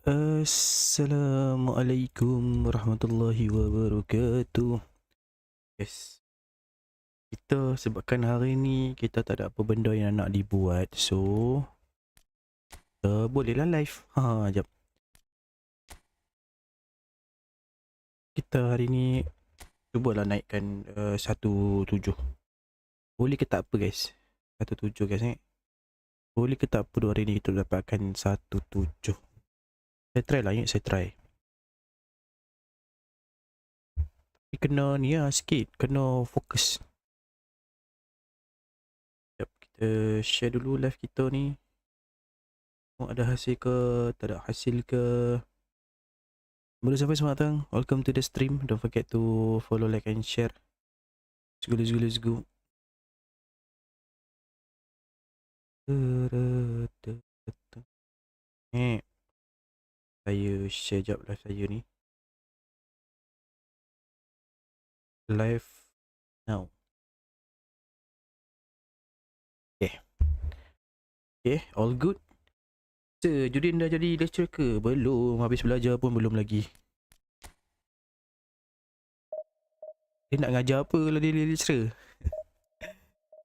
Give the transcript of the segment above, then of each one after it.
Assalamualaikum warahmatullahi wabarakatuh. Yes, kita sebabkan hari ni kita tak ada apa benda yang nak dibuat, so bolehlah live. Jap. Kita hari ni cubalah naikkan 17. Boleh ke tak apa guys? 17 guys ni. Boleh ke tak apa hari ni kita dapatkan 17. Saya try lah, saya try. Tapi kena ni lah sikit, kena fokus. Sekejap, kita share dulu live kita ni. Ada hasil ke, tak ada hasil ke. Boleh sampai selamat datang. Welcome to the stream. Don't forget to follow, like and share. Let's go, let's go, let's go. Saya share jap live saya ni. Live now. Okay, all good. Sir, Judin dah jadi lecturer ke? Belum, habis belajar pun belum lagi. Dia nak ngajar apa kalau dia lecturer?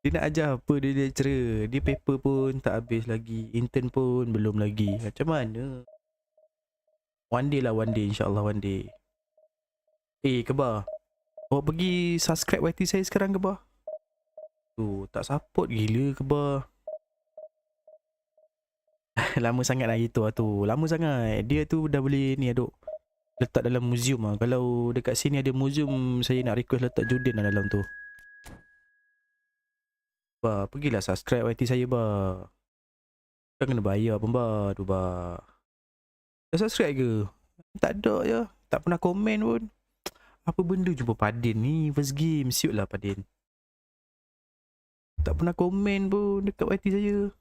Dia nak ajar apa dia lecturer? Dia paper pun tak habis lagi, intern pun belum lagi. Macam mana? One day lah, one day, insyaAllah one day. Kebah, awak pergi subscribe YT saya sekarang Kebah. Tu, tak support gila Kebah. Lama sangat lah itu lah tu. Lama sangat. Dia tu dah boleh ni aduk letak dalam museum lah. Kalau dekat sini ada museum, saya nak request letak Jordan lah dalam tu. Bah, pergilah subscribe YT saya bah. Kan kena bayar pun bah. Tu bah. Dah subscribe ke? Tak ada je. Tak pernah komen pun. Apa benda jumpa Padin ni first game. Siut lah Padin. Tak pernah komen pun dekat YT saya.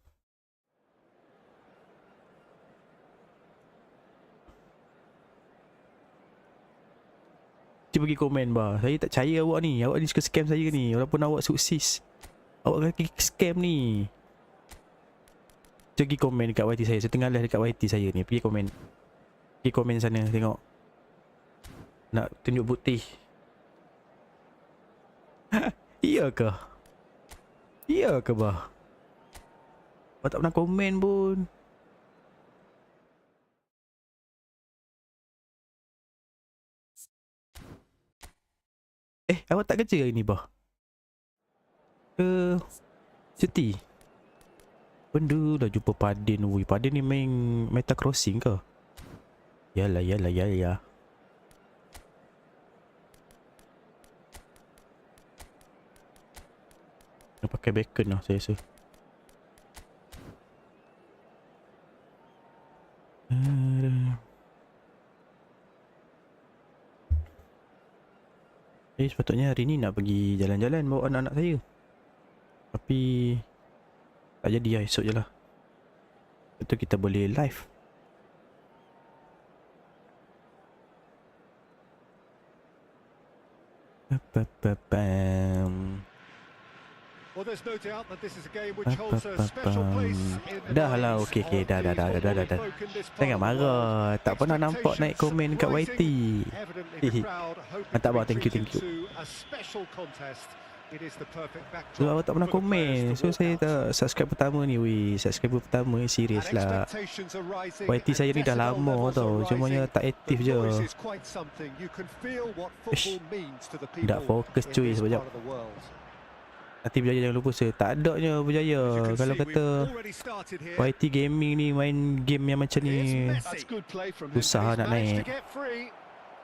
Cuba pergi komen bah. Saya tak percaya awak ni. Awak ni suka scam saya ni. Walaupun awak sukses, awak kaki scam ni. Cuba pergi komen dekat YT saya. Saya tengah live dekat YT saya ni. Pergi komen. Pergi komen sana tengok. Nak tunjuk bukti. Iya ke? Iya ke bah? Awak tak pernah komen pun. Awak tak kerja hari ni bah? Cuti? Benda dah jumpa Padin. Ui, Padin ni main Meta Crossing ke? Yalah. Nak pakai bacon lah saya rasa. Sepatutnya hari ni nak pergi jalan-jalan bawa anak-anak saya. Tapi tak jadi lah, esok je lah. Betul kita boleh live. Dah lah, okey, dah. Jangan marah. Tak pernah nampak naik komen kat YT. Mantap bah, thank you. So awak tak pernah komen. So saya tak subscribe pertama ni. Subscriber pertama ni serius lah. YT saya ni dah lama tau. Cumanya tak aktif je. Tak fokus cuy sekejap. Nanti berjaya jangan lupa saya. Tak adanya berjaya. Kalau kata YT Gaming ni main game yang macam ni, susah nak naik.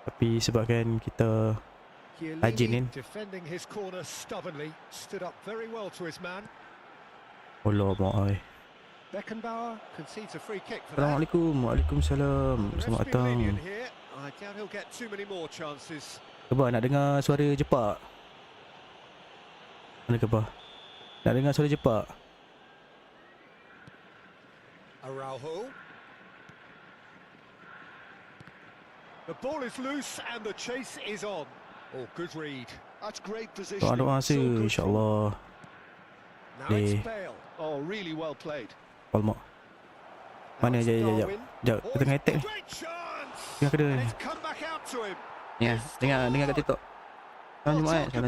Tapi sebabkan kita rajin kan. Allah maaf. Assalamualaikum. Waalaikumsalam. Selamat datang. Cuba nak dengar suara jepak. Mana kebah? Nak dengar suara jepak? The ball is loose and the chase is on. Oh, good read. That's great positioning. Doa so insya-Allah. Oh, really well played. Palma. Mana jap. Dia tengah attack ni. Tengah kena ni. Ya, dengar kat TikTok. Salam Jumaat. Tak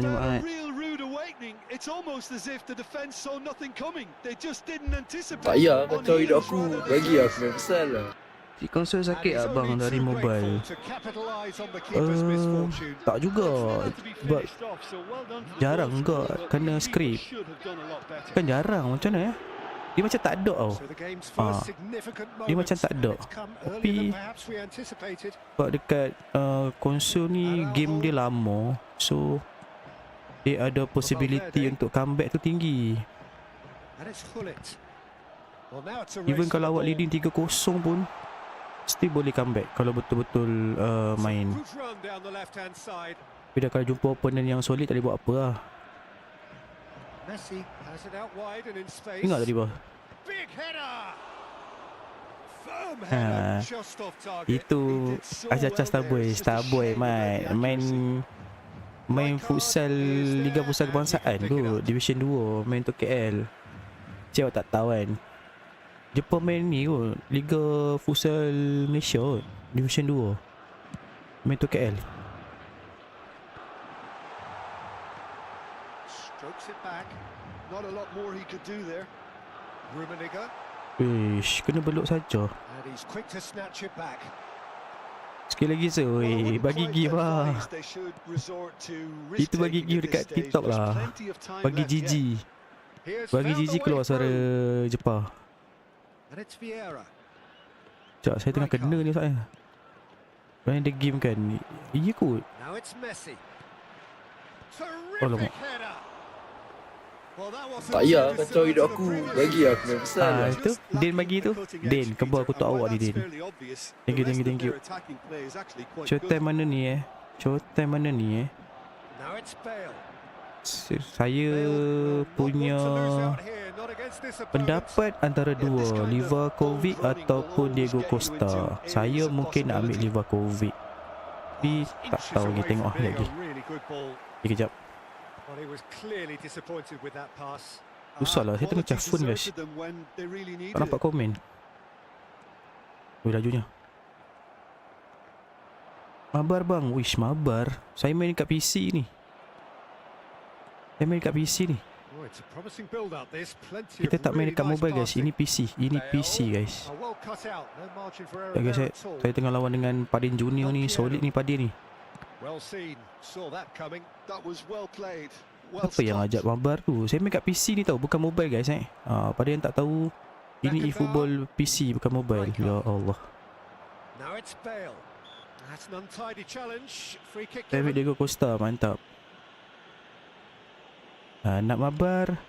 payah kacau hidup aku. Bagi aku main pasal lah. Si konsol sakit abang dari mobile. Tak juga. Sebab jarang juga kena skrip. Kan jarang macam mana ya? Dia macam tak ada tau. Dia macam tak ada. Tapi sebab dekat konsol ni game dia lama, so dia ada possibility untuk comeback tu tinggi. Even kalau awak leading 3-0 pun still boleh comeback kalau betul-betul main. Tapi dah kalau jumpa opponent yang solid tak boleh buat apa lah. Ingat tadi bah. Itu acah-acah Starboy main futsal Liga Futsal Kebangsaan tu, Division 2, main untuk KL. Cik tak tahu kan, Jepun main ni kot, Liga Futsal Malaysia kot, Division 2, main untuk KL. Ish, kena beluk saja. Sekali lagi bagi gift lah. Itu bagi gift dekat TikTok lah. Bagi Gigi keluar suara Jepang. Sekejap, saya tengah kena ni saya. Main the game kan. Iya kot. Alamak. Tak payah kacau hidup aku. Bagi aku main pasal lah. Itu Din bagi tu. Din, kebal aku tak awak ni Din. Thank you. Showtime mana ni Saya punya pendapat antara dua, Livakovic ataupun Diego Costa. Saya mungkin nak ambil Livakovic, tapi tak tahu lagi, tengok lagi. Kejap. Susah lah, saya tengah charge phone guys. Tak nampak komen. Lajunya mabar bang. Wish mabar. Saya main kat PC ni. Kita tak main dekat mobile guys. Ini PC guys. Ya guys, saya tengah lawan dengan Padin Junior ni. Solid ni Padin ni. Apa yang ajak mabar tu? Saya main kat PC ni tau, bukan mobile guys pada yang tak tahu, ini eFootball PC bukan mobile. Ya Allah. Saya ambil Diego Costa, mantap. Nak mabar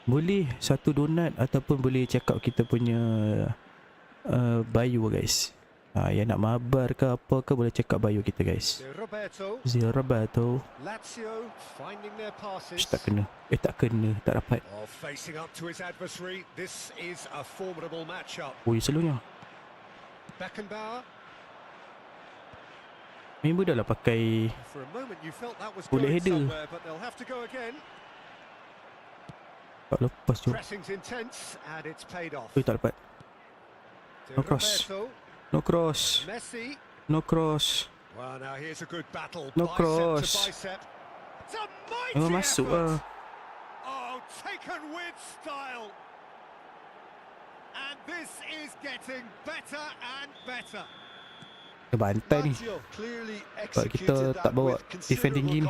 boleh satu donat ataupun boleh check out kita punya bio guys. Yang nak mabar ke apa ke boleh check out bio kita guys. Roberto. Tak kena. Tak dapat. Oi, selalunya member dah lah pakai bullet header. Tak lepas je. Oi, tak dapat. No cross. Memang masuk lah. Kita bantai ni sebab kita tak bawa defend tinggi ni.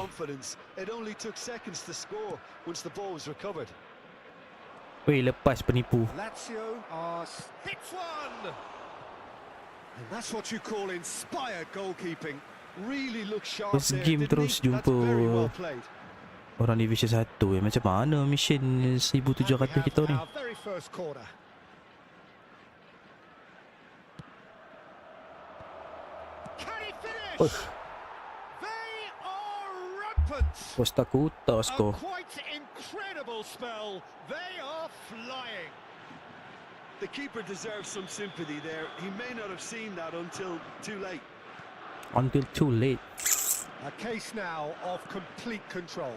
Weh, lepas penipu. First game terus jumpa orang Division 1 macam mana mission 1700 kita ni. Costa skor. The keeper deserves some sympathy there. He may not have seen that until too late. A case now of complete control.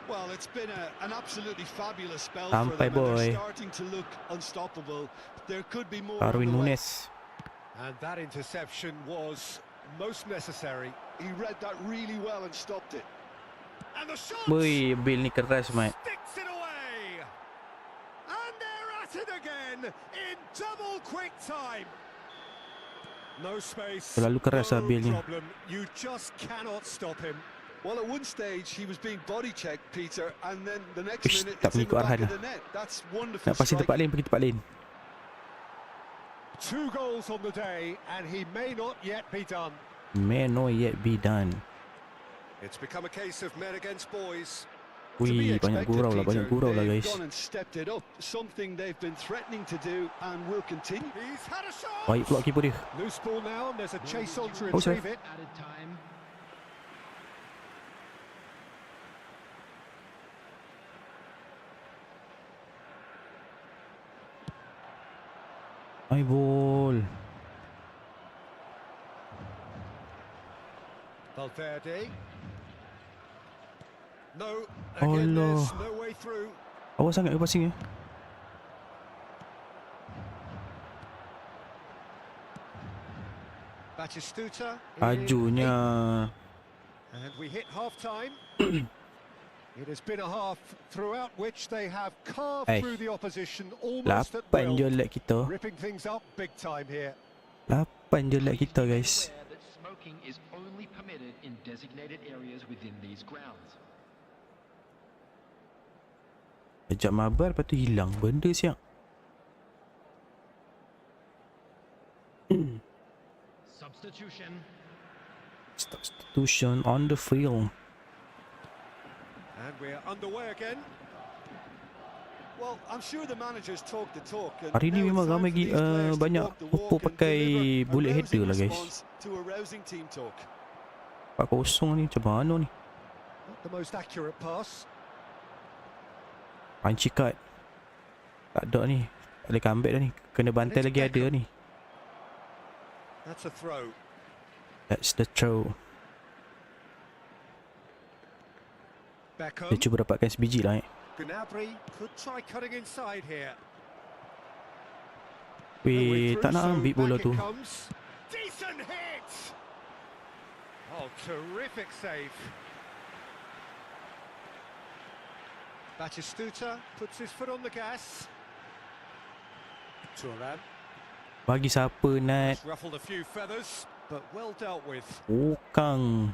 Well, it's been an absolutely fabulous spell for Sampai, them, and they're boy. starting to look unstoppable. There could be more on Darwin the way. Nunes. And that interception was most necessary. He read that really well and stopped it. And the shot Boy, Bill ni keras, mate. sticks it away. And they're at it again in double quick time. No space. Terlalu keras lah no Bill ni. problem. You just cannot stop him. Well, at one stage he was being body checked, Peter, and then the next Ish, minute tak it's in the mengikut back arahan of lah. the net. That's wonderful Nak passing tempat striking. lain, pergi tempat lain. 2 goals on the day, and he may not yet be done. May not yet be done. It's become a case of men against boys. To be Wih, banyak expected, gurau lah, banyak Peter. gurau lah They've guys. gone and stepped it up, something they've been threatening to do and will continue. He's had a shot. Baik pula keeper dia. Loose ball now, and there's a chase on to Oh, sorry. retrieve it. Added time. My ball. Valverde. No, Allah. again, there's no way through. Awas sangat ke passing dia. Batistuta. Ajunya. And we hit half-time. It has been a half throughout which they have carved Hey. through the opposition almost at 8 je will. lag kita. Ripping things up big time here. 8 je lag kita guys. Aware that smoking is only permitted in designated areas within these grounds. Ajak mabar lepas tu hilang benda siap. Substitution. Substitution on the field. And we're underway again. Well, I'm sure the managers talk the talk. And Hari ni now memang it's time ramai for these players to banyak walk the Oppo walk and pakai deliver a bullet rousing header lah guys. response to a rousing team talk. 4-0 ni macam mana ni? Not the most accurate pass. Panci cut. Tak ada ni. Tak boleh comeback dah ni. Kena bantai lagi ada ni. That's a throw. That's the throw. Beckham. Dia cuba dapatkan sebiji lah Gnabry could try cutting inside here. Weh, tak nak ambil bola tu. Decent hit. Oh, terrific save. Batistuta puts his foot on the gas. Thuram Bagi siapa Nat? ruffled a few feathers, but well dealt with. Okang.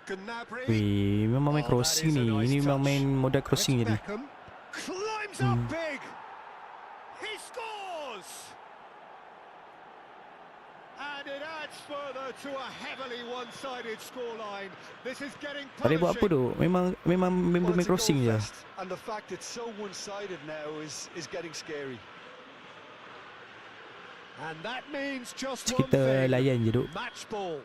Gnabry. Weh, memang main Oh, crossing that is ni. a nice Ini memang touch. main modal crossing It's je ni. Beckham. Climbs up big. He scores. And it adds further to a heavily one-sided scoreline. This is getting Tak boleh buat apa punishing. tu. Memang member Well, main it's a crossing goal je. fest, and the fact it's so one-sided now is getting scary. And that means just Kita one thing. layan je duk. Match ball.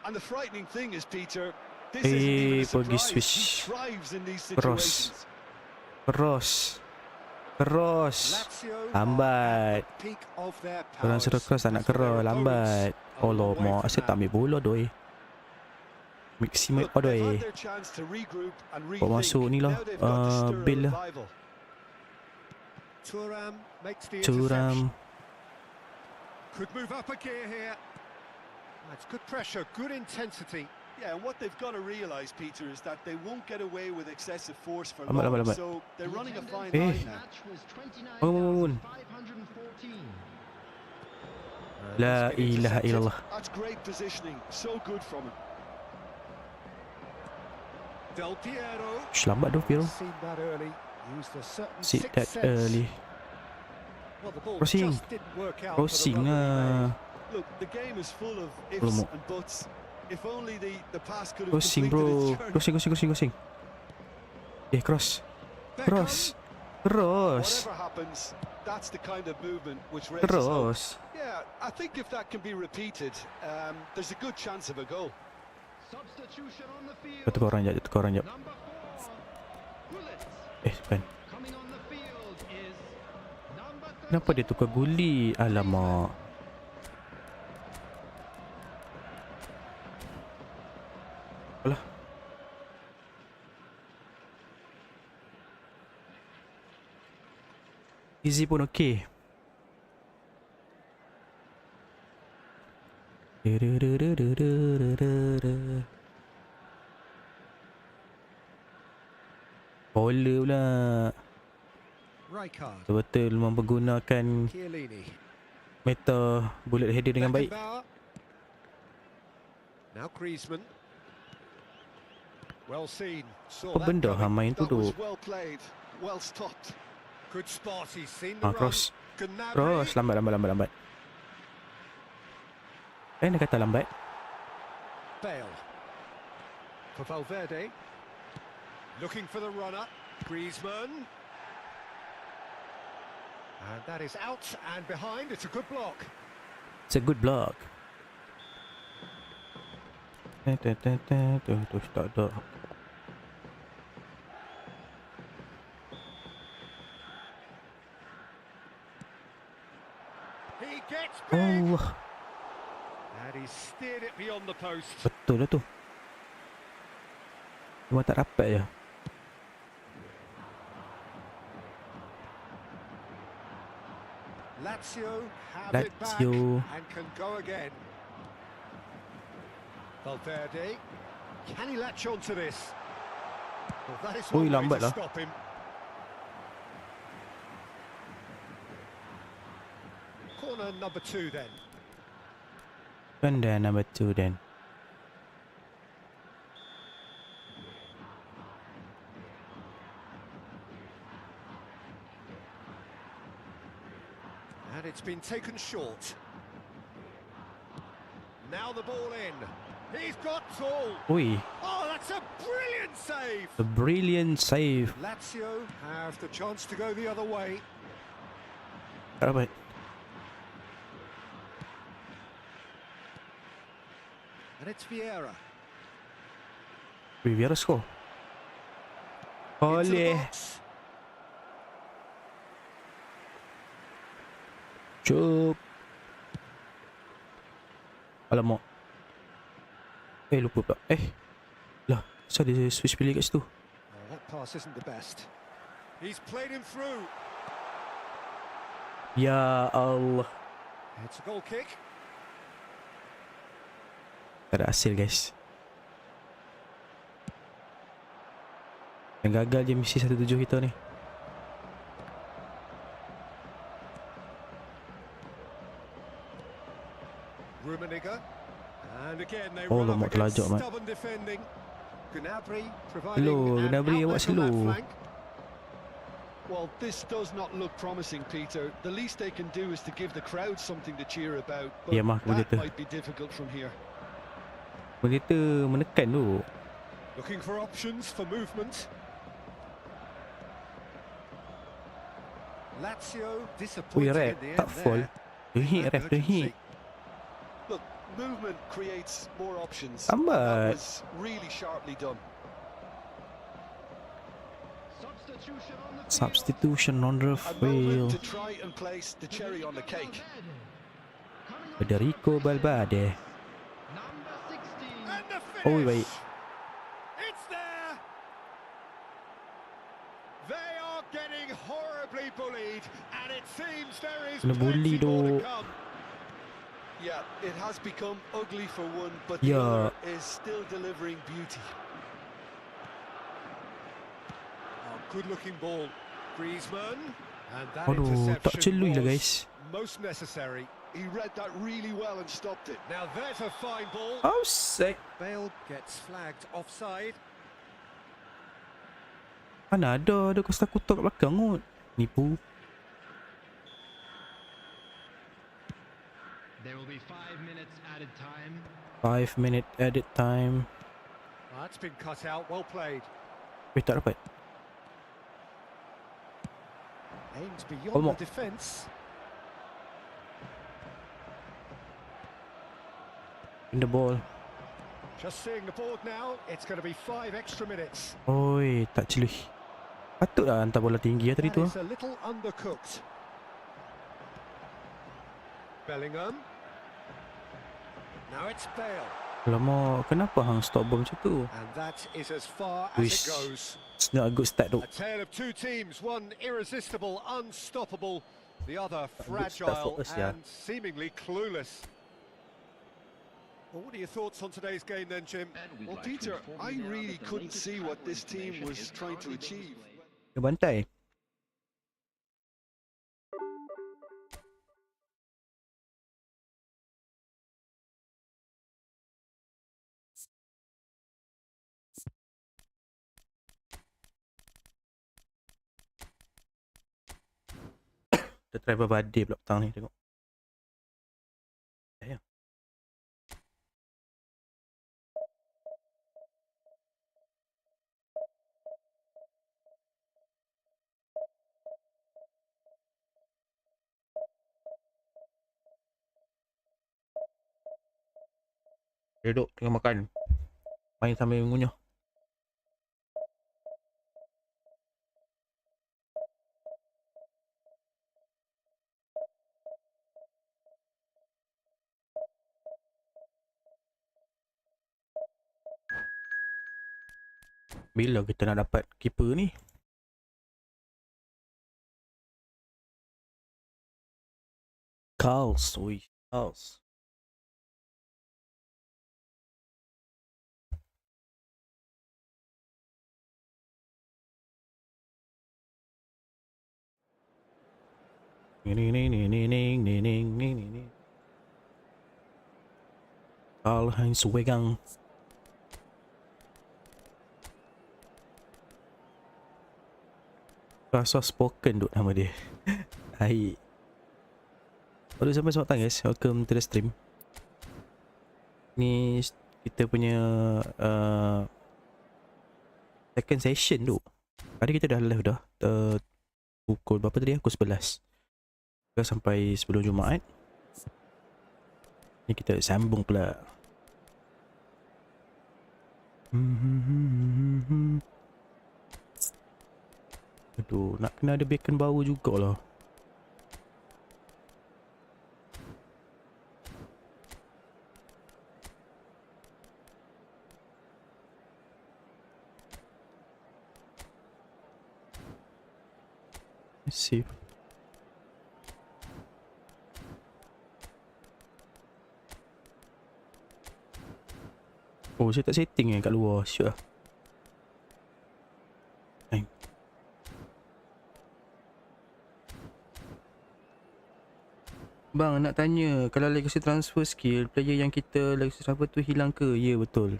And the frightening thing is, Peter, this isn't even a pergi surprise. switch. He thrives in these Cross. situations. Cross. Cross. Lazio Lambat. are at the peak of their Orang powers. suruh cross tak nak As for their cross. Lambat. opponents, a Allah, long way mau from asyik tak that. ambil bola doi. Maximum Look, they've doi. had their chance to regroup and Buat rethink. masuk ni lah, Now they've got to stir a Bill lah. revival. Thuram makes the Curam. interception. Could move up a gear here. That's good pressure, good intensity. Yeah, and what they've got to realise, Peter, is that they won't get away with excessive force for Lambat, long. lambat, lambat. So they're running a fine Eh. line now. Match was Bangun. 29,514. La ilaha illallah. That's great positioning. So good from him. Del Piero. Ush, lambat tu Piero. Seen that early. Used a certain Sit sixth that sense. early. Well, the ball Crossing. just didn't work out for the Crossing run that he lah. made. Look, the game is full of ifs Belum. and buts. If only the pass could have Crossing completed bro. its journey. Crossing. Cross. Beckham. Cross. Cross. Whatever happens, that's the kind of movement which raises hope. Cross. Yeah, I think if that can be repeated, there's a good chance of a goal. Substitution on the field. Tukar orang jap, tukar orang jap. Number 4. Bullets. Bukan. Coming on the field is number 13. Kenapa dia tukar guli? Alamak. Alah. Easy pun okey. Bola pula. Rijkaard, Betul mempergunakan Chiellini, meta bullet header dengan baik. Beckenbauer. Now Griezmann. Well seen. Saw Apa that benda coming. hang main tu That was duk? well played, well stopped. Good spot. He's seen the run. Cross. Gnabry. Cross. Lambat. Dia kata lambat. Bale. For Valverde. Looking for the runner. Griezmann. And that is out and behind. It's a good block. It's a good block. Tu tak ada. He gets big. Allah. And he steered it beyond the post. Betul lah tu. Cuma tak dapat je. Lazio have it back Lazio. and can go again. Valverde, can he latch on to this? Well, that is Ui, one way lambat to lah. stop him. Corner number 2 then. Kan dah number 2 then. And it's been taken short. Now the ball in. He's got tall. Ui, Oh, that's a brilliant save. a brilliant save. Lazio have the chance to go the other way. Tak dapat. And it's Vieira. Vieira score. Into the Boleh. box. Cup. Alamak. Lupa pula. Lah, asal dia switch pilih kat situ? Oh, that pass isn't the best. He's played him through. Ya Allah. It's a goal kick. Tak ada hasil guys. Yang gagal je misi 1-7 kita ni. Rummenigge. And again they Oh, run up lemak against terlajak, Mat. stubborn defending. Gnabry providing Hello, an Gnabry, awak outlet on that slow. flank. Well, this does not look promising, Peter. The least they can do is to give the crowd something to cheer about, but Ya, Mah, that begitu. might be difficult from here. Kita menekan tu. Looking for options for movement. Lazio Ui, disappointed ref in the tak end fall. there. Dia hit ref, dia Urgency. hit. Look, movement creates more options. Lambat. That was really sharply done. Substitution on the field. Substitution on the A field. moment to try and place the cherry on the cake. Federico Valverde. Number 16. And the Oh, finish. baik. It's there. They are getting horribly bullied, and it seems there is Kena bully plenty more to tu. come. Yeah, it has become ugly for one, but Yeah. the other is still delivering beauty. Oh, good-looking ball, Griezmann, and that Aduh, tak interception celui lah was guys. most necessary. He read that really well and stopped it. Now there's a fine ball. Oh, sick. Bale gets flagged offside. Mana ada Costa Kutok kat belakang kot. Nipu. There will be 5 minutes added time. 5 minute edit time. That's been cut out. Well played. Tak dapat. Aims beyond Almost. the defence. In the ball. Just seeing the board now. It's going to be 5 extra minutes. Oi, tak celui. Patutlah hantar bola tinggi ya tadi tu. That is a little undercooked. Bellingham. Now it's Bale. Alamak, kenapa hang stop ball macam tu? And that is as far as it Wish. goes. It's not a good start though. A tale of two teams, one irresistible, unstoppable, the other good start for fragile us, yeah. and seemingly clueless. Well, what are your thoughts on today's game then, Jim? And we'd Well, like to Peter, inform I you now really that the couldn't latest see what travel this team information was is trying to currently being achieve. displayed. Dia bantai. Kita try berbadir pula petang ni, tengok. Ya. Dia duduk tengah makan. Main sambil mengunyah. Bila kita nak dapat keeper ni? Carls, oi, Carls. Karl-Heinz Wegang. Rasa spoken duk nama dia. Hai. Hello sampai selamat datang guys. Welcome to the stream. Ni kita punya second session tu. Tadi kita dah live dah. Pukul berapa tadi? Pukul 11. Kita sampai sebelum Jumaat. Ni kita sambung pula. Aduh, nak kena ada bacon bau jugalah. Let's see. Oh, saya tak setting kat luar. Sure. Bang, nak tanya, kalau legacy transfer skill, player yang kita legacy transfer tu hilang ke? Ya, betul.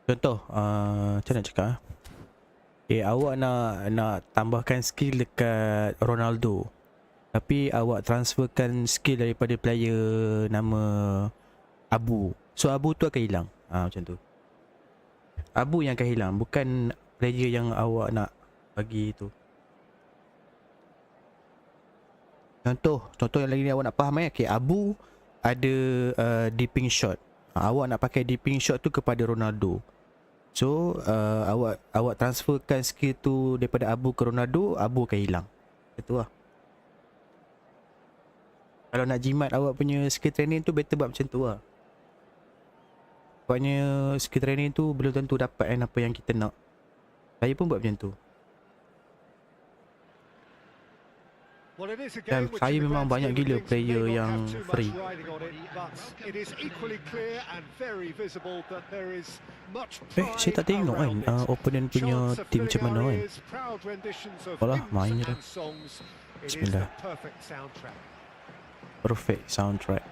Contoh, macam nak cakap? Awak nak tambahkan skill dekat Ronaldo. Tapi awak transferkan skill daripada player nama Abu. So, Abu tu akan hilang. Macam tu. Abu yang akan hilang, bukan player yang awak nak bagi tu. Contoh yang lagi ni awak nak faham okay, Abu ada dipping shot. Awak nak pakai dipping shot tu kepada Ronaldo. So awak transferkan skill tu daripada Abu ke Ronaldo, Abu akan hilang. Itu lah. Kalau nak jimat awak punya skill training tu, better buat macam tu lah. Sebabnya skill training tu belum tentu dapat apa yang kita nak. Saya pun buat macam tu. Dan saya memang banyak gila player yang free. Saya tak tengok kan opponent punya team macam mana kan. Alah, main je dah. Bismillah. Perfect soundtrack.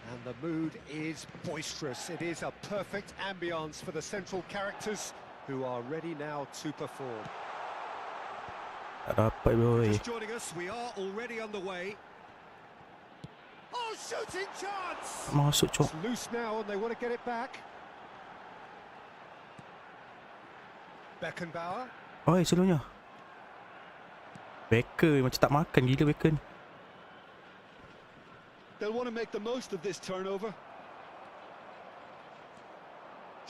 And the mood is boisterous. It is a perfect ambience for the central characters who are ready now to perform. Tak dapat boy. Just joining us, we are already underway. Oh, shooting chance! Masuk cok. It's loose now and they want to get it back. Beckenbauer. Oi, selalunya. Bacon macam tak makan gila bacon. They'll want to make the most of this turnover.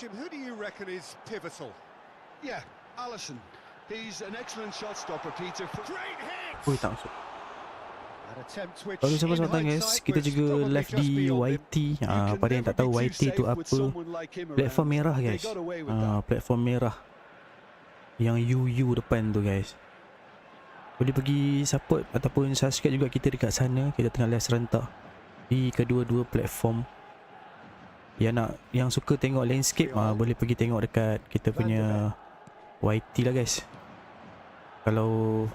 Jim, who do you reckon is pivotal? Yeah, Alisson. He's an excellent shot stopper, Peter. Great hit! Ui, tak masuk. An attempt which Baru sama in guys, hindsight kita was juga probably live just di beyond him. YT. You can Pada yang never tak tahu be too YT tu safe with apa, someone like him platform around. merah They guys. got away with that. Platform merah yang UU depan tu guys. Boleh pergi support ataupun subscribe juga kita dekat sana. Kita tengah live serentak di kedua-dua platform. Yang suka tengok landscape boleh pergi tengok dekat kita punya YT lah guys. Kalau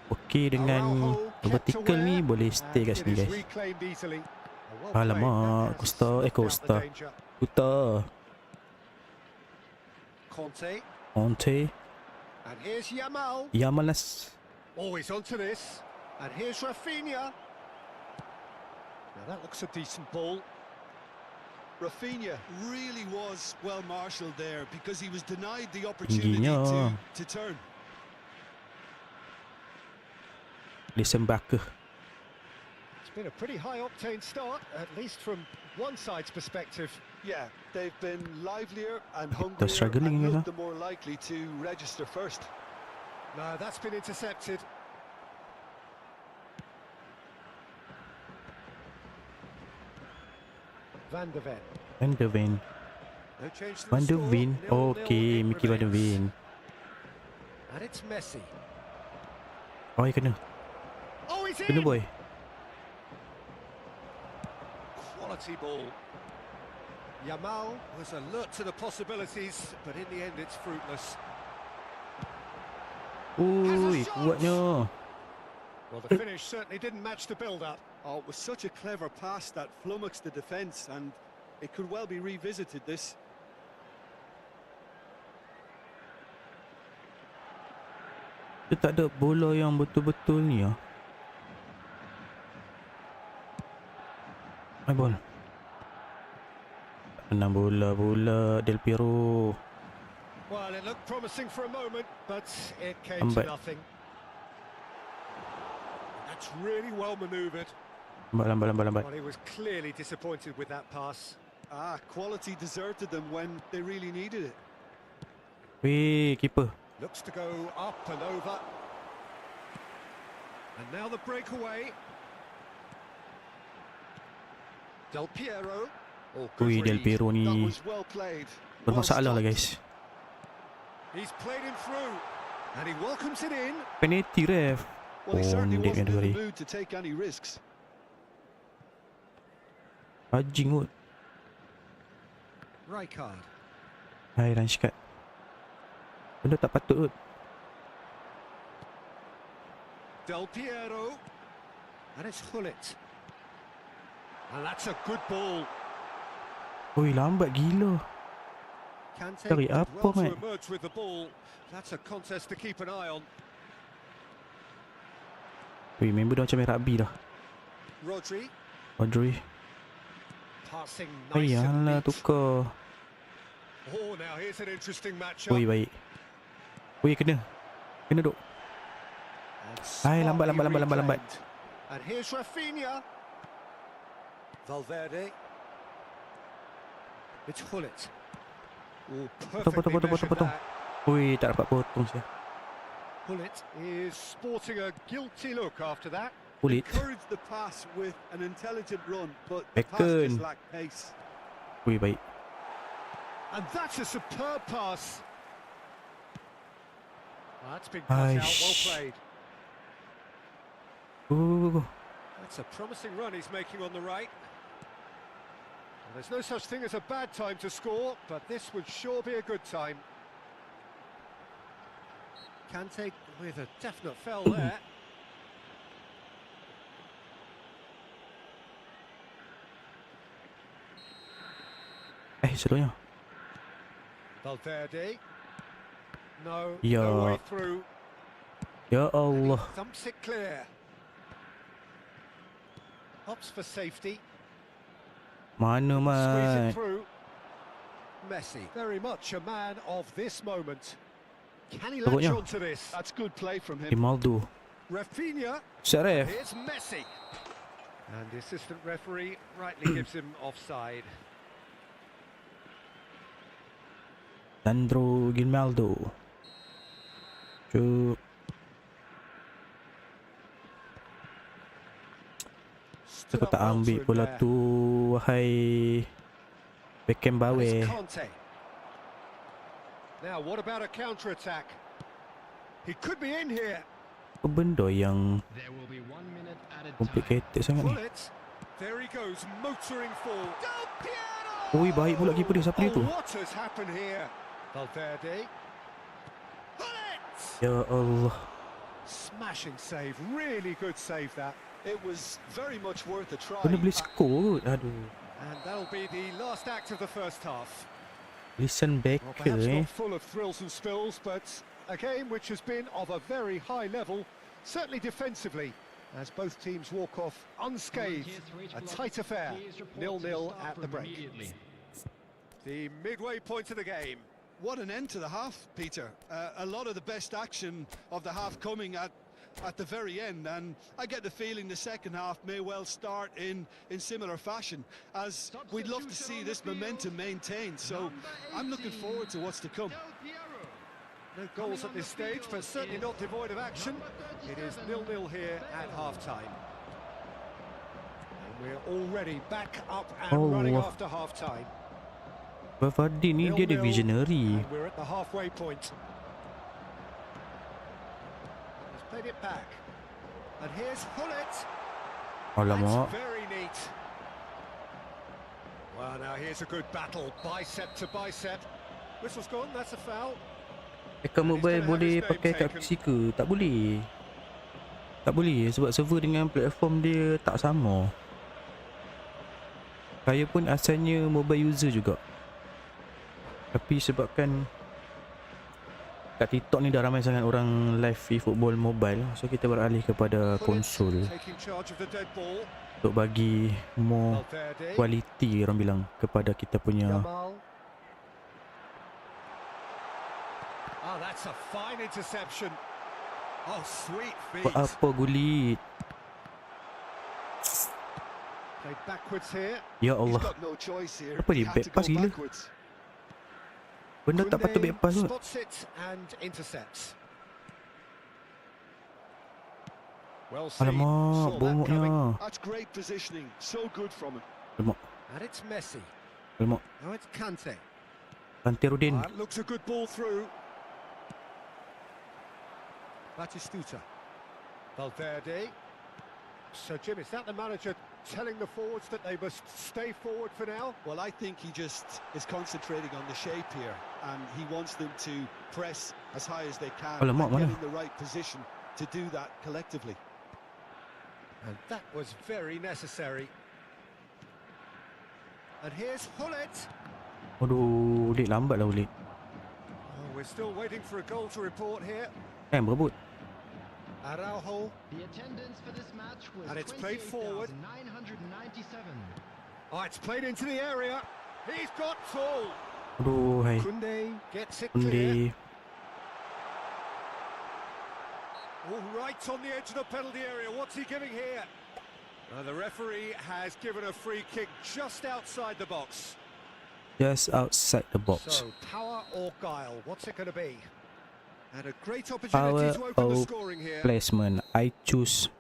okey dengan vertical ni, boleh stay kat sini guys. Alamak, Costa. Conte. And here's Yamal. Yamalas. Always onto this. And here's Rafinha. Now that looks a decent ball. Rafinha really was well marshalled there because he was denied the opportunity to turn. Listen back ke. It's been a pretty high-octane start, at least from one side's perspective. Yeah, they've been livelier and hungrier struggling, and looked the more likely to register first. No, that's been intercepted. Van de Ven. Van de Ven. No change to the Van de score. Ven. 0-0 Okey, it Mickey Van de remains. Ven. And it's Messi. Oh, kena. Oh, he's Kena in! boy. Quality ball. Yamal was alert to the possibilities, but in the end it's fruitless. Ui, kuatnya. Well, the finish certainly didn't match the build-up. Oh, it was such a clever pass that flummoxed the defence, and it could well be revisited this. Dia tak ada bola yang betul-betul ni ah. My ball. Menang bola Del Piero. Well, it looked promising for a moment, but it came Lambat. to nothing. That's really well manoeuvred. Lambat. Well, he was clearly disappointed with that pass. Quality deserted them when they really needed it. Weh, keeper. Looks to go up and over. And now the breakaway. Del Piero. Oh, good Ui, Del read. Piero That ni was well played. bermasalah lah Well guys. He's played him through. And he welcomes it in. Penalty ref. Well, he certainly Ondek wasn't in tadi. the mood to take any risks. Rajing kot. Rijkaard. Hai Rashkat. Benda tak patut kot. Del Piero. And it's Hullet. And that's a good ball. Ui, lambat gila. Kante Cari did apa, well to mate? emerge with the ball. That's a contest to keep an eye on. Ui, member dah macam main rugby dah. Rodri. Audrey. Passing nice and Ayahlah neat. tukar. Oh, now here's an interesting matchup. Ui, baik. Ui, kena. Kena duk. And Ay, lambat. smartly reclaimed. And here's Rafinha. Valverde. It's Hullet. Oh, perfectly measured potong. that. Ui, tak dapat potong saya. Hullet is sporting a guilty look after that. Kulit. Encouraged the pass with an intelligent run, but the pass Beckham. just lacked pace. Ui, baik. And that's a superb pass. That's been cut out. Well Aish. played. Go. That's a promising run he's making on the right. Well, there's no such thing as a bad time to score, but this would sure be a good time. Kante with a definite fell there. Selalunya. Valverde. No, Ya. no way through. Ya And he Allah. thumps it clear. Opts for safety. Mana Squeeze it mat. through. Messi, very much a man of this moment. Can he Pokoknya. latch onto this? That's good play from him. Rimaldo. Rafinha. Syarif. Here's Messi. And the assistant referee rightly gives him offside. Sandro Grimaldo. Cuk. Aku tak ambil bola tu, wahai Beckham And it's Bawe. Conte. Now, what about a counter-attack? He could be in here. Apa benda yang There will be 1 minute added time. complicated sangat ni? Pull it. There he goes, motoring forward. Del Piero! Oi, baik pula keeper dia. Siapa dia tu? What has happened here? Valverde. Pull it! Ya Allah. Smashing save, really good save that. It was very much worth a try. Benda boleh skor kot. Aduh. And that'll be the last act of the first half. Listen Well, Becker perhaps eh. not full of thrills and spills, but a game which has been of a very high level, certainly defensively, as both teams walk off unscathed. A tight affair, 0-0 at the break. The midway point of the game. What an end to the half, Peter. A lot of the best action of the half coming at the very end, and I get the feeling the second half may well start in similar fashion, as we'd love to see this momentum maintained. So I'm looking forward to what's to come. No goals at this stage, but certainly not devoid of action. It is 0-0 here at half-time. And we're already back up and running Allah. after half-time. Vardy ni dia ada 0-0, visionary. and we're at the halfway point. He's played it back. And here's Hullet. Alamak. That's very neat. Well, now here's a good battle, bicep to bicep. Whistle's gone, that's a foul. Account mobile boleh pakai kat PC ke? Tak boleh. Tak boleh sebab server dengan platform dia tak sama. Saya pun asalnya mobile user juga. Tapi sebabkan kat TikTok ni dah ramai sangat orang live eFootball mobile, so kita beralih kepada konsol Taking charge of the dead ball. untuk bagi more Valverde. quality orang bilang kepada kita punya. Yamal. Oh, that's a fine interception. Oh, sweet feet. Apa gulit. Played backwards here. Ya He's Allah. got no choice here. Apa dia, He had back to pass go gila? backwards. Benda tak patut back pass kot. Spots it and intercepts. Well seen. Alamak, Saw that coming. bongoknya. That's great positioning. So good from him. Alamak, And it's Messi. alamak. Now it's Kante. Kanterudin. That looks a good ball through. Batistuta. Valverde. So Jim, is that the manager telling the forwards that they must stay forward for now? Well, I think he just is concentrating on the shape here, and he wants them to press as high as they can Alamak, and get mana? in the right position to do that collectively. And that was very necessary. And here's Hullet. Aduh, Ulit lambat lah Ulit. Oh, we're still waiting for a goal to report here. Kan berebut. Araujo. The attendance for this match was And it's played forward. 28,997. Oh, it's played into the area. He's got full. Aduh, hai. Kunde gets it clear. Undi. All right on the edge of the penalty area. What's he giving here? The referee has given a free kick just outside the box. Just outside the box. So, power or guile? What's it going to be? And a great Power opportunity to open the or scoring here. placement. I choose.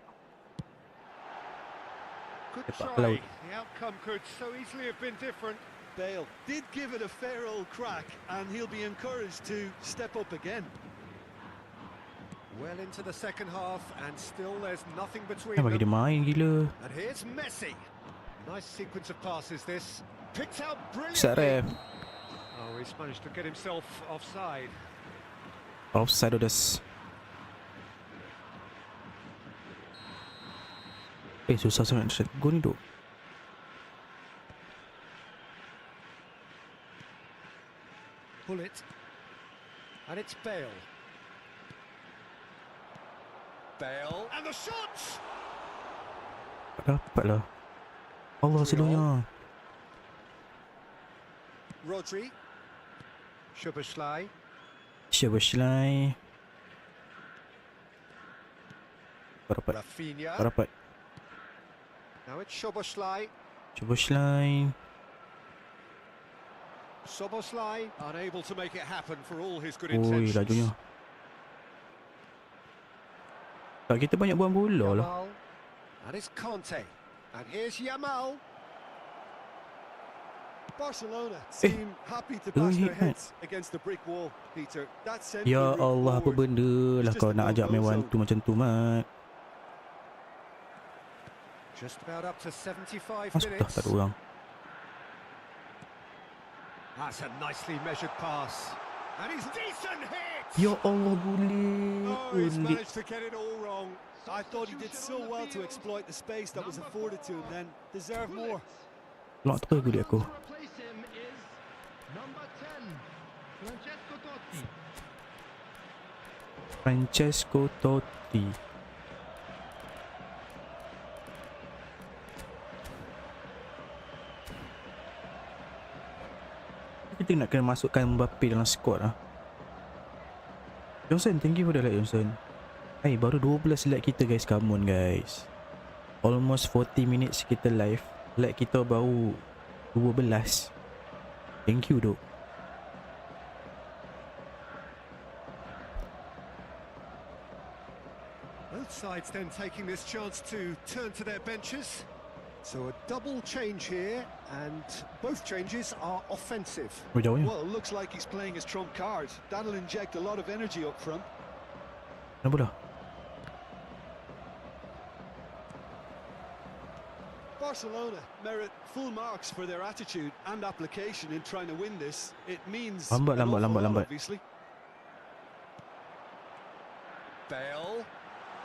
Good Sepak try. laut. The outcome could so easily have been different. Bale did give it a fair old crack, and he'll be encouraged to step up again. Well into the second half, and still there's nothing between Kan bagi dia them. main gila. And here's Messi. Nice sequence of passes this. Picked out Sat brilliantly. ref. Oh, he's managed to get himself offside. Offside udah. Susah sangat set gol ni tu. Pull it. And it's Bale. Bale. And the shots! Dapat lah. Allah selunya. Rodri. Szoboszlai. Szoboszlai. Dapat. Rafinha. Dapat. Now it's Szoboszlai. Szoboszlai. Szoboszlai unable to make it happen for all his good Oi, intentions. lajunya. Tak, kita banyak buang bola lah. Yamal. And it's Conte. And here's Yamal. Barcelona seem happy to bash their heads against the brick wall, Peter. That central Ya route Allah, apa forward benda lah is just kau a nak ajak main no-go one zone. tu macam tu, Mat. Just about up to 75 Masuk dah, minutes. tak ada orang. That's a nicely measured pass. And he's decent hit! Ya Allah, gulit. Oh, he's Gulit. managed to get it all wrong. I thought he did so well to exploit the space that was afforded to him then. Deserved more. Lock terus gulit aku. To replace him is number 10, Francesco Totti. Francesco Totti. Kita nak kena masukkan Mbappe dalam squad lah. Johnson, thank you for the like, Johnson. Hey, baru 12 like kita guys. Come on guys. Almost 40 minutes kita live. Like kita baru 12. Thank you dok. Both sides then taking this chance to turn to their benches. So a double change here, and both changes are offensive. Oh, jauh ni. Well, it looks like he's playing his trump card. That'll inject a lot of energy up front. Kenapa dah? Barcelona merit full marks for their attitude and application in trying to win this. It means Lambat, an awful lot, lambat. obviously. Bale.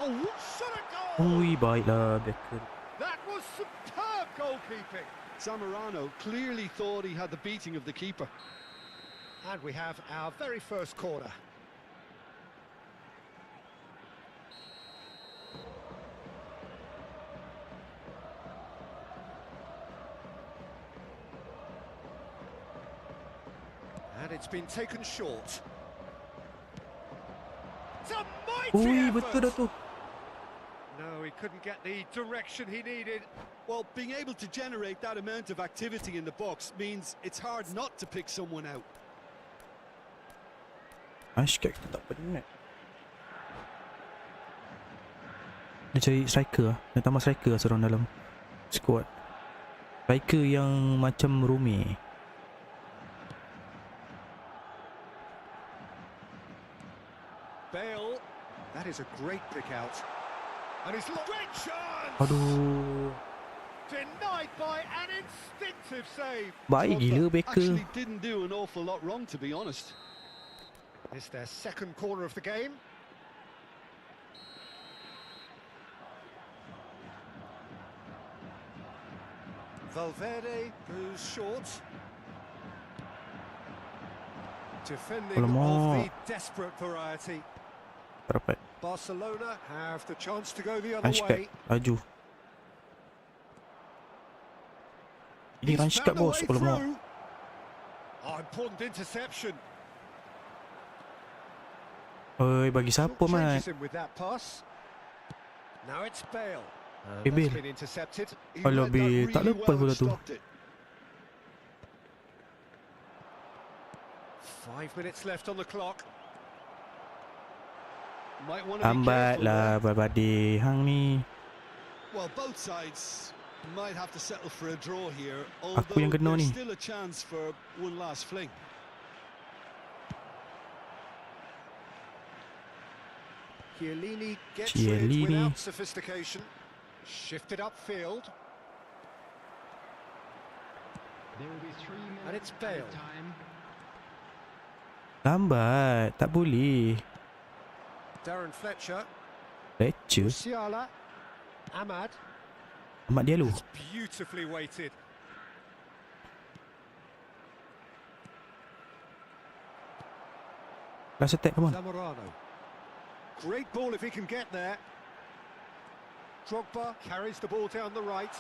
Oh, what sort of goal! Ui, baiklah Becker. That was superb goalkeeping. Zamorano clearly thought he had the beating of the keeper. And we have our very first corner. And it's been taken short. It's a mighty Ui, effort. betul dah tu. No, he couldn't get the direction he needed. Well, being able to generate that amount of activity in the box means it's hard not to pick someone out. Ashkat kita tak penat. Dia cari striker lah. Dia tambah striker lah seorang dalam squad. Striker yang macam Rumi. Bale. That is a great pick out. And it's great chance. Aduh. Denied by an instinctive save. Baik gila Becker. Actually didn't do an awful lot wrong, to be honest. It's their second corner of the game. Valverde goes short. Defending of Alamak. the desperate variety. Tak dapat. Barcelona have the chance to go the other Ashkat. way. Laju. Ini He's Rashkat found the bos. way Alamak. through. Oh, important interception. Oi, bagi siapa Mat? Changes him with that pass. Now it's Bale. Eh, That's Bale. been intercepted. He Alah, read that Bil, tak really lepas well bola and tu. stopped it. 5 minutes left on the clock. Might want to be Lambat careful lah there. Bade Hang ni. Well, both sides might have to settle for a draw here, Aku yang although kena there's ni. still a chance for one last fling. Chiellini gets Chiellini. it without sophistication. Shifted upfield. There will be 3 minutes And it's at Bale. a time. Lambat. Tak boleh. Darren Fletcher. Lecture. Musiala. Ahmad. Ahmad Diallo. It's beautifully weighted. Last attack, come on. Zamorano. Great ball if he can get there. Drogba carries the ball down the right.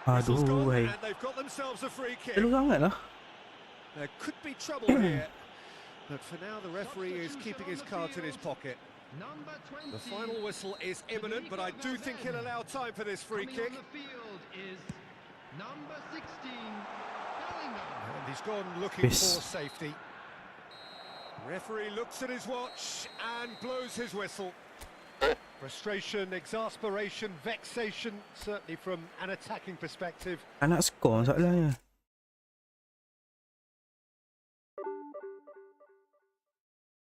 Whistle's Aduh, gone, hai. and they've got themselves a free kick. Terlalu sangat lah. There could be trouble here, but for now the referee is keeping his cards in his pocket. Number 20. The final whistle is imminent, but I do think he'll allow time for this free Coming kick. on the field is number 16, Bellingham. And he's gone looking Yes. for safety. Referee looks at his watch and blows his whistle. Frustration, exasperation, vexation, certainly from an attacking perspective. Tak nak skor masalahnya.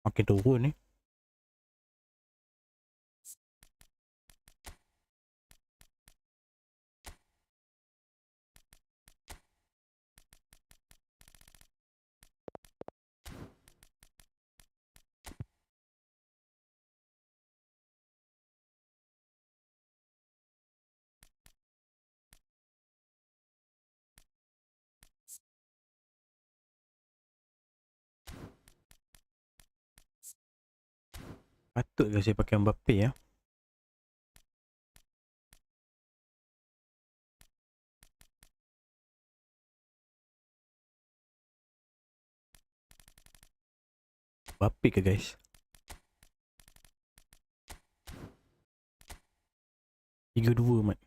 Makin turun ni. Patut ke saya pakai Mbappe ya? Mbappe ke guys? 3-2 mat.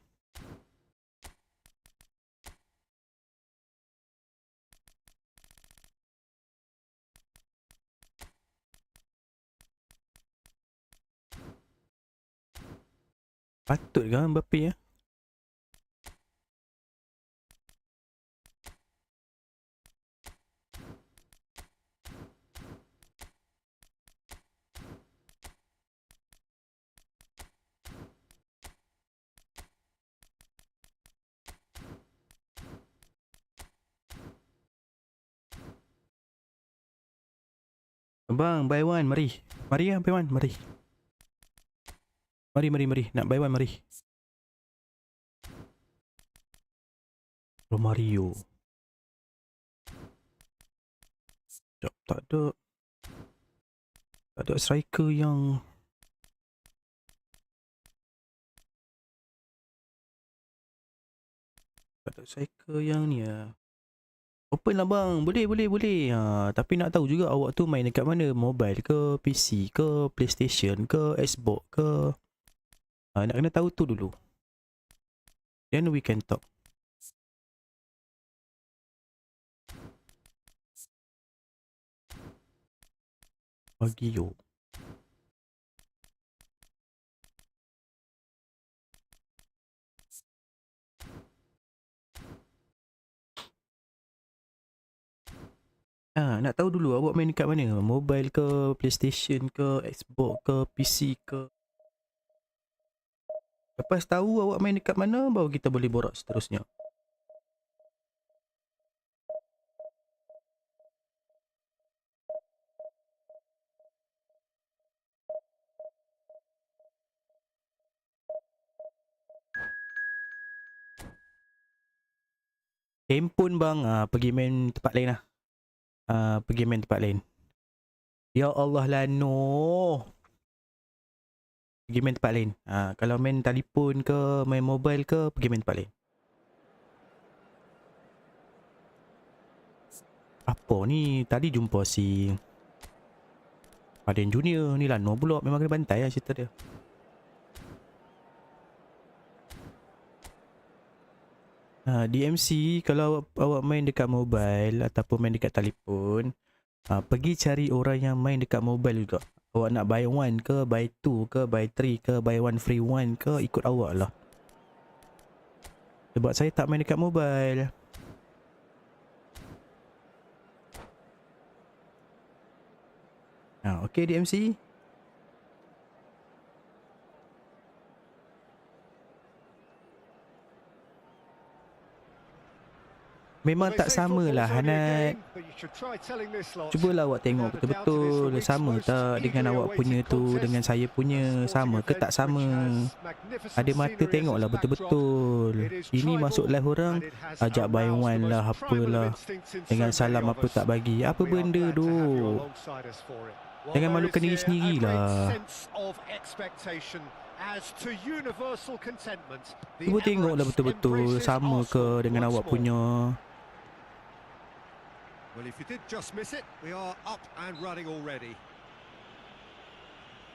Patut ke Mbappe ya? Abang, buy one, mari. Mari ya, buy one, mari. Mari. Nak buy one, mari. Romario. Sekejap, tak ada striker yang... Tak ada striker yang ni lah. Open lah bang, boleh. Tapi nak tahu juga awak tu main dekat mana? Mobile ke, PC ke, PlayStation ke, Xbox ke? Nak kena tahu tu dulu. Then we can talk. Bagio. Nak tahu dulu awak main dekat mana? Mobile ke, PlayStation ke, Xbox ke, PC ke? Lepas tahu awak main dekat mana, baru kita boleh borak seterusnya. Handphone bang, pergi main tempat lain lah. Pergi main tempat lain. Ya Allah lah no. Pergi main tempat lain. Kalau main telefon ke, main mobile ke, pergi main tempat lain. Apa ni? Tadi jumpa si Aden Junior ni lah, no pula. Memang kena bantai lah cerita dia. DMC, kalau awak main dekat mobile ataupun main dekat telefon, pergi cari orang yang main dekat mobile juga. Awak nak buy one ke, buy two ke, buy three ke, buy one free one ke, ikut awak lah. Sebab saya tak main dekat mobile. Okay DMC. Memang tak samalah Hanat. Cubalah awak tengok betul-betul sama tak dengan awak punya tu dengan saya punya, sama ke tak sama. Ada mata tengoklah betul-betul. Ini masuk live orang ajak buy one lah apalah, dengan salam apa tak bagi. Apa benda tu? Jangan malukan diri sendirilah. Cuba tengoklah betul-betul sama ke dengan awak punya. Well, if you did just miss it, we are up and running already.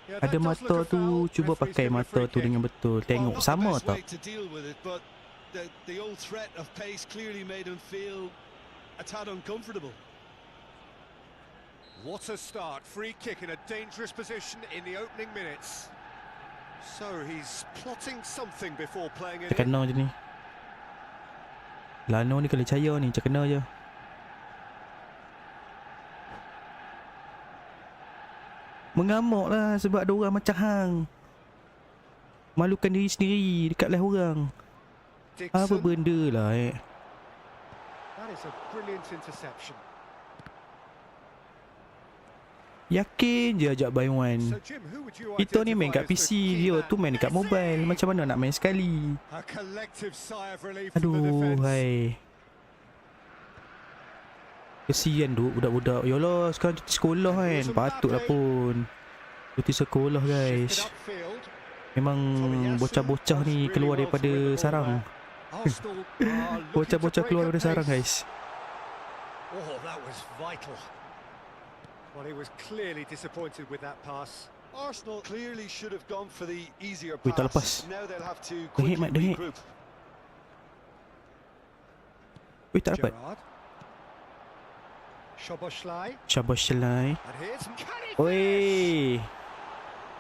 Ada mata tu, cuba pakai mata tu dengan betul. Tengok sama tak? The old threat of pace clearly made him feel a tad uncomfortable. What a start. Free kick in a dangerous position in the opening minutes. So he's plotting something before playing it Macam in. kena je ni. Lano ni kalau percaya ni, macam kena je. Mengamuk lah sebab ada orang macam hang. Malukan diri sendiri dekat live orang. Apa Dixon. benda lah That is a brilliant interception. Yakin je ajak buy one. So Jim, who would you Kita ni main kat identify as the PC, key dia man? tu main dekat mobile. Macam mana nak main sekali? A collective sigh of relief from the Aduh, defence. hai. Kesian tu budak-budak. Yalah, sekarang cuti sekolah kan. Patutlah pun. Cuti sekolah guys. Shifted upfield. Memang bocah-bocah ni keluar daripada sarang. Arsenal are looking to Bocah-bocah break keluar at daripada sarang pace. guys. Oh, that was vital. Well, he was clearly disappointed with that pass. Arsenal clearly should have gone for the easier Wih, tak lepas. pass. Now they'll have to Dengit, quickly Mat, dengit. regroup. Wih, tak dapat. Gerrard. Szoboszlai. Shabashalai. And here's can he Oi,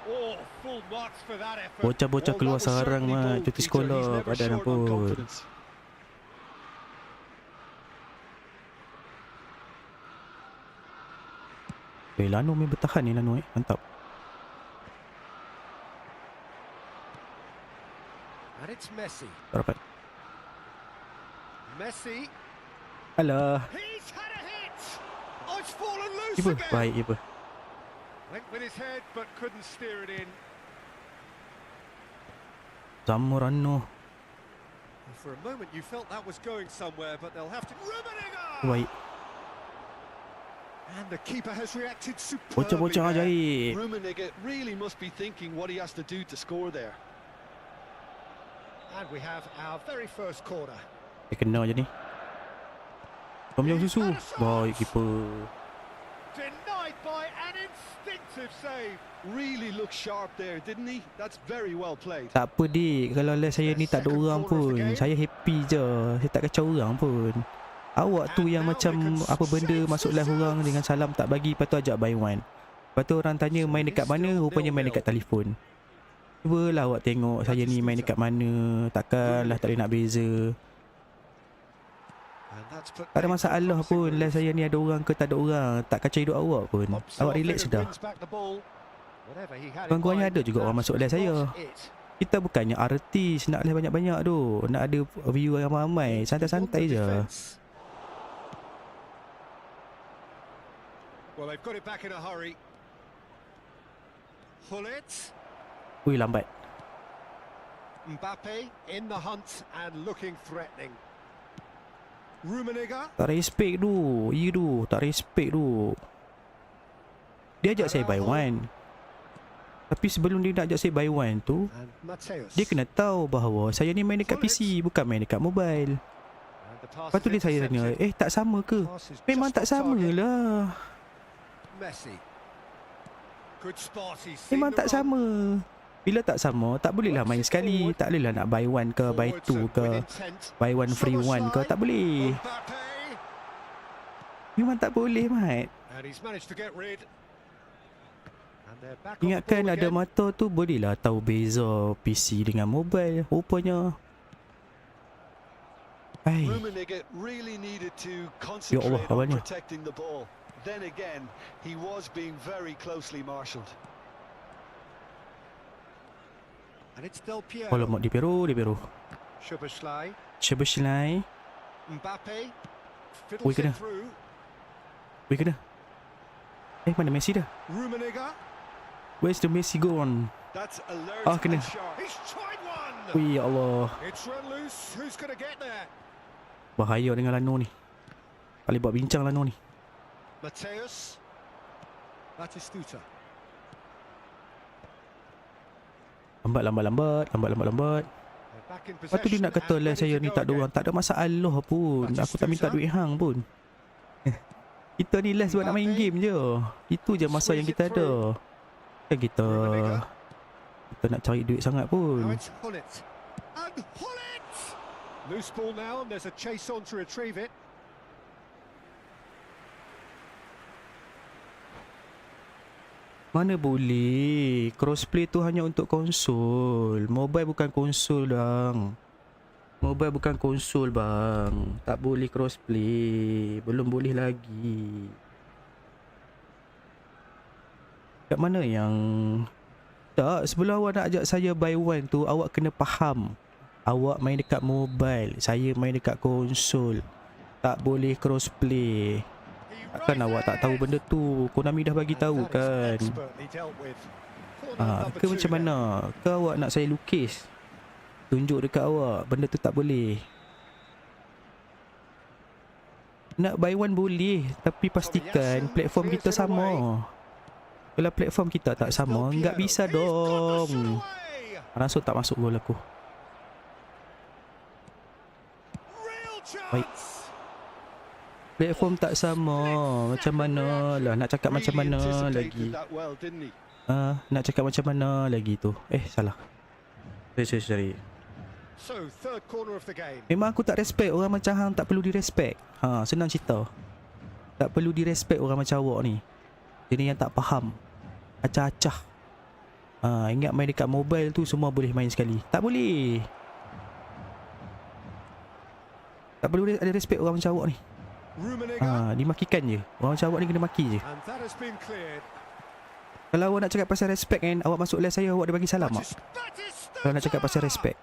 Oh, full marks for that effort. bocah-bocah Well, keluar that was sarang certainly mah. bold, Cuti Peter. He's sekolah never badan short on pun. confidence. Lano main bertahan ni Lano Mantap. And it's Messi. Tak dapat. Messi. Alah. He's had a hit. Oh, it's fallen loose Keeper. again. Baik keeper. Went with his head but couldn't steer it in. Zamorano. For a moment you felt that was going somewhere, but they'll have to. Rummenigge! Baik. And the keeper has reacted superbly. Bocah-bocah there. ajaib. Rummenigge really must be thinking what he has to do to score there. And we have our very first corner. Dia kena je ni. Tom jam susu. Baik keeper. Denied by an instinctive save. Really looked sharp there, didn't he? That's very well played. Tak apa dik. Kalau live saya ni tak ada orang pun, saya happy je. Saya tak kacau orang pun. Awak tu yang macam apa benda masuk live orang dengan salam tak bagi, lepas tu ajak buy one. Lepas tu orang tanya main dekat mana, rupanya main dekat telefon. Cubalah awak tengok saya ni main dekat mana. Takkanlah tak boleh nak beza. And that's put Tak ada masalah pun live saya ni ada orang ke tak ada orang. Tak kacau hidup awak pun. Awak relax sudah. Gangguannya ada juga orang masuk live saya. Kita bukannya artis nak live banyak-banyak tu. Nak ada viewer yang ramai. Santai-santai je. Well, they've got it back in a hurry. Hullet. Ui, lambat. Mbappe in the hunt and looking threatening. Rummenigge. Tak respect tu. Ya tu. Tak respect tu. Dia ajak saya buy one. Tapi sebelum dia nak ajak saya buy one tu, And Mateus. dia kena tahu bahawa saya ni main dekat PC, bukan main dekat mobile. And the pass Lepas tu is dia saya tanya, intercepted. tak sama ke? Pass is Memang just tak off sama target. lah. Messi. Good spot. He's seen Memang the tak run. sama. Bila tak sama, tak bolehlah main sekali. Tak bolehlah nak buy one ke, buy Forwards two and ke, with intent. buy one free one ke. Tak boleh. Mbappe. Memang tak boleh, Mat. And he's managed to get rid. And they're back on the Ingatkan ball ada again. mata tu bolehlah tahu beza PC dengan mobile. Rupanya. Hai. Rummenigge really needed to Ya concentrate Allah, on awalnya. protecting the ball. Then again, he was being very closely marshalled. And it's Del Piero. Kalau mak di Peru. Szoboszlai. Shabashlai. Mbappe. Ui, Fiddles kena. it through. Weh, kena. Mana Messi dah? Rummenigge. Where's the Messi gone? That's alert Ah, kena. and sharp. He's tried one. Wih, ya Allah. It's run loose. Who's going to get there? Bahaya dengan Lano ni. Kali buat bincang Lano ni. Mateus. Batistuta. Lambat. They're back in Lepas tu dia possession nak kata and lah ready saya to ni go tak ada again. orang. Tak ada masalah pun. Aku tak minta duit hang pun. Kita ni last buat nak main game je. Itu je masa yang kita ada. Kan kita nak cari duit sangat Now pun. it's Hullet. And Hullet! Loose ball now, and there's a chase on to retrieve it. Mana boleh. Crossplay tu hanya untuk konsol. Mobile bukan konsol bang. Mobile bukan konsol bang. Tak boleh crossplay. Belum boleh lagi. Kat mana yang... Tak, sebelum awak nak ajak saya buy one tu, awak kena faham. Awak main dekat mobile, saya main dekat konsol. Tak boleh crossplay. Takkan awak tak tahu benda tu. Konami dah bagi tahu kan. Ke macam mana? Ke awak nak saya lukis? Tunjuk dekat awak, benda tu tak boleh. Nak buy one boleh, tapi pastikan platform kita sama. Kalau platform kita tak sama, enggak bisa dong. Rasuk tak masuk gol aku. Baik. Platform tak sama. Macam mana lah, nak cakap macam mana lagi. Nak cakap macam mana lagi tu. Salah. Sorry. Memang aku tak respect orang macam hang, tak perlu direspect. Senang cerita. Tak perlu direspect orang macam awak ni. Dia yang tak faham. Acah-acah. Ingat main dekat mobile tu semua boleh main sekali. Tak boleh. Tak perlu ada respect orang macam awak ni. Dimakikan je. Orang macam awak ni kena maki je. Kalau awak nak cakap pasal respect kan, awak masuk live saya, awak dia bagi salam tak? Kalau nak cakap pasal respect.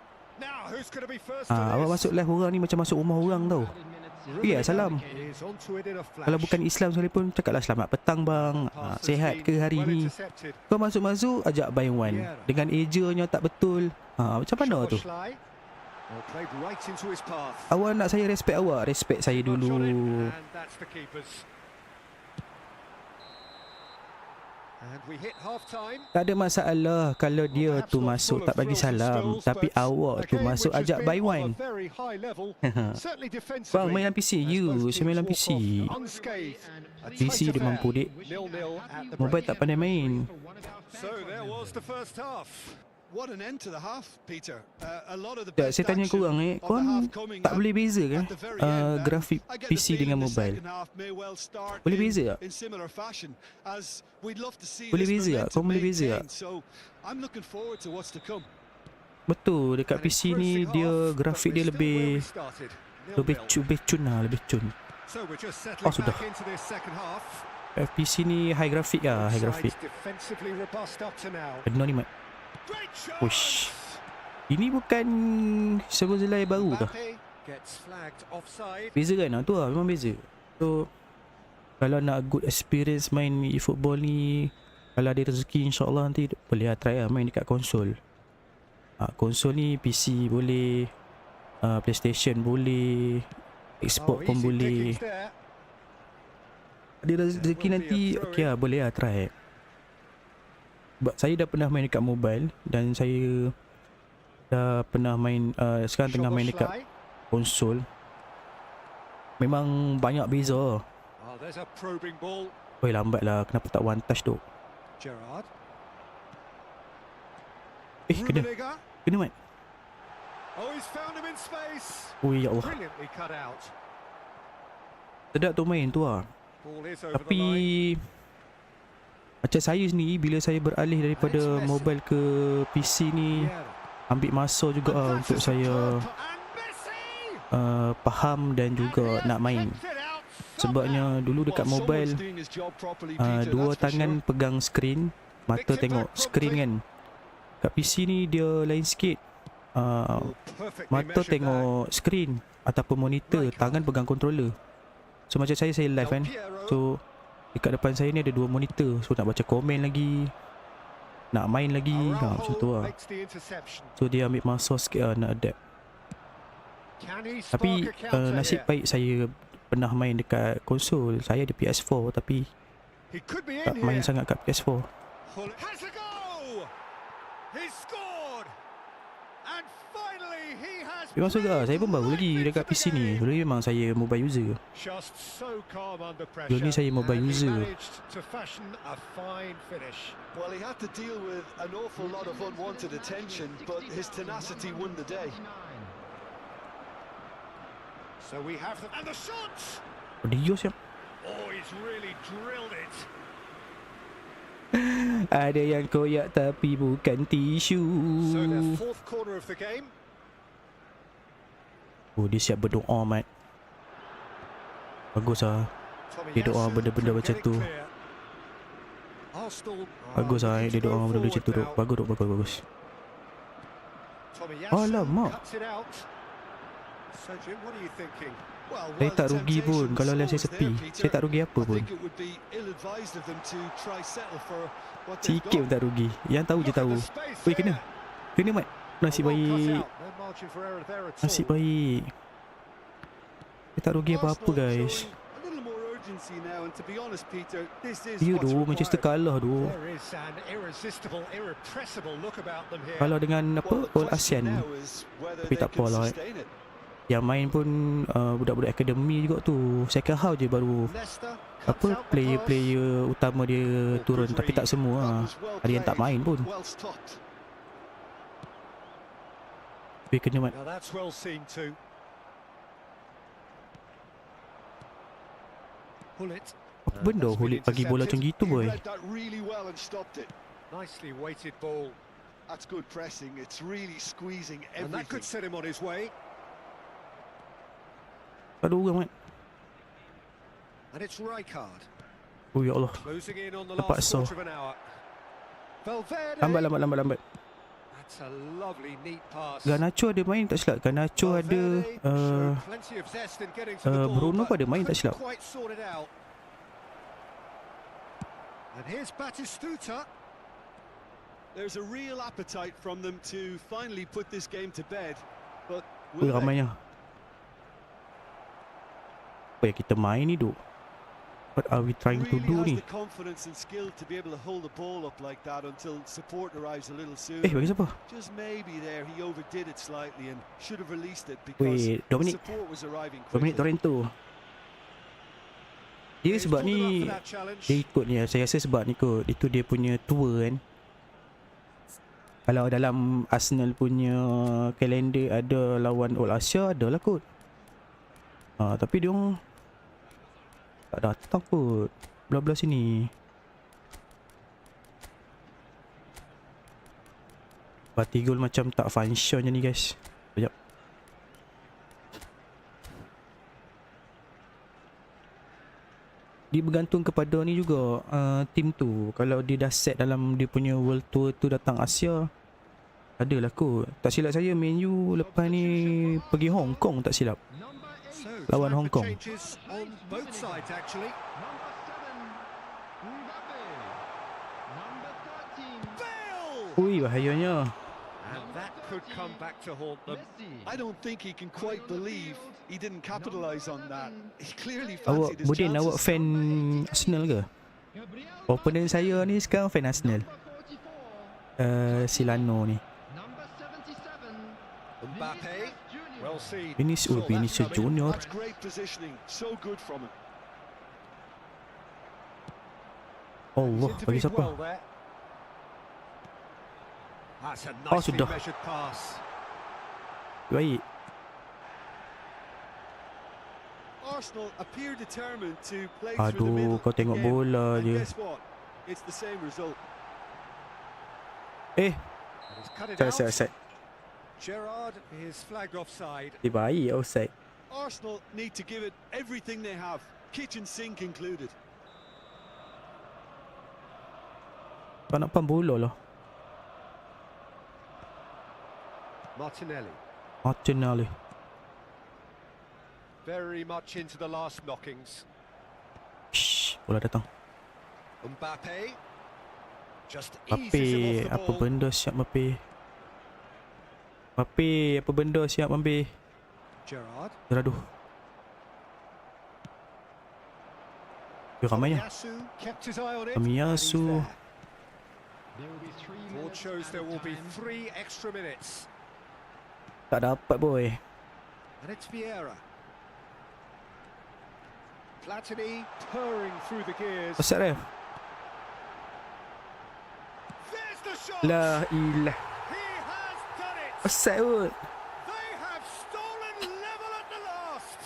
Awak masuk live orang ni macam masuk rumah orang tau. Ya, salam. Kalau bukan Islam sekalipun, cakaplah selamat petang bang, sihat ke hari ni. Kau masuk-masuk ajak buy one dengan ejanya tak betul. Macam mana tu? Awak nak saya respect awak, respect saya dulu. Tak ada masalah kalau dia tu masuk tak bagi salam, tapi awak tu masuk ajak buy one. Bang, main dalam PC. Saya main dalam PC. PC dia mampu dek. Mobile tak pandai main. What an end to the half, Peter. A lot of the Saya tanya korang korang tak boleh beza ke grafik PC dengan mobile? Boleh beza tak? Boleh beza tak? Korang boleh beza tak? Betul, dekat PC ni dia grafik dia lebih cun lah, lebih cun. Sudah. PC ni high grafik lah, high grafik. Kena ni mat. Uish. Ini bukan Sebuzelai baru kah? Beza kan? Tu lah, memang beza. So kalau nak good experience main eFootball ni, kalau ada rezeki insyaAllah nanti boleh try lah main dekat konsol. Konsol ni PC boleh, PlayStation boleh, Xbox pun boleh. Ada rezeki nanti okey lah, boleh lah try. Saya dah pernah main dekat mobile dan saya dah pernah main, sekarang tengah main dekat konsol. Memang banyak beza. Lambat lah, kenapa tak one touch tu? Kena mat. Ya Allah. Sedap tu main tu lah. Tapi macam saya sendiri, bila saya beralih daripada mobile ke PC ni, ambil masa juga untuk saya faham dan juga nak main. Sebabnya dulu dekat mobile, dua tangan pegang skrin, mata tengok skrin kan. Kat PC ni dia lain sikit. Mata tengok skrin ataupun monitor, tangan pegang controller. So macam saya live kan, so dekat depan saya ni ada dua monitor. So nak baca komen lagi, nak main lagi, macam tu lah. So dia ambil masa sikit nak adapt. Tapi nasib baik saya pernah main dekat konsol. Saya ada PS4 tapi tak main sangat kat PS4. Memang suka, saya pun baru lagi dekat PC ni. Dulu memang saya mobile user. Dulu ni saya mobile user. Well, he had to deal with an awful lot of unwanted attention, but his tenacity won the day. So we have them, and the shots. Dia siap. Oh, he's really drilled it. Ada yang koyak tapi bukan tisu. So their fourth corner of the game. Oh, dia siap berdoa, Mat. Bagus lah. Dia doa benda-benda macam tu. Bagus lah, dia doa benda-benda macam tu. Bagus. Alamak. Saya tak rugi pun kalau lihat saya sepi. Saya tak rugi apa pun. Sikit pun tak rugi. Yang tahu je tahu. Weh, kena. Kena, Mat. Nasib baik. Nasib baik. Saya tak rugi apa-apa, guys. Ya doh, Manchester kalah doh. Kalah dengan apa? All ASEAN. Tapi tak apalah. Yang main pun budak-budak akademi juga tu. Second half je baru apa player-player utama dia turun, tapi tak semua. Ada yang tak main pun. Tapi kena, Mat. Apa benda Hulit bagi bola macam gitu, boy? Nicely weighted ball. That's good pressing. It's really squeezing And that could everything. set him on his way. Ada orang, Mat. And it's Rijkaard. Oh ya Allah. Closing in on the Dapat last so. quarter of an hour. Valverde. Lambat. That's a lovely neat pass. Garnacho ada main tak silap. Garnacho ada Showed plenty of zest in getting to the ball, Bruno but pun ada main tak couldn't silap. quite sort it out. And here's Batistuta. There's a real appetite from them to finally put this game to bed, but Oi, will they? ramainya. Apa yang kita main ni, duk? What are we trying to Really do has ni? the confidence and skill to be able to hold the ball up like that until support arrives a little soon. Bagi siapa? Just maybe there he overdid it slightly and should have released it because Wait, the Dominic. support was arriving Dominic quickly. Torrento. Dia sebab ni dia ikut ni. Saya rasa sebab ni kot. Itu dia punya tour kan. Kalau dalam Arsenal punya kalender ada lawan All Asia, ada lah kot. Tapi dia orang tak datang kot. Belah-belah sini. Party goal macam tak function je ni, guys. Sekejap. Dia bergantung kepada ni juga, team tu. Kalau dia dah set dalam dia punya World Tour tu datang Asia, adalah kot. Tak silap saya, Man U lepas ni pergi Hong Kong tak silap. Lawan Hong Kong. On both sides, actually. Ui, bahayanya. And that could come back to haunt them. I don't think he can quite believe he didn't capitalise on that. He clearly Awak, fancied his Budin, awak chances. fan Arsenal ke? Opponent saya ni sekarang fan Arsenal. Silano ni. Mbappe, well seen. Vinicius Junior. That's great positioning. So good from him. Allah, bagi siapa? Well there. That's a Oh, nicely sudah. measured pass. Baik. Arsenal appear determined to play through the Aduh, middle. kau tengok again. bola And je. guess what? It's the same result. Eh, He's cut it saya. out. Gerrard is flagged offside. Dia baik offside. Arsenal need to give it everything they have, kitchen sink included. Kau nak pam bola lah. Martinelli. Martinelli. Very much into the last knockings. Shh, bola datang. Mbappe. Just Mbappe, eases him off the apa ball. benda siap Mbappe? Mbappe, apa benda siap Mbappe? Gerrard. Aduh. Dia ramainya. Tomiyasu kept his eye on it. Tomiyasu. And he's there. Board shows there will be 3 extra minutes. Tak dapat, boy. And it's Vieira. Platini purring through the gears. Offside ref. There's the shot. La ilah. He has done it. Offside kot. They have stolen level at the last.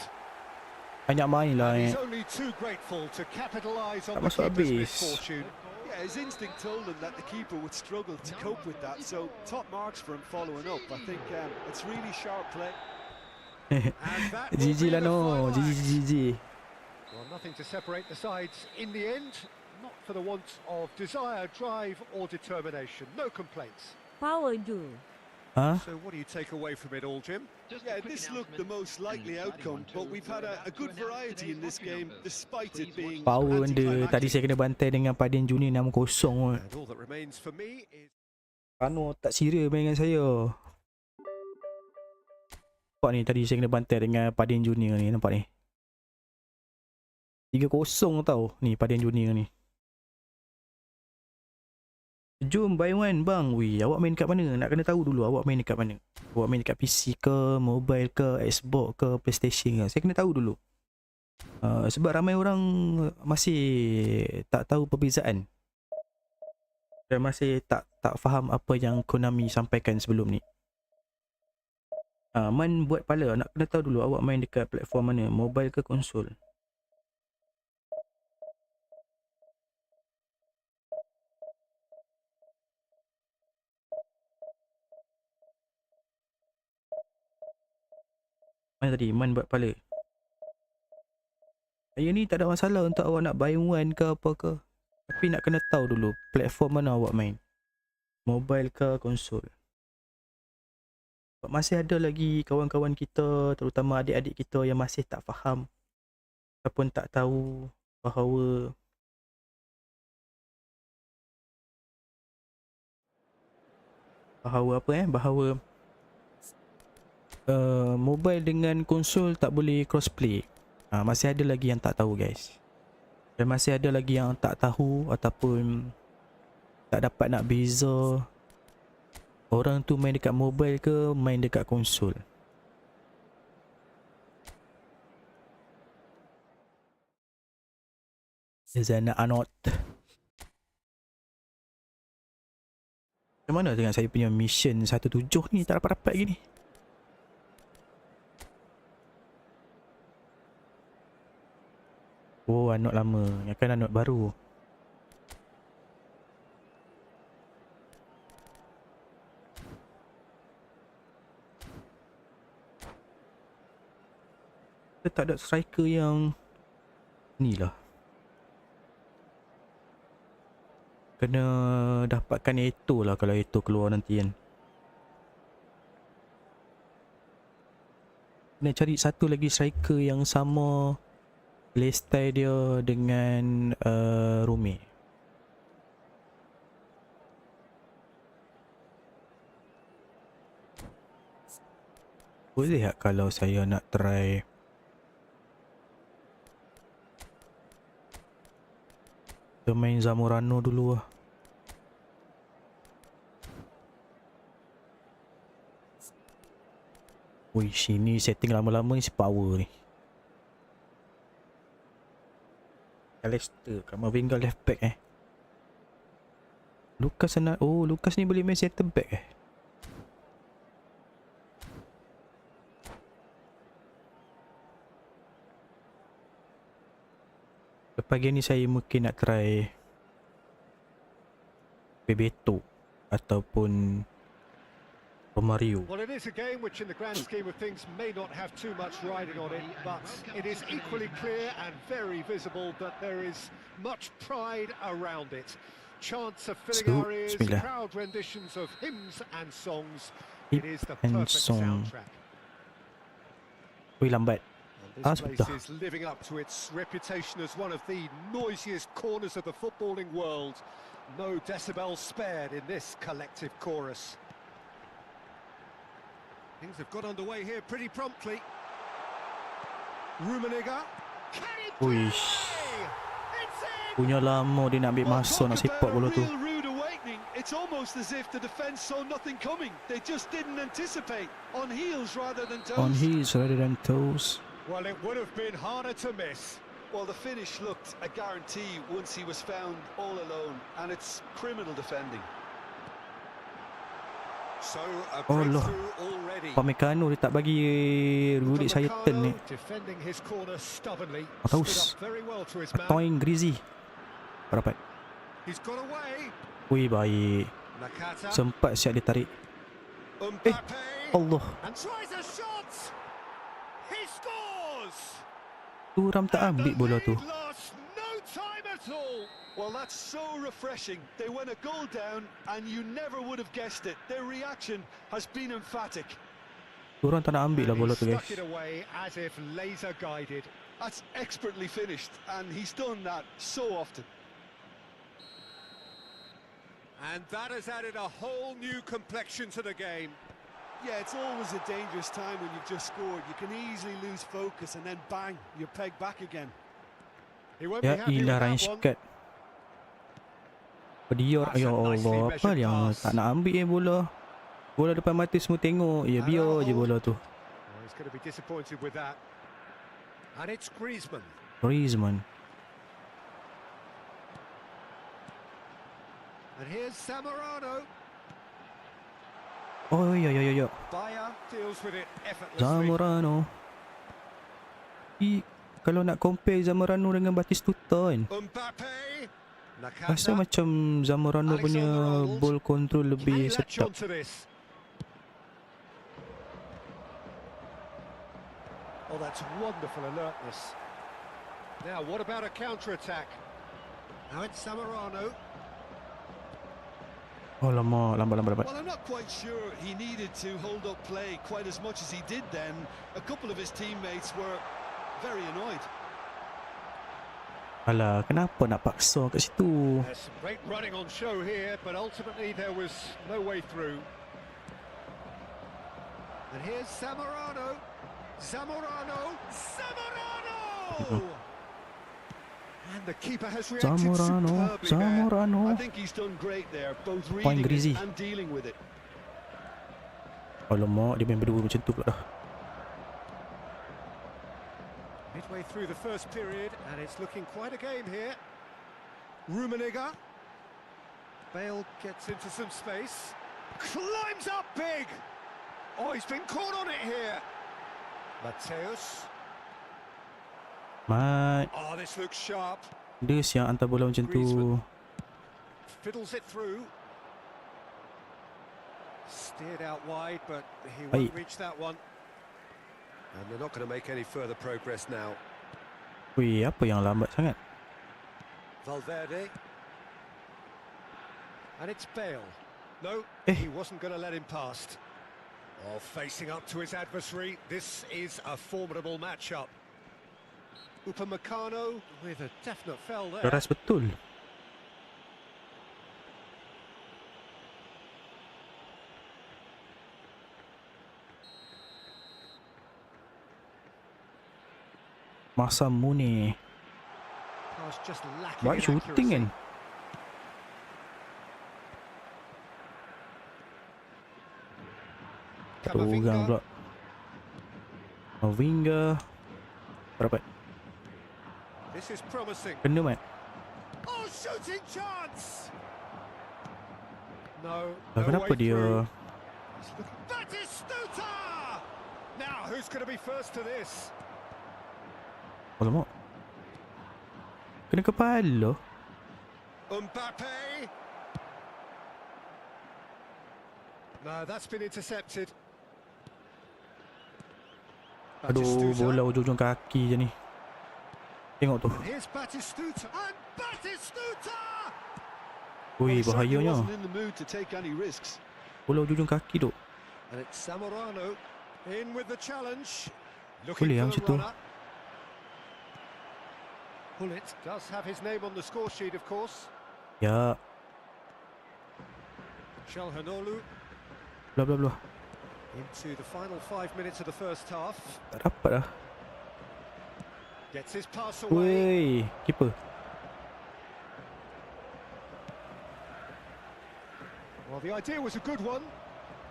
Banyak main lah. And he's only too grateful to capitalise on Tak the masuk keeper's habis. misfortune. Yeah, his instinct told him that the keeper would struggle to cope with that, so top marks for him following up. I think it's really sharp play. And that will GG be lah the no. final GG act. GG. Well, nothing to separate the sides in the end. Not for the want of desire, drive or determination. No complaints. Power do. Ha? So what do you take away from it all, Jim? Just a Yeah, quick this looked the most announcement, likely and an exciting outcome, one but too. we've had We're a about to good announce variety today's in this lucky game, numbers. despite it Please being watch Power benda. Tadi saya kena bantai dengan Padin Junior 6-0. And all that remains for me is... Anu tak serius main dengan saya. Nampak ni tadi saya kena bantai dengan Padin Junior ni. Nampak ni 3-0 tau. Ni Padin Junior ni. Jom buy one bang. Wih, awak main dekat mana? Nak kena tahu dulu awak main dekat mana. Awak main dekat PC ke, mobile ke, Xbox ke, PlayStation ke. Saya kena tahu dulu. Sebab ramai orang masih tak tahu perbezaan. Dan masih tak faham apa yang Konami sampaikan sebelum ni. Man buat pala, nak kena tahu dulu awak main dekat platform mana, mobile ke konsol. Mana tadi? Man buat pala. Saya ni tak ada masalah untuk awak nak buy one ke apa ke. Tapi nak kena tahu dulu platform mana awak main. Mobile ke konsol. Sebab masih ada lagi kawan-kawan kita, terutama adik-adik kita yang masih tak faham ataupun tak tahu bahawa bahawa mobile dengan konsol tak boleh crossplay. Masih ada lagi yang tak tahu guys. Dan masih ada lagi yang tak tahu ataupun tak dapat nak beza orang tu main dekat mobile ke main dekat konsol. Zana Anot. Macam mana dengan saya punya mission 17 ni tak dapat-dapat gini. Oh, Anot lama. Yang kan Anot baru. Kita tak ada striker yang ni lah. Kena dapatkan Eto lah kalau Eto keluar nanti kan. Kena cari satu lagi striker yang sama playstyle dia dengan Rumi. Boleh tak kalau saya nak try kita main Zamorano dulu lah. Wih, sini setting lama-lama ni si power ni. Leicester, Kamavinga left back Lucas nak, oh Lucas ni boleh main center back Lepas game ni saya mungkin nak try Bebeto ataupun Romario. Well, it is a game which in the grand scheme of things may not have too much riding on it, but it is equally clear and very visible that there is much pride around it. Chants of filling our ears, proud renditions of hymns and songs. It is the perfect soundtrack. Wih, lambat. This place is living up to its reputation as one of the noisiest corners of the footballing world. No decibels spared in this collective chorus. Things have got underway here pretty promptly. Rummenigge. Uish. Punya lama dia nak ambil masa nak sepak bola tu. It's almost as if the defence saw nothing coming. They just didn't anticipate. On heels rather than toes. On heels rather than toes. Well, it would have been harder to miss. Well, the finish looked a guarantee once he was found all alone, and it's criminal defending. So a Allah. breakthrough already. Pamecano dia tak bagi Rudik saya turn ni. Defending his corner stubbornly. Taus. Stood up very well to his man. Atoing Grizzly. Dapat. He's got away. Wih, baik. Nakata. Sempat siap dia tarik. Mbappe. Allah. And tries a shot. He scores. Turam tak And the ambil bola tu. lead lost no time at all. Well, that's so refreshing. They went a goal down and you never would have guessed it. Their reaction has been emphatic. Turam tak nak ambil lah And bola he tu, stuck guys. it away as if laser guided. That's expertly finished, and he's done that so often. And that has added a whole new complexion to the game. Yeah, it's always a dangerous time when you've just scored. You can easily lose focus and then bang, you're pegged back again. He won't be Ya happy with ilah, that Ryan one. Shkat. Dior, That's ya a nicely Allah. Apa measured yang pass. tak nak ambil bola. Bola depan mata semua tengok. Ya, biar je bola tu. Oh, he's going to be disappointed with that. And it's Griezmann. Griezmann. And here's Zamorano. Oh, ya, ya, ya, ya. Bayer deals with it effortlessly. Zamorano. Kalau nak compare Zamorano dengan Batistuta kan, Mbappe. rasa Nakata. macam Zamorano punya Alexander-Arnold. ball control Can lebih he latch sedap. onto this? Oh, that's wonderful alertness. Now, what about a counter-attack? Now it's Zamorano. Oh, lama, lambat. Well, I'm not quite sure he needed to hold up play quite as much as he did then. A couple of his teammates were very annoyed. Alah, kenapa nak paksa kat situ? There's some great running on show here, but ultimately there was no way through. And here's Zamorano. Zamorano! And the keeper has reacted Zamorano, superbly there. I Zamorano. think he's done great there, both Point reading Grizzy. it and dealing with it. Alamak, dia main berdua macam tu pula dah. Midway through the first period, and it's looking quite a game here. Rummenigge. Bale gets into some space. Climbs up big! Oh, he's been caught on it here. Mateus. Mat, Oh, this looks sharp. dia siap hantar bola macam tu. Griezmann. Fiddles it through. Steered out wide, but he won't Baik. reach that one. And they're not going to make any further progress now. Wih, apa yang lambat sangat? Valverde. And it's Bale. No, Eh. he wasn't going to let him past. Oh, facing up to his adversary. This is a formidable matchup. Upamecano with a definite foul there. Keras betul. Masa Mune. Pass just lacking Baik in shooting kan. accuracy. Satu orang pula. Mavinga. Berapa? This is promising. Kena Mat. Oh, shooting chance! No, Kenapa way dia through. Batistuta! Now, who's going to be first to this? Alamak. Kena kepala. Mbappe! No, that's been intercepted. Aduh, Batistuta. bola ujung-ujung kaki je ni. Tengok tu. Here's Batistuta. And Batistuta! Ui, He certainly bahayanya. wasn't in the mood to take any risks. Bola ujung-ujung kaki tu. And it's Zamorano in with the challenge. Boleh Looking yang for macam the tu. runner. Hullet does have his name on the score sheet, of course. Ya, Calhanoglu belah belah belah. into the final 5 minutes of the first half. Tak dapat dah. Gets his pass away. Woi, keeper. Well, the idea was a good one.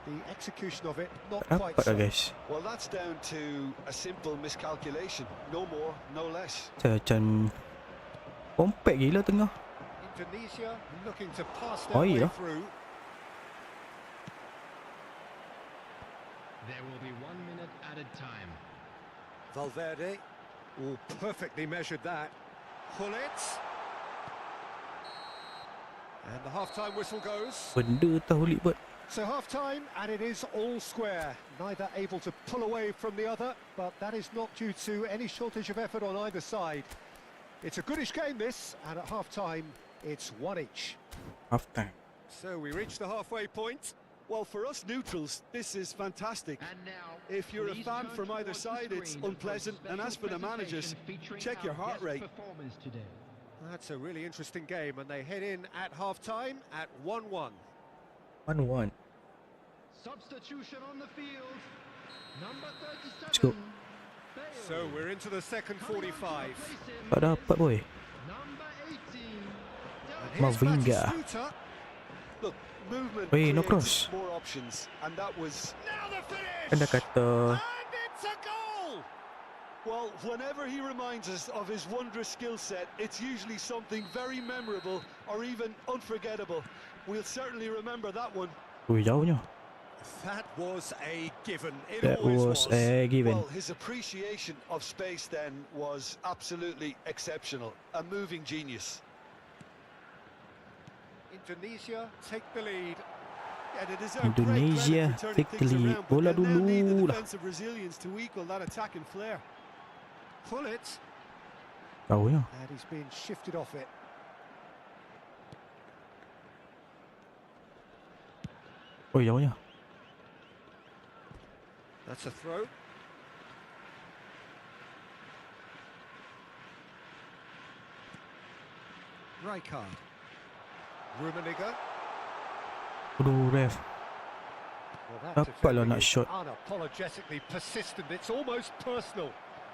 The execution of it, not Tak quite dapat dah so. guys. Well, that's down to a simple miscalculation. No more, no less. Saya macam compact gila tengah. Indonesia looking to pass their Oh, way yeah. through. There will be 1 minute added time. Valverde, oh, perfectly measured that. Hullet. And the half-time whistle goes. Benda tahu lik buat. So half-time, and it is all square. Neither able to pull away from the other, but that is not due to any shortage of effort on either side. It's a goodish game, this, and at half-time, it's one each. Half time. So we reach the halfway point. Well, for us neutrals, this is fantastic. And now, If you're a please fan turn from either towards the side, it's screen unpleasant. for a And as for the special managers, presentation featuring check your our heart guest rate. performers today. That's a really interesting game, and they head in at half-time at 1-1. 1-1. Substitution on the field. Number 37. Let's go. Bale. So we're into the second Coming on to 45. replace him Tak dapat boy. Number 18. And Del here's Mavinga. Batistuta. Look, movement Wait, no creates cross. more options, and that was... Now the Kan dah finish! kata And it's a goal! Well, whenever he reminds us of his wondrous skill set, it's usually something very memorable or even unforgettable. We'll certainly remember that one. ui jauhnya. That was a given. It That always was a given. Well, his appreciation of space then was absolutely exceptional. A moving genius. Indonesia take the lead. And it deserved Indonesia great credit for turning take the things lead. around, but Bola they'll now need the dulu lah. defensive resilience to equal that attacking flair. Pull it. Jauhnya. And he's been shifted off it. Oi jauhnya. That's a throw. Rijkaard. Rummenigge. Aduh ref. Well, that Dapatlah defending nak is shot. unapologetically persistent. It's almost personal.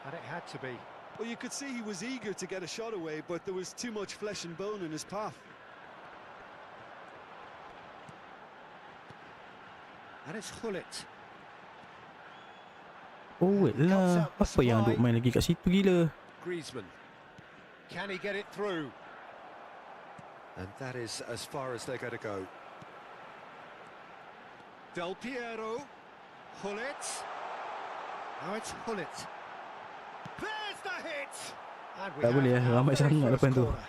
And it had to be. Well, you could see he was eager to get a shot away, but there was too much flesh and bone in his path. And it's Hullet. Oh wait lah. Apa yang duk main lagi kat situ gila. Griezmann. Can he get it through? And that is as far as they're going to go. Del Piero. Hullet. Now it's Hullet. There's the hit! And we Tak boleh have our ramai very sangat first depan tu. corner.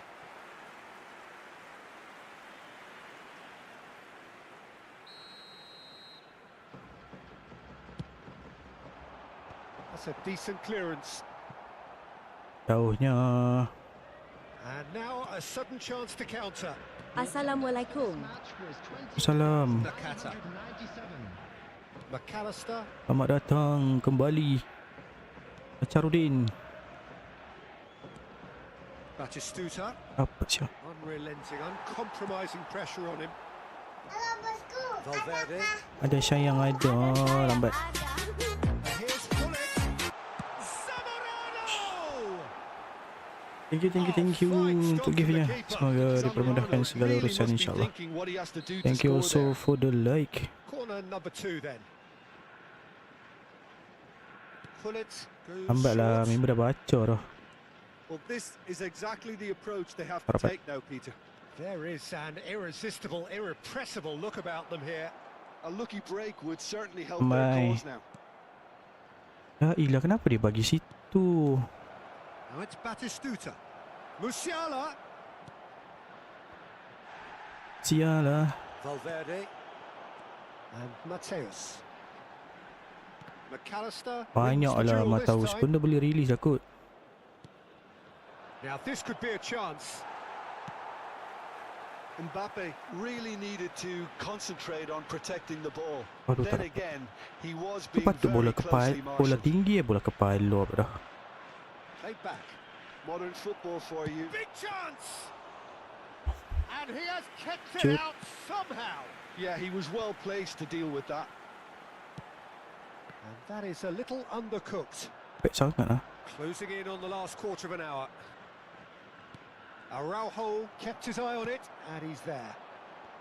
That's a decent clearance. Jauhnya. And now a sudden chance to counter. Assalamualaikum. Salam. Nakata. McAllister. Selamat datang kembali. Acharudin. Batistuta. Apa siap? Unrelenting, uncompromising pressure on him. Valverde. Ada sayang ada lambat. And here's Hullet. Zamorano! Thank you untuk giftnya. Semoga dipermudahkan segala urusan insyaAllah. Thank you also for the like. Corner number 2 then. Hullet goes Lambat lah, short. member dah baca dah. Well, this is exactly the approach they have to Rapat. take now, Peter. There is an irresistible, irrepressible look about them here. A lucky break would certainly help My. their cause now. Ya ilah, kenapa dia bagi situ? Now it's Batistuta. Musiala. Sialah. Valverde. And Mateus. McAllister. Banyak wins the lah duel this Mataus time. pun dah boleh release lah kot. Now this could be a chance. Mbappe really needed to concentrate on protecting the ball. Aduh, Then tak dapat. again, he was Tu being patut bola very kepala, closely bola marshalled. tinggi bola kepala apa dah. Played back. Modern football for you. Big chance. And he has kept it Shoot. out somehow. Yeah, he was well placed to deal with that. And that is a little undercooked. Pek sangat lah. Closing in on the last quarter of an hour. Araujo kept his eye on it, and he's there.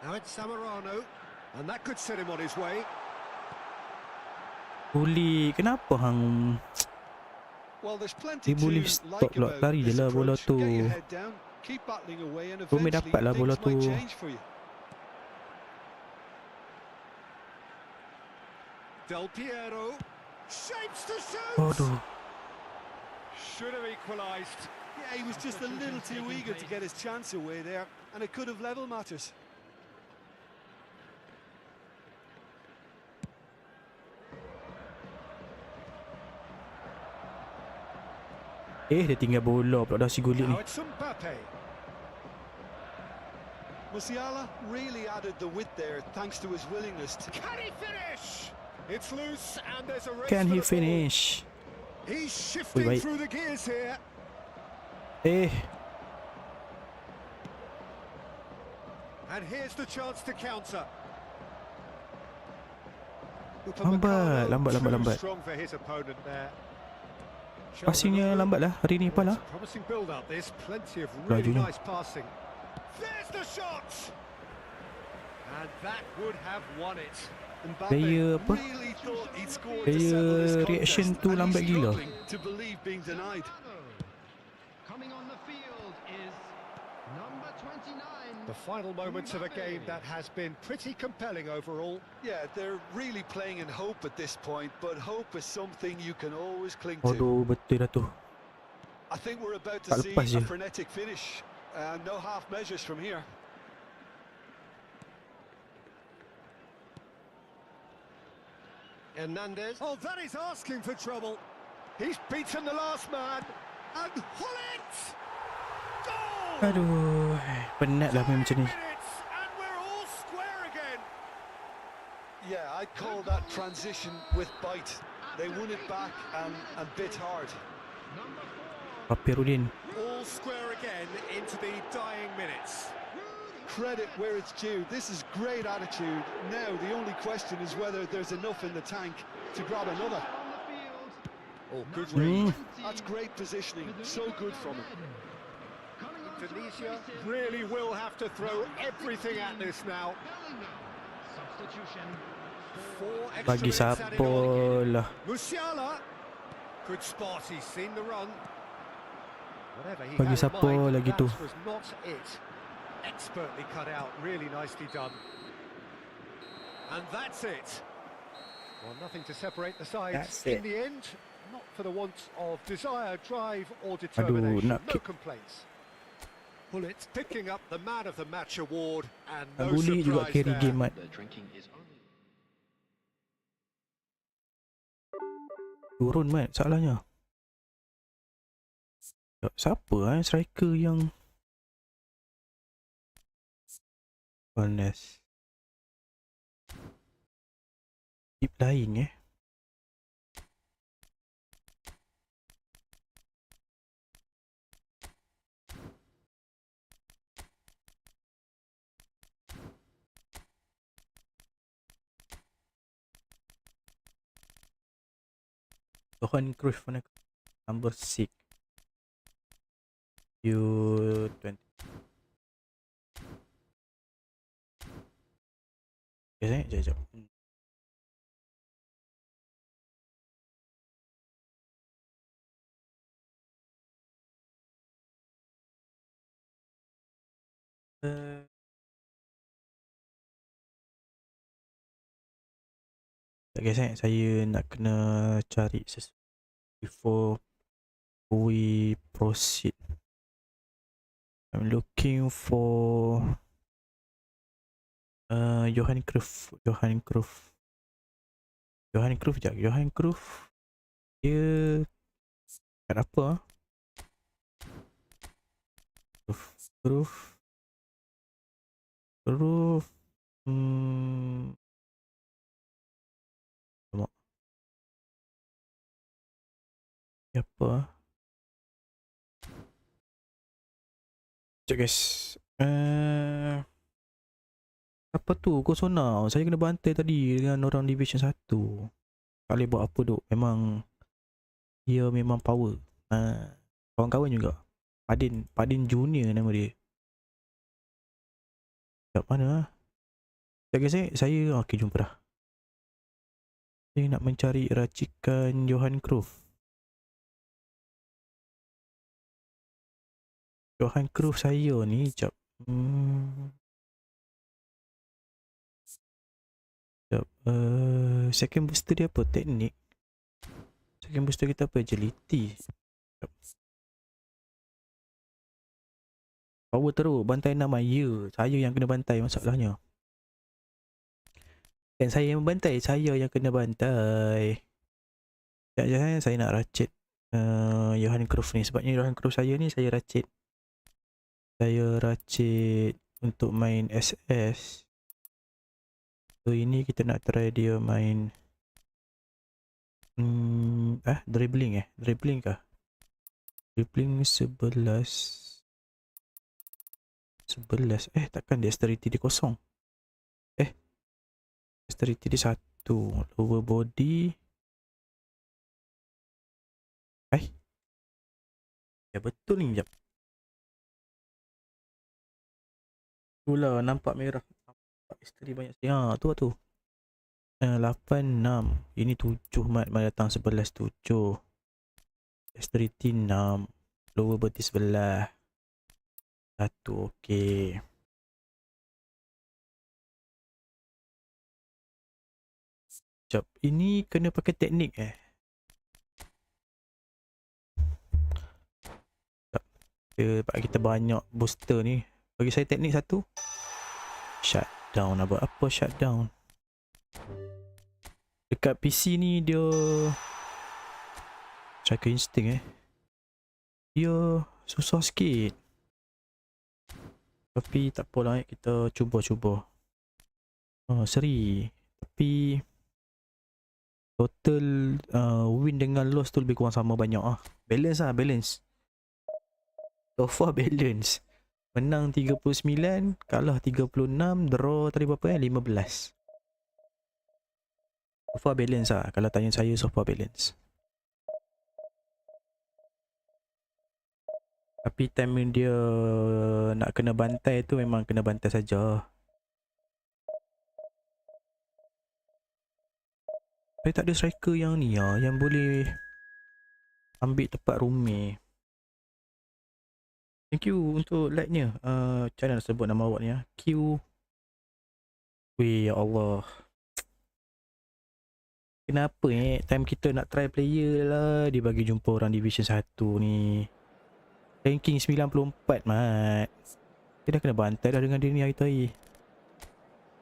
Now it's Zamorano, and that could set him on his way. Boleh, kenapa hang Well, there's plenty dia boleh to stop like lah about lari je this lah bola approach. tu. Get your head down, keep battling away, and Rumi eventually dapat lah bola things might tu. change for you. Del Piero shapes to shoot. Aduh. should have equalised. Yeah, he was just a little too eager to get his chance away there, and it could have level matters. Dia tinggal bola pula dah si Gullit ni. Now it's Mbappe. Musiala really added the width there thanks to his willingness to... Can he finish? It's loose and there's a race Can for he the ball. finish? He's shifting baik. through the gears here. And here's the chance to counter. Lambat, lambat. Too strong for his opponent there. Passingnya lambat lah hari ni Pal lah. Promising build up. There's plenty of Laju really ni. nice passing. There's the shot. And that would have won it. Mbappe Player apa? really thought he'd scored to Player settle this reaction contest, tu and lambat he's gila. struggling to believe being denied. Coming on the field is number 29. The final moments of a game that has been pretty compelling overall. Yeah, they're really playing in hope at this point, but hope is something you can always cling to. Aduh, betul dah tu. I think we're about to Tak see lepas a je. frenetic finish. No half measures from here. Hernandez. Oh, that is asking for trouble. He's beaten the last man. And Hullet! Goal! Aduh, penat lah main macam ni. Minutes, and we're all square again. Yeah, I'd call that transition with bite. They won it back and bit hard. Papirudin. All square again into the dying minutes. Credit where it's due. This is great attitude. Now the only question is whether there's enough in the tank to grab another. Oh, good read. That's great positioning. So good from him. Tunisia really will have to throw everything at this now. Substitution. 4 extra Bagi minutes added siapa on. lah. Musiala. Good spot, he's seen the run. Whatever he Bagi had in siapa mind, lagi that tu? was not it. Expertly cut out, really nicely done. And that's it. Well, nothing to separate the sides. That's In it. the end, not for the want of desire, drive or determination. nak No kick. complaints. Bullets picking up the Man of the Match award, and no Gullit juga surprise carry there. game mat. The drinking is only. Turun mat salahnya. Siapa striker yang honest? Tip lain Johan Cruyff mana? Number 6 U20. Sekejap. Guys, saya nak kena cari sesuatu before we proceed. I'm looking for Johan Cruyff. Johan Cruyff dia kat apa? Cruyff. Apa? Sekejap guys. Apa tu? Kosona. Saya kena bantai tadi dengan orang Division 1. Tak boleh buat apa duk. Memang dia memang power. Kawan-kawan juga. Padin Junior nama dia. Sekejap mana? Sekejap guys, saya okey, jumpa dah. Saya nak mencari racikan Johan Cruyff. Johan Cruyff saya ni, sekejap. Second booster dia apa? Teknik. Second booster kita apa? Agility. Power teruk. Bantai 6 lah. Ya, saya yang kena bantai masalahnya. Dan saya yang bantai. Saya yang kena bantai. Sekejap saya nak racit Johan Cruyff ni. Sebabnya Johan Cruyff saya ni saya racit. Saya racit untuk main SS. So ini kita nak try dia main dribbling dribbling kah? Dribbling 11 takkan dexterity dia kosong. Dexterity dia 1. Lower body. Ya betul ni, jap. Itulah nampak merah. Nampak dexterity banyak sekali. Ha, tu. 8, 6. Ini 7 mat datang 11, 7. Dexterity 6. Lower body sebelah 1, okey. Sekejap, ini kena pakai teknik Sebab kita banyak booster ni. Bagi saya teknik 1. Shutdown. Apa shutdown? Dekat PC ni dia striker instinct dia susah sikit. Tapi tak apalah, kita cuba. Seri. Tapi total win dengan loss tu lebih kurang sama banyak balance. So far balance. Menang 39, kalah 36, draw tadi berapa 15. So far balance kalau tanya saya, so far balance. Tapi time dia nak kena bantai tu memang kena bantai saja. Saya tak ada striker yang ni yang boleh ambil tempat Rumi. Thank you untuk like-nya. Macam mana nak sebut nama awak ni Q. Weh, ya Allah. Kenapa time kita nak try player lah, dia bagi jumpa orang Division 1 ni. Ranking 94 mat. Dia dah kena bantai dah dengan dia ni hari tadi.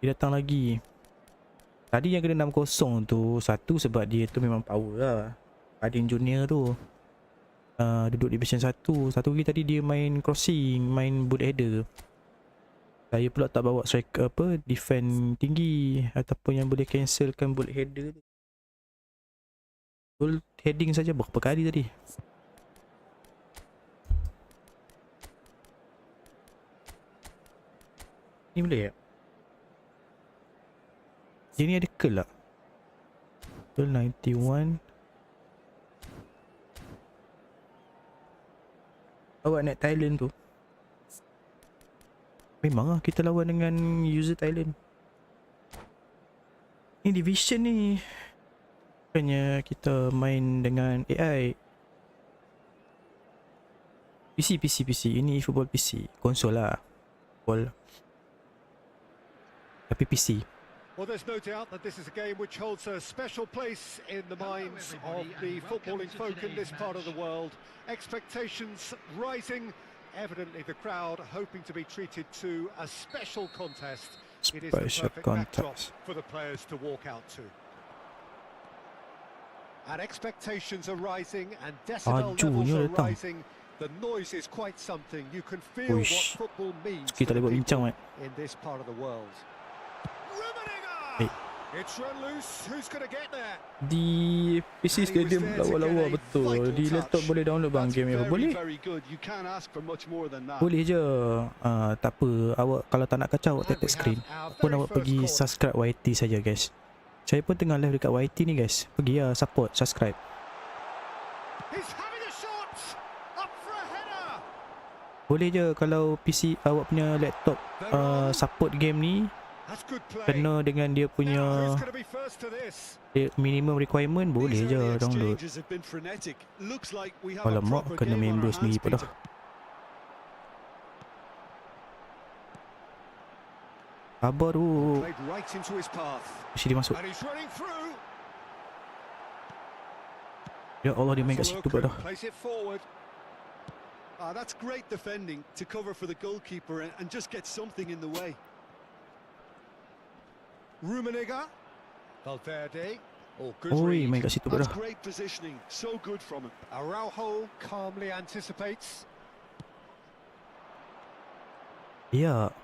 Dia datang lagi. Tadi yang kena 6-0 tu, satu sebab dia tu memang power lah. Adin Junior tu duduk Division 1. Satu lagi tadi dia main crossing, main boot header. Saya pula tak bawa striker defend tinggi ataupun yang boleh cancelkan boot header tu. Full heading saja berapa kali tadi. Ni boleh tak? Dia ni ada curl tak? Curl 91. Awak naik Thailand tu. Memang kita lawan dengan user Thailand. Ni division ni. Bukannya kita main dengan AI. PC. Ini football PC. Konsol lah. Football. Tapi PC. Well, there's no doubt that this is a game which holds a special place in the minds of the footballing folk in this part of the world. Expectations rising. Evidently the crowd hoping to be treated to a special contest. It is the perfect backdrop for the players to walk out to. And expectations are rising and decibel levels are rising. The noise is quite something. You can feel what football means to the people in this part of the world. It's run loose. Who's going to get there? Di PC Stadium lawa-lawa betul. Di laptop boleh download bang game apa? Boleh? Boleh je. Tak apa. Awak kalau tak nak kacau awak tap screen. Pun awak pergi subscribe YT saja guys. Saya pun tengah live dekat YT ni guys. Pergi support, subscribe. Boleh je kalau PC awak punya laptop support game ni. Kena dengan dia punya minimum requirement, boleh je download. Alamak, kena member sendiri pula. Sabar tu. Mesti dia masuk. Ya Allah, dia main kat That's a situ look pula and dah. plays it forward. That's great defending to cover for the goalkeeper and just get something in the way. Rummenigge. Valverde. Oh, good Oi, read. main kat situ pula That's dah. great positioning, so good from him. Araujo calmly anticipates. Ya,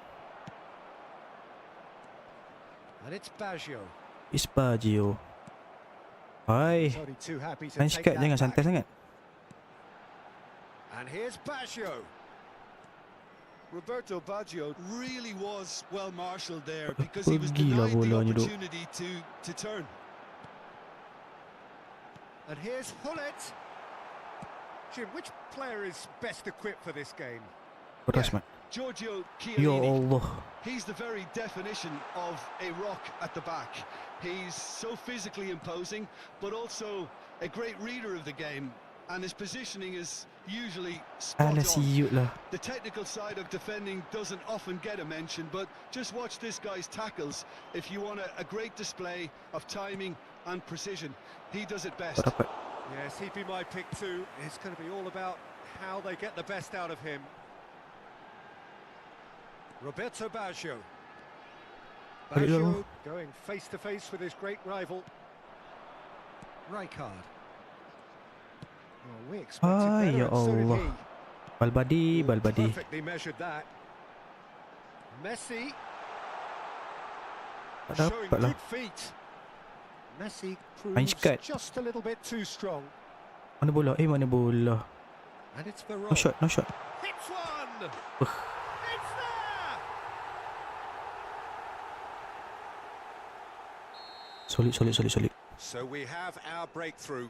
And it's Baggio. Ispaggio. Hai, He's only too happy to main take sikat, that jangan santai back. sangat. And here's Baggio. Roberto Baggio really was well marshalled there because he was Pergilah denied the bolanya, Dok. opportunity to turn. And here's Hullet. Jim, which player is best equipped for this game? Keras, Yeah. Mat. Giorgio Ya Chiellini. Allah. He's the very definition of a rock at the back. He's so physically imposing, but also a great reader of the game, and his positioning is usually spot Alah, on. siut lah. The technical side of defending doesn't often get a mention, but just watch this guy's tackles if you want a great display of timing and precision. He does it best. Tak dapat. Yes, he'd be my pick too. It's going to be all about how they get the best out of him. Roberto Baggio. Balik dulu. Baggio going face to face with his great rival. Rijkaard. Oh, we expected Ay, better, ya and so did Allah. he. Balbadi, Oh, Balbadi. perfectly measured that. Messi Tak showing dapat lah. good feet. Messi Main proves sikat. just a little bit too strong. Mana bola? Mana bola? And it's No Verón. shot, no shot. Hits one. Uh. It's there. Solid. So we have our breakthrough.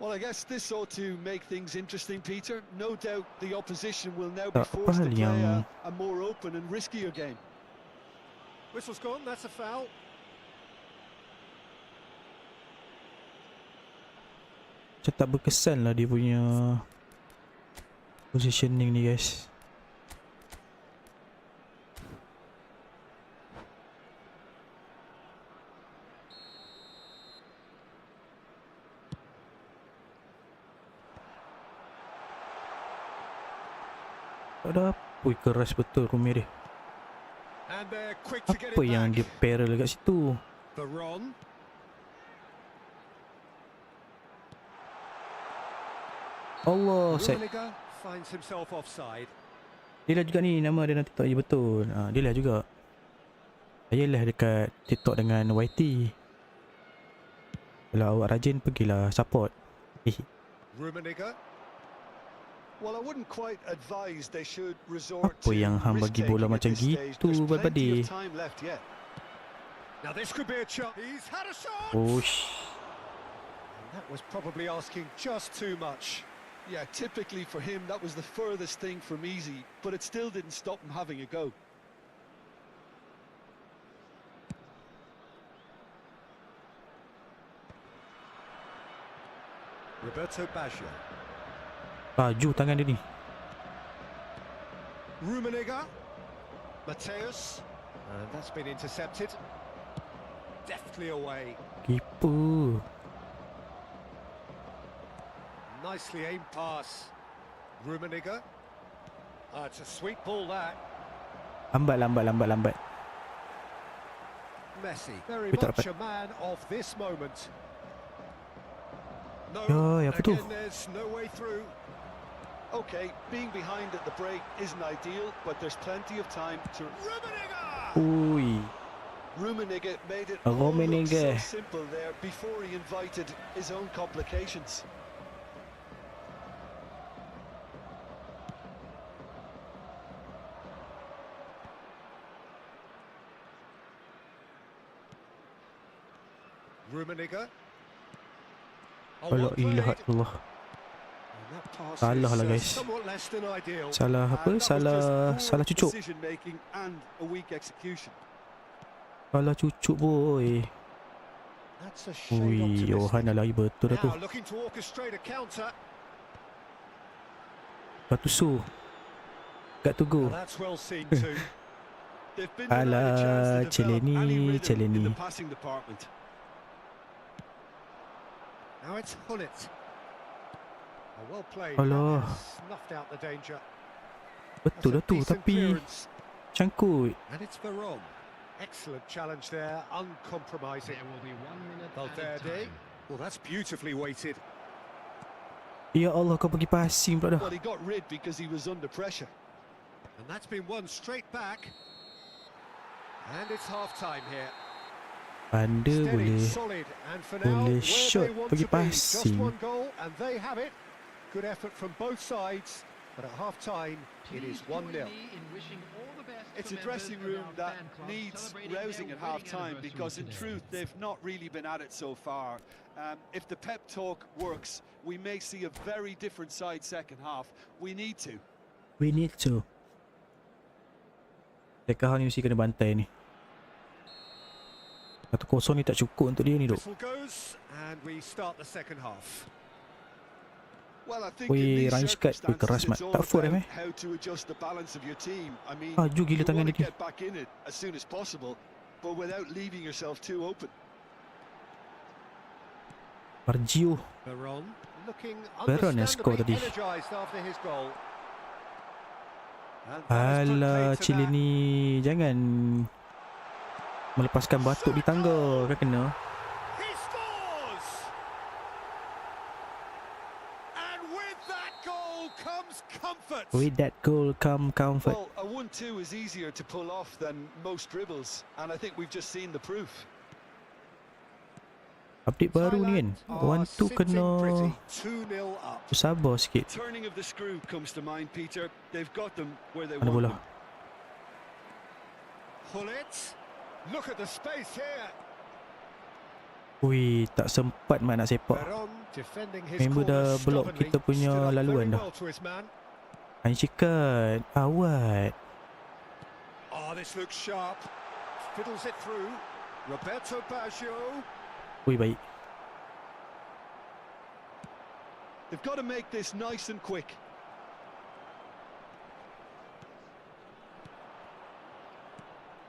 Well, I guess this ought to make things interesting, Peter. No doubt the opposition will now be Tak forced to apa play yang a more open and riskier game. Whistle's gone, that's a foul. macam tak berkesan lah dia punya positioning ni, guys. Tak ada apa. Ui, keras betul rumah dia. And they're quick to get Apa it yang back. dia parallel kat situ? Verón. Allah, Rummenigge finds himself offside. dia lah juga ni nama dia dalam TikTok je betul. Dia lah juga. Saya lah dekat TikTok dengan YT. Kalau awak rajin, pergilah support. Rummenigge. Well, I wouldn't quite advise they should resort Apa to yang hang bagi bola risk-taking at macam this stage. gitu, There's plenty Balbadi? of time left yet. Now this could be a chance. He's had a shot. Ush. And that was probably asking just too much. Yeah, typically for him, that was the furthest thing from easy, but it still didn't stop him having a go. Roberto Baggio. Baju tangan dia ni. Rummenigge. Mateus. And that's been intercepted. Deftly away. Keeper. Nicely aimed pass. Rummenigge. It's a sweet ball that. Lambat. Messi. Very Kita much dapat. a man of this moment. No, Ya, apa tu? again there's no way through. Okay, being behind at the break isn't ideal, but there's plenty of time to... Rummenigge. Ui. Rummenigge made it all look Rummenigge. so simple there before he invited his own complications. Rummenigge. Oh, Allah well played. ilaha illallah. And that pass Salah is, lah, guys. somewhat less than ideal. Salah apa? And that was just Salah poor cucuk. decision-making and a weak execution. Salah cucuk boy. That's a shade Ui, optimistic. Johan dah lari betul dah tu. Now looking to orchestrate a counter. Gattuso. Got to go. Well, that's well seen too. They've been denied a chance Alah, to develop any rhythm in Celeni. the passing department. Now it's Hullet. Well played. Alah. Snuffed out the danger. Betul dah tu, tapi cangkut. And it's Veron. Excellent challenge there, uncompromising. There will be 1 minute Valverde. added time. Well, that's beautifully weighted. Ya Allah, kau pergi passing pula dah. Well, he got rid because he was under pressure. And that's been won straight back. And it's half-time here. Anda Steady, boleh solid, and for now, boleh where shot they want pergi to be. Just passing. one goal, and they have it. Good effort from both sides, but at half-time, it is Please join 1-0. me in wishing all the best It's to a dressing members room of that our fan club needs celebrating rousing their at half-time wedding because, in anniversary truth, they've not really been at it so far. If the pep talk works, we may see a very different side second half. We need to. We need to. Dekah ni mesti kena bantai ni. 1-0 ni tak cukup untuk dia ni, duk. Whistle goes, and we start the second half. Well, I think Weh, in these range cut. Weh, keras, circumstances, Mat. it's all Tak foul, about eh? how to adjust the balance of your team. I mean, Aju gila you tangan want to dia. get back in it as soon as possible, but without leaving yourself too open. Margio. Veron looking Veron yang skor tadi. understandably energized after his goal. And that has put Alah, paid to Cili that. ni jangan melepaskan batuk di tangga. Kan kena. He scores! And with that goal comes comfort. With that goal come comfort. Well, a 1-2 is easier to pull off than most dribbles, and I think we've just seen the proof. Update baru ni kan. Thailand are 1-2 kena sitting pretty, 2-0 up. sabar sikit. Turning of the screw comes to mind, Peter. They've got them where they Mana want bola? them. Hullet. Look at the space here. Ui, tak sempat Mat nak sepak. Veron defending his Member corner dah block stubbornly, kita punya stood up laluan very dah. well to his man. Hancikat. Awat. Oh, this looks sharp. Fiddles it through. Roberto Baggio. Ui, baik. They've got to make this nice and quick.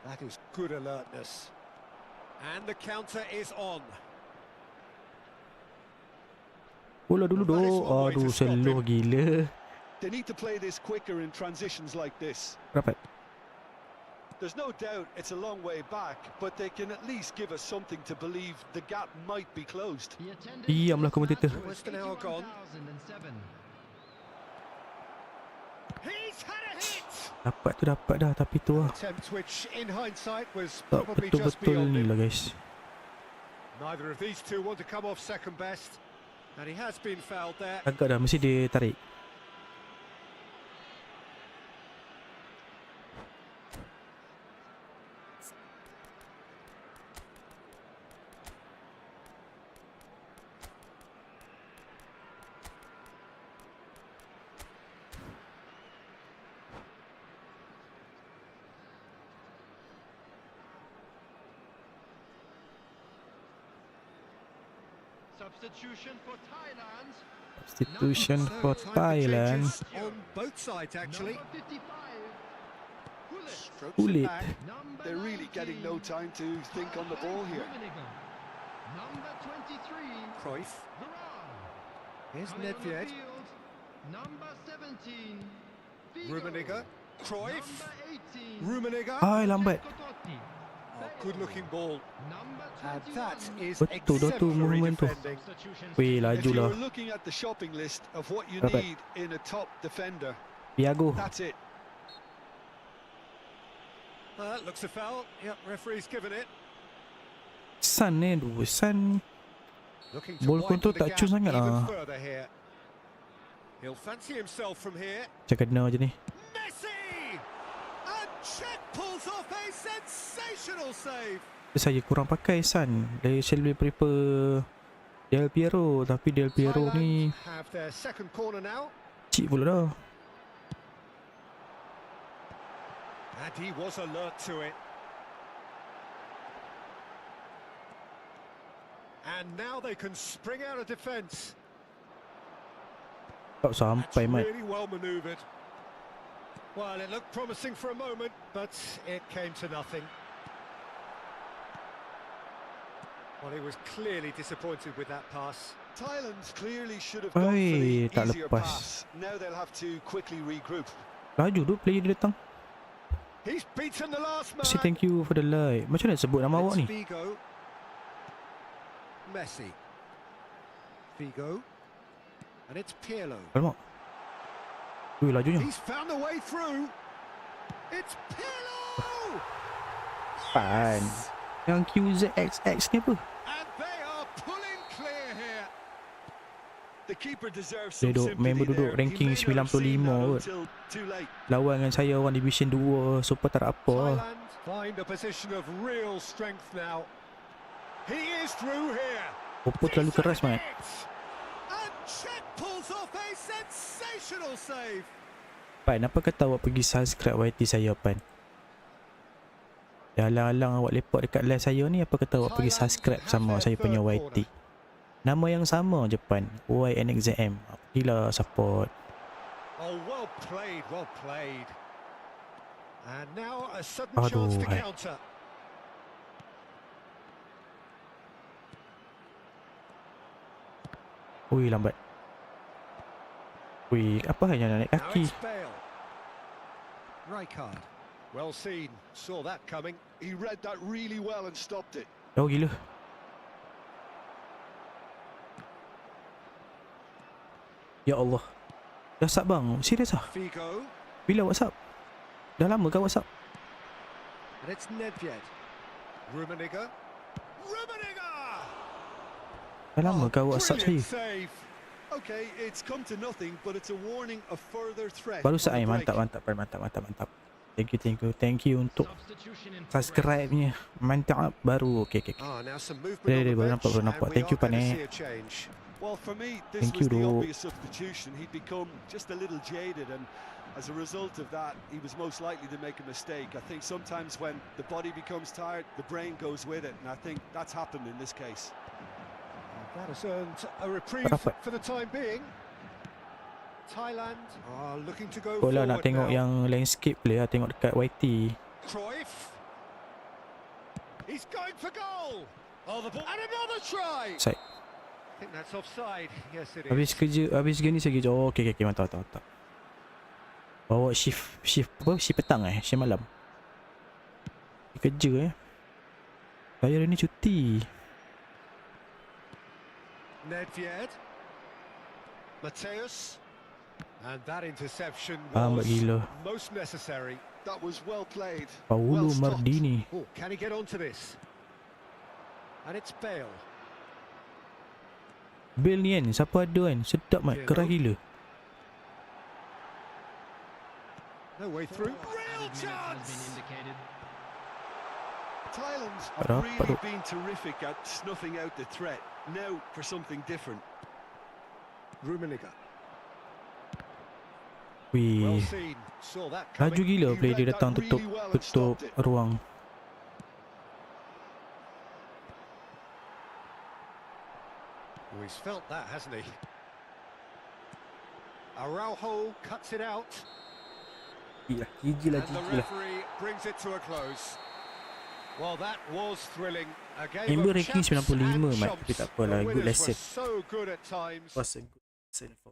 That is good alertness. And the counter is on. Bola dulu Well, that is duk. one way to Aduh, stop seluh him. gila. They need to play this quicker in transitions like this. Rapat. There's no doubt it's a long way back, but they can at least give us something to believe the gap might be closed. The attendance Diamlah this komentator. match was West an hour gone. 81,007. He's had a hit. Dapat tu dapat dah. Tapi tu lah. Attempt which, in hindsight, was Tak probably just betul-betul beyond ni him. lah guys. Neither of these two want to come off second best, and he has been fouled there. Agak dah. Mesti dia tarik. Substitution for Thailand. Substitution for So, time Thailand. changes on both sides, actually. Number 55. Hullet. Strokes Hullet. it back. Number They're really getting no 19. time to think on the ball here. Rummenigge. Number 23. Cruyff. Veron. Here's Coming on the Nedved. field, Number 17. Figo. Rummenigge. Cruyff. Number 18. Rummenigge. Ay, lambat. Cototti. Oh, good-looking ball. Number And 21. that is Betul dah tu exemplary movement tu. defending. Substitutions Weh, for laju If lah. you're looking at the shopping list of what you Rapat. need in a top defender, Piago. that's it. Looks a foul. Yep, referee's given it. Sun ni. Aduh, Sun. Looking to Ball widen control the tak gap cun sangat even lah. further here. He'll fancy himself from here. Macam kena je ni. Messi! And Czech pulls off a sensational save. Saya kurang pakai Sun. Saya lebih prefer Del Piero. Tapi Del Piero ni Thailand have their second corner now. cik pula dah. And he was alert to it. And now they can spring out of defence. Tak That's sampai Mat. really well manoeuvred. Well, it looked promising for a moment, but it came to nothing. Well, he was clearly disappointed with that pass. Thailand clearly should have gone for the tak easier lepas. pass. Now they'll have to quickly regroup. Laju tu player dia datang. He's beaten the last man. Say thank you for the like. Macam mana sebut nama awak ni? It's Figo. Messi. Figo. And it's Pirlo. Alamak. Ui, lajunya. He's found the way through. It's Pirlo. Pan. Yang QZXX ni apa? And they are pulling clear here. The keeper deserves Dia some duduk, sympathy member duduk there. ranking He may not have seen 95 that kot. until too late. Lawan dengan saya orang Division 2. Super tak ada apa. Thailand find a position of real strength now. He is through here. Oppo terlalu keras, Mat. And Czech pulls off a sensational save. Pan, apa kata awak pergi subscribe YT saya, Pan? Dah halang-halang awak lepak dekat live saya ni. Apa kata awak pergi subscribe sama saya punya YT? Nama yang sama je, Pan. YNXM. Gila support. Oh, well played, well played. And now a sudden Aduh, chance to hai. counter. Ui, lambat. Ui, apa hanya nak naik Now kaki? it's Bale. Rijkaard. Well seen, saw that coming. He read that really well and stopped it. Jauh gila. Ya Allah. Dah sub bang? Serius ah? Figo. Bila awak sub? Dah lama ke awak sub? And it's Nedved. Rummenigge. Rummenigge! Dah lama ke awak sub saya? Brilliant save. Okay, it's come to nothing, but it's a warning of further threat. Baru on sub the break. mantap, mantap, Pan. Mantap. Thank you untuk Substitution in progress. subscribe-nya. Mantap. Baru. Okay. Now some movement Dia, on the baru bench, nampak. and we Thank you, are going to Pane. see a change. Well, for me, this Thank was you, the Ro. obvious substitution. He'd become just a little jaded, and as a result of that, he was most likely to make a mistake. I think sometimes when the body becomes tired, the brain goes with it, and I think that's happened in this case. That has earned a reprieve Rapat. for the time being. Thailand are looking to go Kau lah forward nak tengok now. yang landscape boleh lah. Tengok dekat YT. Cruyff. He's going for goal. Oh, the ball. And another try. Side. I think that's offside. Yes, it is. Habis kerja, habis gini saya kerja. Oh, okay. Mantap. Bawa shift apa? Shift petang shift malam. Kerja saya hari ni cuti. Nedved. Mateus. And that interception Lambat was gila. most necessary. That was well played. Paulo Well stopped. Mardini. Oh, can he get onto this? And it's Bale. Bale ni kan, siapa ada kan? Sedap mat, kerah gila. No way through. Added Real minutes has been chance. indicated. Thailand Parah, have really parah. been terrific at snuffing out the threat. Now for something different. Rummenigge. Wih, Well seen. Saw that laju coming. gila He play dia read datang that tutup really well and tutup stopped it. ruang. Oh, he's felt that, hasn't he? Araujo cuts it out. Gila, And the referee brings it to a close. Well, that was thrilling. A game Member of ranking champs 95, and Mat. chumps. Tapi tak apa lah, The good winners were lesson. so good at times. Was a good lesson for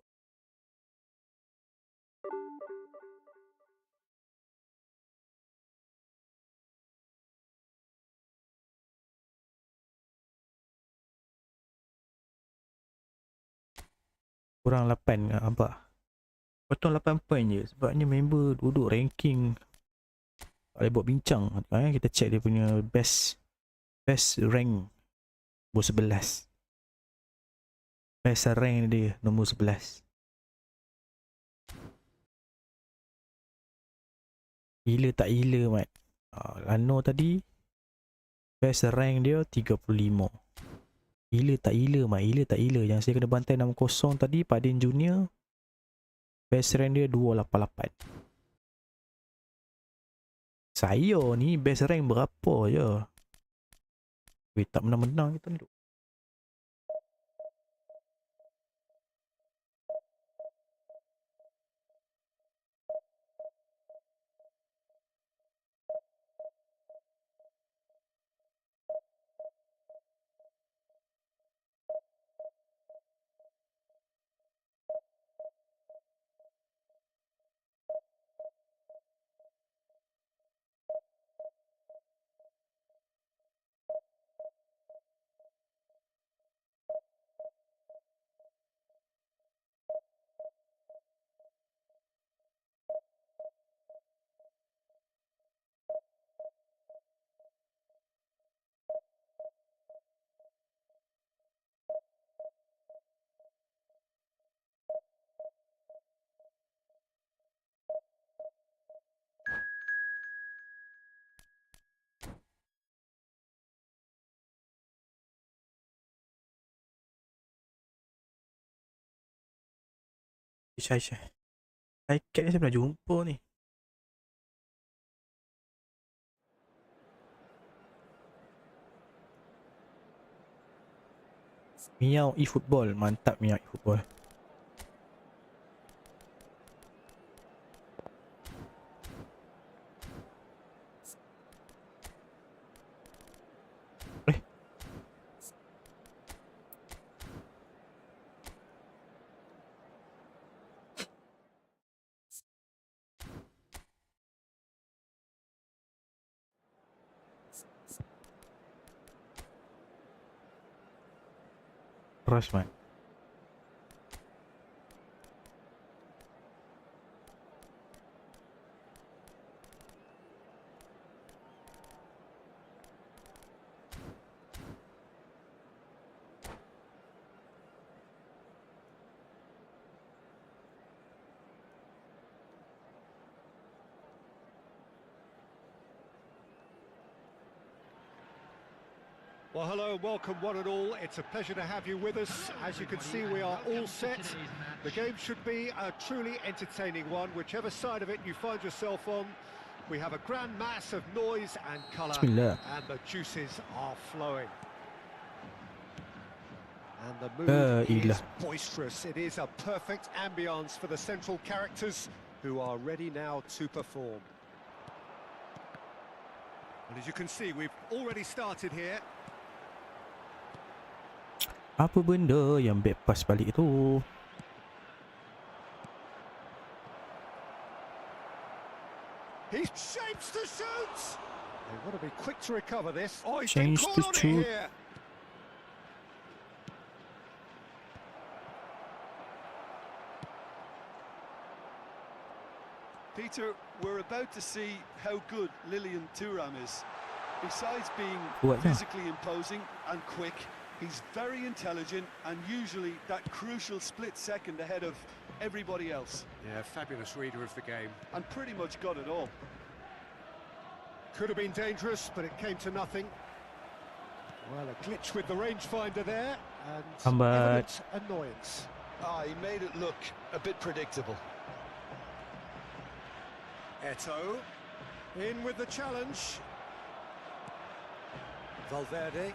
kurang 8 nampak. Potong 8 point je sebabnya member duduk ranking. Tak boleh buat bincang. Kita check dia punya best rank nombor 11. Best rank dia nombor 11. Gila tak gila, Mat. Lano tadi best rank dia 35. Gila tak gila, Mat. Gila tak gila. Yang saya kena bantai 6-0 tadi, Padin Junior, best rank dia 288. Saya ni best rank berapa je. Weh, tak menang-menang kita ni. Syai. Ikat ni saya pernah jumpa ni. Miau eFootball. Mantap Miau eFootball. Rasman. Well, hello and welcome one and all. It's a pleasure to have you with us. As you can see, we are all set. The game should be a truly entertaining one, whichever side of it you find yourself on. We have a grand mass of noise and colour, Bismillah. and the juices are flowing. And the mood is boisterous. It is a perfect ambience for the central characters who are ready now to perform. And as you can see, we've already started here. Apa benda yang back pass balik tu? He shapes to shoot. They've got to be quick to recover this. Oh, he's Change been to caught on shoot. it here. Peter, we're about to see how good Lilian Thuram is. Besides being What now? physically imposing and quick, he's very intelligent and usually that crucial split second ahead of everybody else. Yeah, fabulous reader of the game. And pretty much got it all. Could have been dangerous, but it came to nothing. Well, a glitch with the rangefinder there, and Hambat. evident annoyance. He made it look a bit predictable. Eto'o, in with the challenge. Valverde.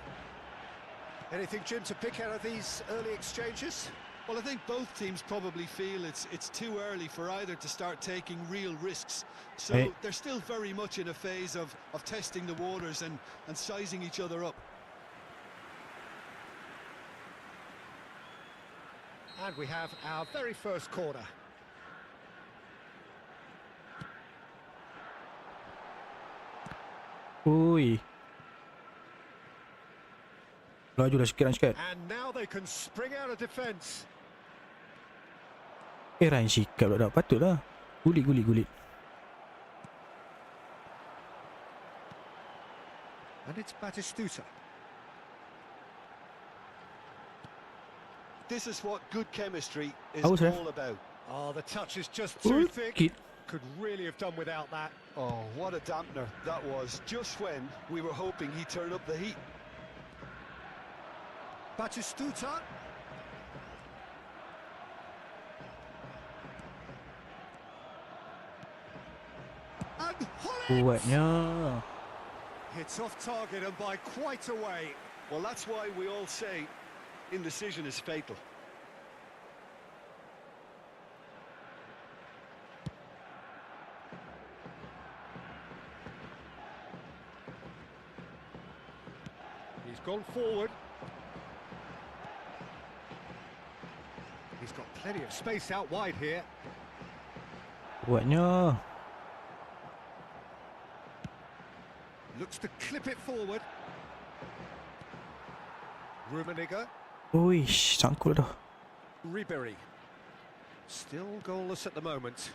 Anything, Jim, to pick out of these early exchanges? Well, I think both teams probably feel it's too early for either to start taking real risks. So Hey. they're still very much in a phase of testing the waters and sizing each other up. And we have our very first corner. Ui. Lajulah sikit. And now they can spring out of defence. Ryan sikap tak patutlah. Gulit. And it's Batistuta. This is what good chemistry is Oh, sir. all about. Oh, the touch is just too thick. Sikit. Could really have done without that. Oh, what a dampener that was, just when we were hoping he'd turn up the heat. Batistuta. And Kuatnya. hits off target and by quite a way. Well, that's why we all say indecision is fatal. He's gone forward. He's got plenty of space out wide here. Kuatnya. Looks to clip it forward. Rummenigge. Uish, sangkut dah. Ribery. Still goalless at the moment.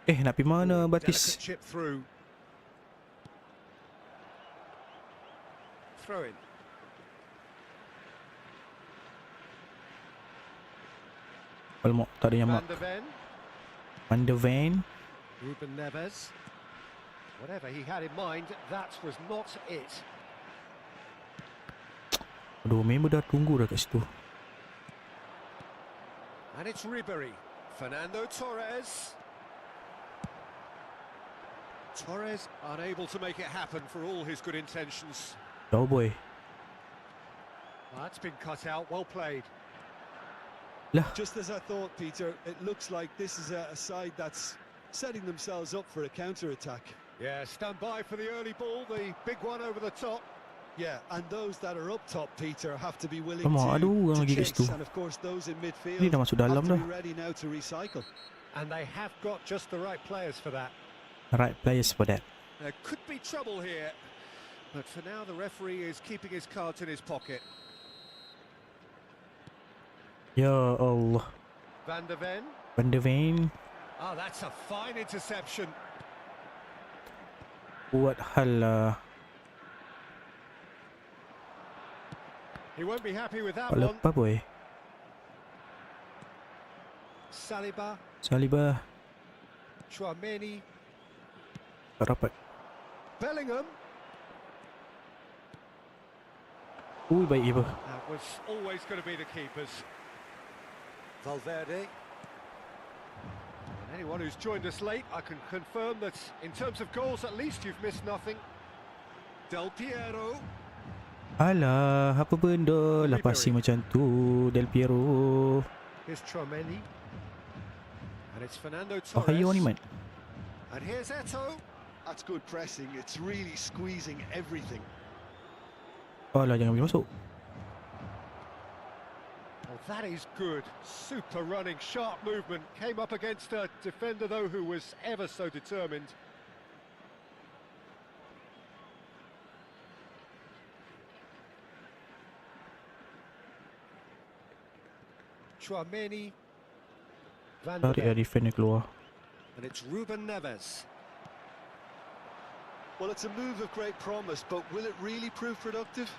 Nak pergi mana Delicate Batis? chip through. Throw in. Alamak, tak ada yang Van mak. de Ven. Van de Ven. Ruben Neves. Whatever he had in mind, that was not it. Aduh, member dah tunggu dah kat situ. And it's Ribery. Fernando Torres. Torres unable to make it happen for all his good intentions. Oh boy. That's been cut out, well played. Lah. Just as I thought, Peter, it looks like this is a side that's setting themselves up for a counter-attack. Yeah, stand by for the early ball, the big one over the top. Yeah, and those that are up top, Peter, have to be willing Come on, ada orang to lagi kat chase, situ. and of course those in midfield Ni dah masuk dalam have to dah. be ready now to recycle. And they have got just the right players for that. Right players for that. There could be trouble here, but for now the referee is keeping his cards in his pocket. Ya Allah. Van der Ven. Van der Ven. Oh, that's a fine interception. Buat hal lah. He won't be happy with that Tak one. lepas boy. Saliba, Saliba. Chouameni, Tak rapat. Bellingham. Ui baik keeper. That was always going to be the keepers. Valverde. And anyone who's joined us late, I can confirm that in terms of goals, at least you've missed nothing. Del Piero. Alah, apa benda lah passing macam tu, Del Piero. Here's Chouameni. And it's Fernando Oh, hayo ni Torres. man. And here's Eto'o. That's good pressing. It's really squeezing everything. Alah, jangan pergi masuk. Oh, that is good. Super running, sharp movement. Came up against a defender, though, who was ever so determined. Chouameni. Van der Tarik lah Ven. defender keluar. And it's Ruben Neves. Well, it's a move of great promise, but will it really prove productive?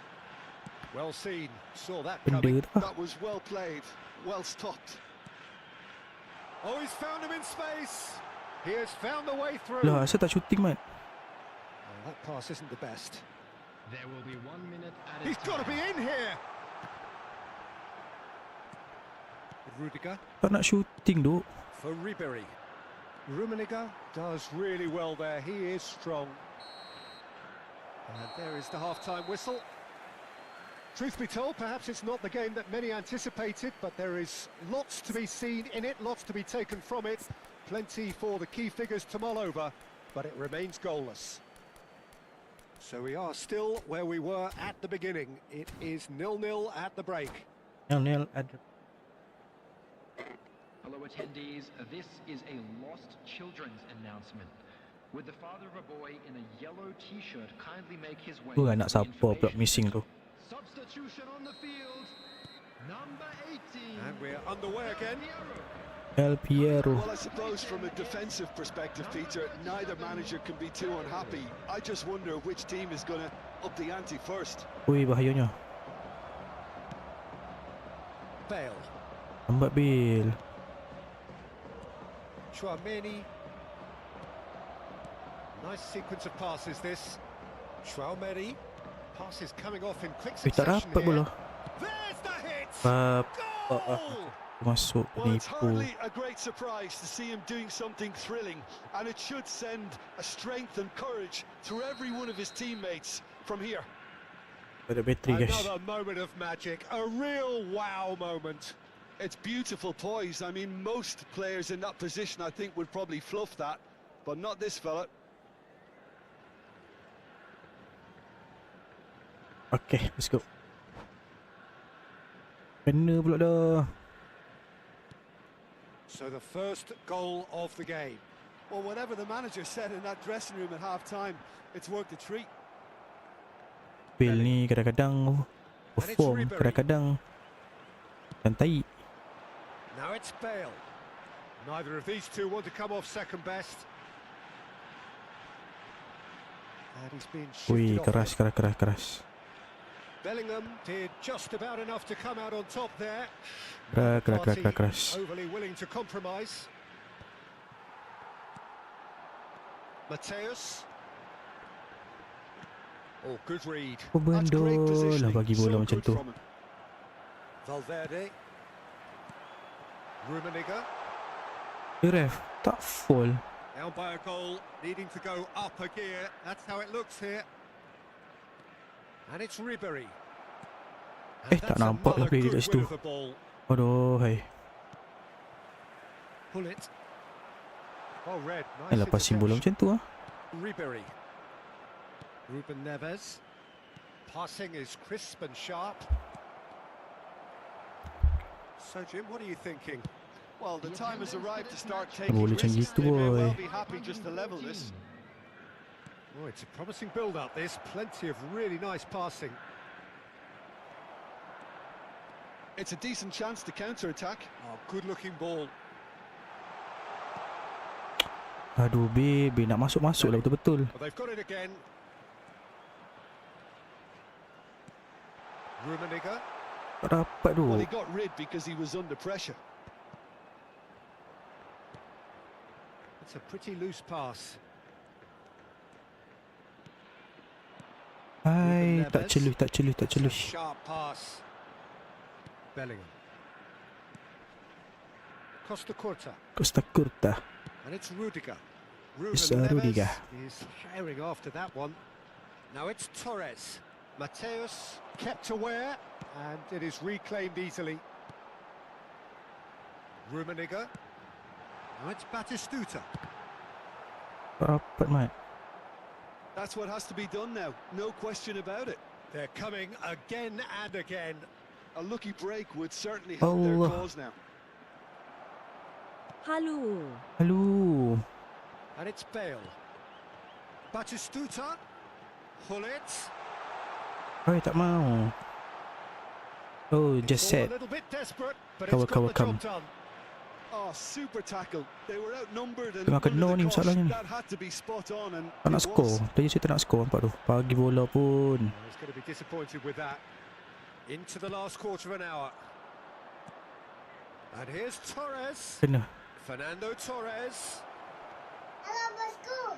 Well seen. Saw that Benda coming. dah. That was well played, well stopped. Oh, he's found him in space. He has found the way through. Lah, asal tak shooting man. Oh, that pass isn't the best. There will be 1 minute at a He's got to be time. in here. Rudiger Tak nak shooting tu. for Ribéry. Rummenigge does really well there. He is strong. And there is the half-time whistle. Truth be told, perhaps it's not the game that many anticipated, but there is lots to be seen in it, lots to be taken from it. Plenty for the key figures to mull over, but it remains goalless. So we are still where we were at the beginning. It is 0-0 at the break. Nil ada. Hello attendees, this is a lost children's announcement. Would the father of a boy in a yellow t-shirt kindly make his way Tu to anak the siapa pula information missing tu. Substitution on the field, number 18. And we're underway again. Del Piero. Well, I suppose from a defensive perspective, Peter, neither manager can be too unhappy. I just wonder which team is going to up the ante first. Ui, bahayanya. Bale, Lambat Bill. Chouameni. Nice sequence of passes this. Chouameni. Passes coming off in quick Tak succession dapat here. bola. There's the hit! Goal! Masuk Well, it's penipu. hardly a great surprise to see him doing something thrilling, and it should send a strength and courage to every one of his teammates from here. Tak ada bateri guys. Another moment of magic, a real wow moment. It's beautiful poise. I mean, most players in that position, I think, would probably fluff that, but not this fella. Okay, let's go. Kena pula dah. So the first goal of the game. Well, whatever the manager said in that dressing room at half-time, it's worked a treat. Bill ni kadang-kadang perform, kadang-kadang santai. Now it's Bale. Neither of these two want to come off second best. And he's been Ui, shifted off. keras. Bellingham did just about enough to come out on top there. Keras. Overly willing to compromise. Mateus. Oh, good read. Apa That's benda great lah positioning. bagi bola So macam good tu. from him. Valverde. Rummenigge. Ref tak full. Down by a goal, needing to go up a gear. That's how it looks here. And it's Ribery. Tak nampak lah play dia kat situ. Aduh, hai. Pull it. Oh, red. Alah, passing bola macam tu ah. Ribery. Ruben Neves. Passing is crisp and sharp. So, Jim, what are you thinking? Well, the time has arrived to start taking Boleh macam risks. gitu, They may boy. well be happy just to level this. Oh, it's a promising build-up, this. Plenty of really nice passing. It's a decent chance to counter-attack. Oh, good-looking ball. Aduh, babe, nak masuk-masuk lah betul-betul. Well, they've got it again. Rummenigge. Tak dapat tu. Well, he got rid because he was under pressure. It's a pretty loose pass. Hai, tak celuh. It's a sharp pass. Bellingham. Costa Curta. And it's Rudiger. It's Ruben Rudiger. Neves is sharing after that one. Now it's Torres. Mateus kept aware, and it is reclaimed easily. Rummenigge. Now it's Batistuta. Rapat, Mat. That's what has to be done now. No question about it. They're coming again and again. A lucky break would certainly help their Allah. cause now. Halo. And it's Bale. Batistuta. Pull it. Hai, tak mau. Oh, just All set. a little bit desperate, but Cover, it's got the cover, job done. Oh, super tackle. They were outnumbered and Tengah kena under ni the cosh. masalahnya ni. That had to be spot on and Tak nak it skor. was. Tadi saya tak nak skor, nampak tu. Pagi bola pun. He's going to be disappointed with that. Into the last quarter of an hour. And here's Torres. Kena. Fernando Torres.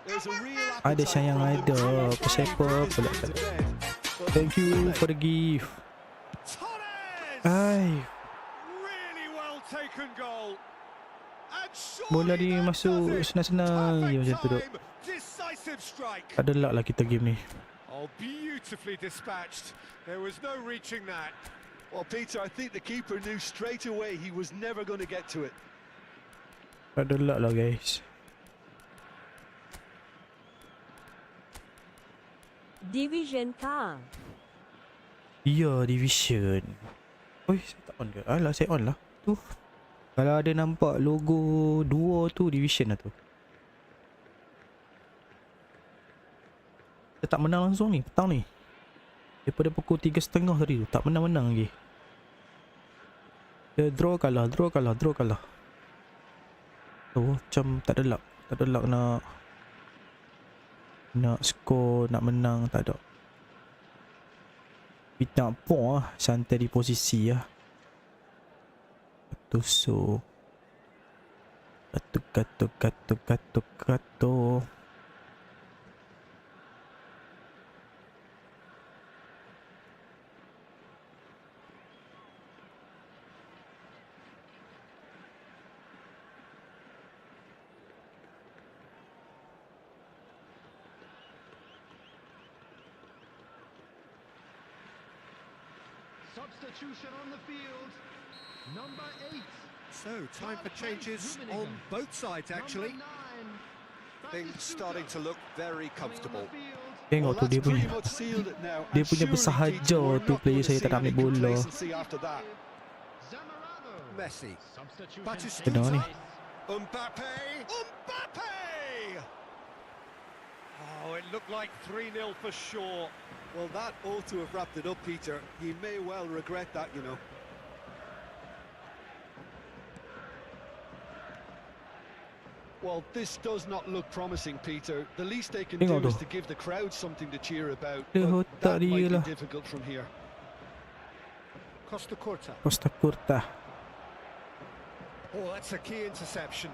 There's a real Ada appetite sayang from them ada. to Pesepak put pula. this game to bed. But Thank you for the gift. Torres! Hai. Really well taken goal. And Bola surely dia that masuk does it. senang-senang je macam tu, duk. Perfect time. Decisive strike. Tak ada luck lah kita game ni. Oh, beautifully dispatched. There was no reaching that. Well, Peter, I think the keeper knew straight away he was never going to get to it. Tak ada luck lah, guys. Division car. Ya, division. Oi, saya tak on ke? Alah, saya on lah. Tu. Kalau ada nampak logo duo tu, division lah tu. Kita tak menang langsung ni, petang ni. Daripada pukul 3.30 tadi tu, tak menang-menang lagi. Dia draw kalah. Tu, macam tak ada luck. Tak ada luck nak skor, nak menang, tak ada. Kita pun lah, santai di posisi lah. Tusuk. Katuk. Substitution on the field. Number 8. So, time for changes on both sides, actually. Things starting to look very comfortable. Tengok tu dia punya. pretty much sealed it now. Dia And punya surely, bersahaja Peter, we're tu not player going to saya see tak nak any ambil bola. complacency after that. Messi. Kenapa ni? Mbappe! Oh, it looked like 3-0 for sure. Well, that ought to have wrapped it up, Peter. He may well regret that, you know. Well, this does not look promising, Peter. The least they can do Tengok is tu. to give the crowd something to cheer about. Dia But otak that dia might be lah. difficult from here. Costa Curta. Costa Curta. Oh, that's a key interception.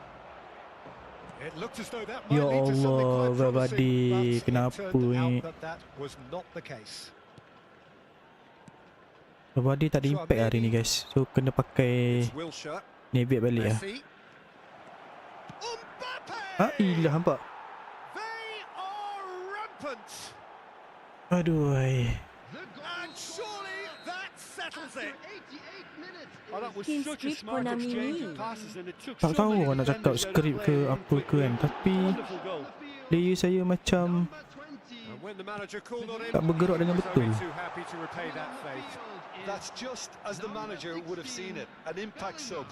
It looked as though that Ya might lead to something Allah, quite promising, Babadi, but it kenapa turned ni? out that that was not the case. Sebab dia tak ada impact hari ni, guys. So kena pakai It's Wilshere. Nebiat balik lah. Messi. Ilah nampak. They are rampant. Aduh. And surely that settles it. Oh, that was Team such a script smart Konami exchange ni. of passes, and it took Tak so tahu many orang nak cakap defenders out of skrip play ke and apa ke kan. Tapi wonderful goal. player saya macam And when the manager called on him, tak bergerak dengan he was only betul. too happy to repay that fate. That's just as the manager would have seen it, an impact sub.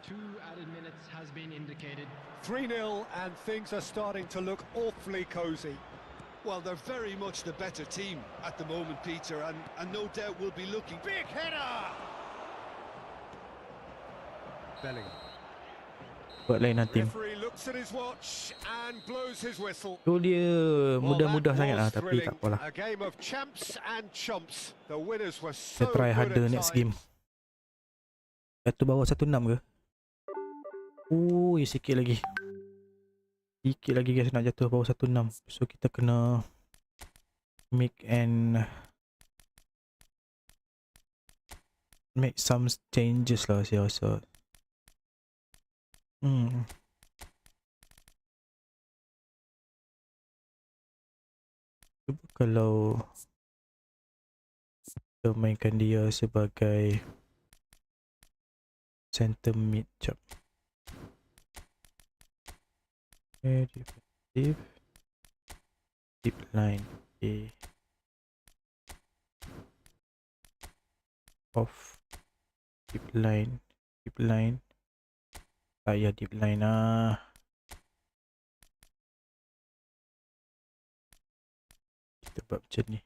2 added minutes has been indicated. 3-0 and things are starting to look awfully cosy. Well, they're very much the better team at the moment, Peter, and no doubt will be looking. Big header! Bellingham. Buat lain tim. Referee looks at his watch and blows his whistle. Tu dia mudah-mudah Well, that sangat lah, was tapi tak thrilling. apalah. A game of champs and chumps. The winners were Kita so try good harder at next times. game. Jatuh bawah 1-6 ke? Sikit lagi. Sikit lagi guys nak jatuh bawah 1-6. So kita kena make some changes lah saya rasa. Cuba kalau kita mainkan dia sebagai center mid. Jap. Defensive deep line. Okay. Off deep line. Deep line kita buat macam ni.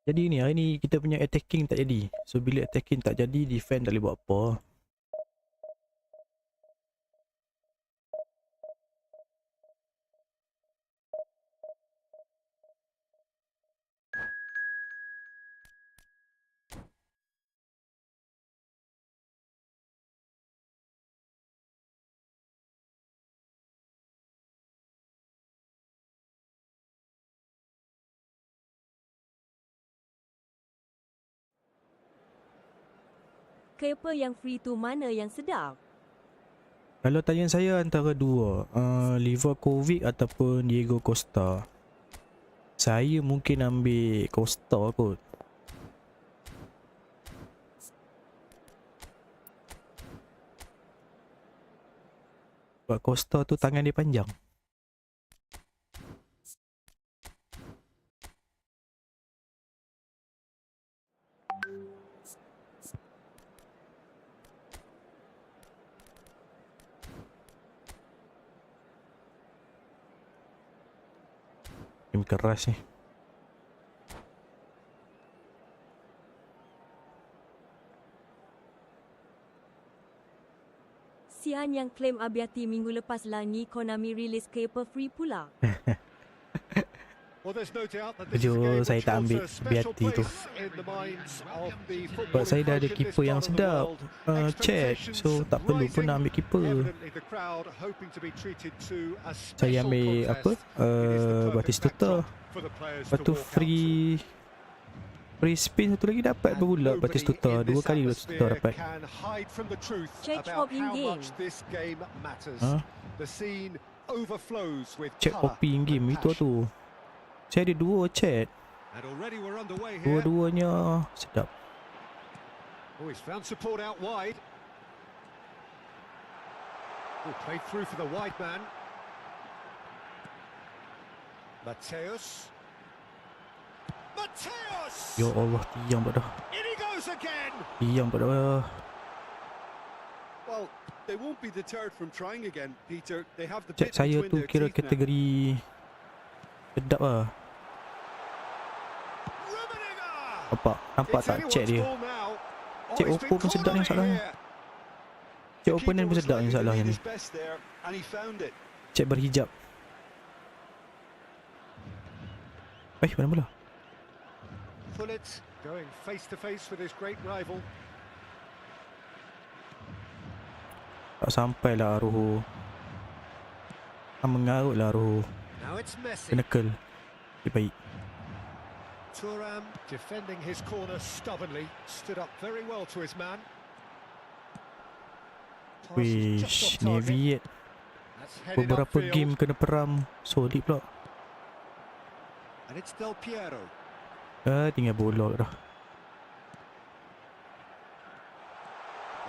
Jadi ni hari ni kita punya attacking tak jadi. So bila attacking tak jadi, defend tak boleh buat apa. Kepa yang free tu mana yang sedap? Kalau tanya saya antara dua, Livakovic ataupun Diego Costa. Saya mungkin ambil Costa kot. Sebab Costa tu tangan dia panjang. Game keras ni. Sian yang claim Abiati minggu lepas lagi Konami release Kepa free pula. Well, there's no doubt that this is a Jujur game saya which tak holds ambil a special Biati tu. place in the minds of the Sebab footballing saya dah ada folk in this keeper yang part of the sedap, world. Chat. So tak perlu pun nak ambil keeper. Evidently the crowd hoping to be treated to a Saya special ambil apa? contest. It is the perfect Batistuta. backdrop for the players Lepas to tu walk out free spin satu lagi dapat And berbulat nobody Batistuta. in Dua this kali Batistuta atmosphere dapat. can hide from the truth Check about op in how game. much this game matters. Ha? The scene overflows with Check colour OP in game and itu passion. tu. Saya ada dua chat. And already we're underway here. Dua-duanya sedap. Oh, he's found support out wide. Oh, played through for the wide man. Mateus. Ya Allah, tiang pada. In he goes again. Tiang pada. Well, they won't be deterred from trying again, Peter. They have the Chat bit saya between tu their kira teeth now. kategori sedap lah. Nampak tak chat dia. Chat Oppo pun sedap ni masalahnya. Chat opponent pun sedap ni masalahnya ni. Chat berhijab. Mana bola? Pullet going face to face with his great rival. Tak sampai lah Roho. Mengarut lah Roho. Now it's Messi. Kena curl. Baik. Thuram defending his corner stubbornly, stood up very well to his man. Pass is just Wish, off target. Navy That's headed beberapa upfield. game kena peram. Solid pula. And it's Del Piero. Tinggal bola dah.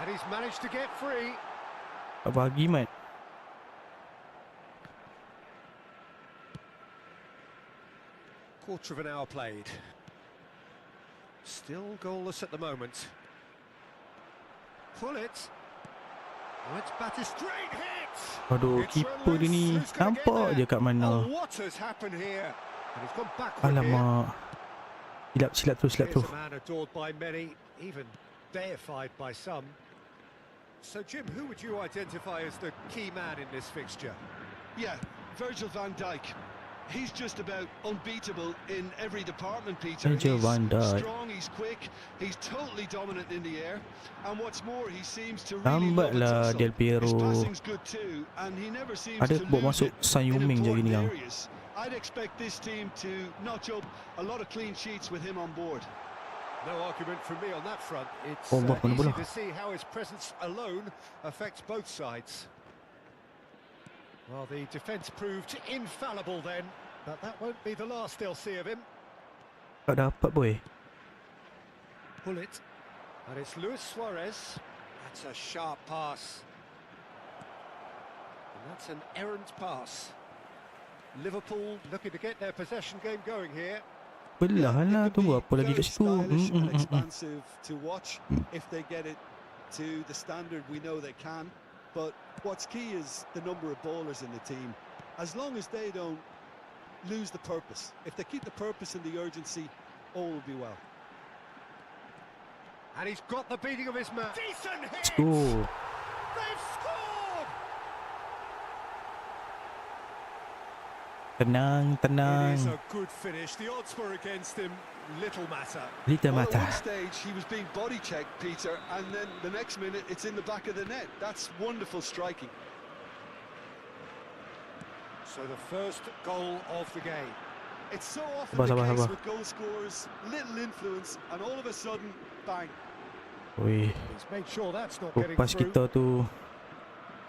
And he's managed to get free. Tak bagi mat. Quarter of an hour played. Still goalless at the moment. Pull it. Oh, it's batted straight hit. Aduh, It's keeper dia run ni loose. Who's gonna get nampak there? je kat Oh, mana. what has happened here? And he's gone backward here. Alamak. Silap tu. Here's a man adored by many, even deified by some. So, Jim, who would you identify as the key man in this fixture? Yeah, Virgil van Dijk. He's just about unbeatable in every department, Peter. Virgil He's van Dijk. strong, he's quick, he's totally dominant in the air. And what's more, he seems to really Lambat love a lah tussle. Del Piero. His passing's good too, and he never seems Ada to bawa lose masuk it San in Yuming je gini important kau. areas. I'd expect this team to notch up a lot of clean sheets with him on board. No argument from me on that front. It's Oh, kena easy bola. to see how his presence alone affects both sides. Well, the defence proved infallible then, but that won't be the last they'll see of him. Tak dapat boy. Pull it. And it's Luis Suarez. That's a sharp pass. And that's an errant pass. Liverpool looking to get their possession game going here. Belah lah, It can tunggu be apa lagi very kat situ. stylish and expansive to watch if they get it to the standard we know they can. But what's key is the number of ballers in the team. As long as they don't lose the purpose, if they keep the purpose and the urgency, all will be well. And he's got the beating of his man. Decent hit! Oh, They've scored! tenang. It is a good finish. The odds were against him. Little matter. Little Well, at mata. one stage he was being body checked, Peter, and then the next minute it's in the back of the net. That's wonderful striking. So the first goal of the game. It's so often Sabar, the sabar, case sabar. with goal scorers, little influence, and all of a sudden, bang. Oi, He's made sure that's not getting pas through. kita tu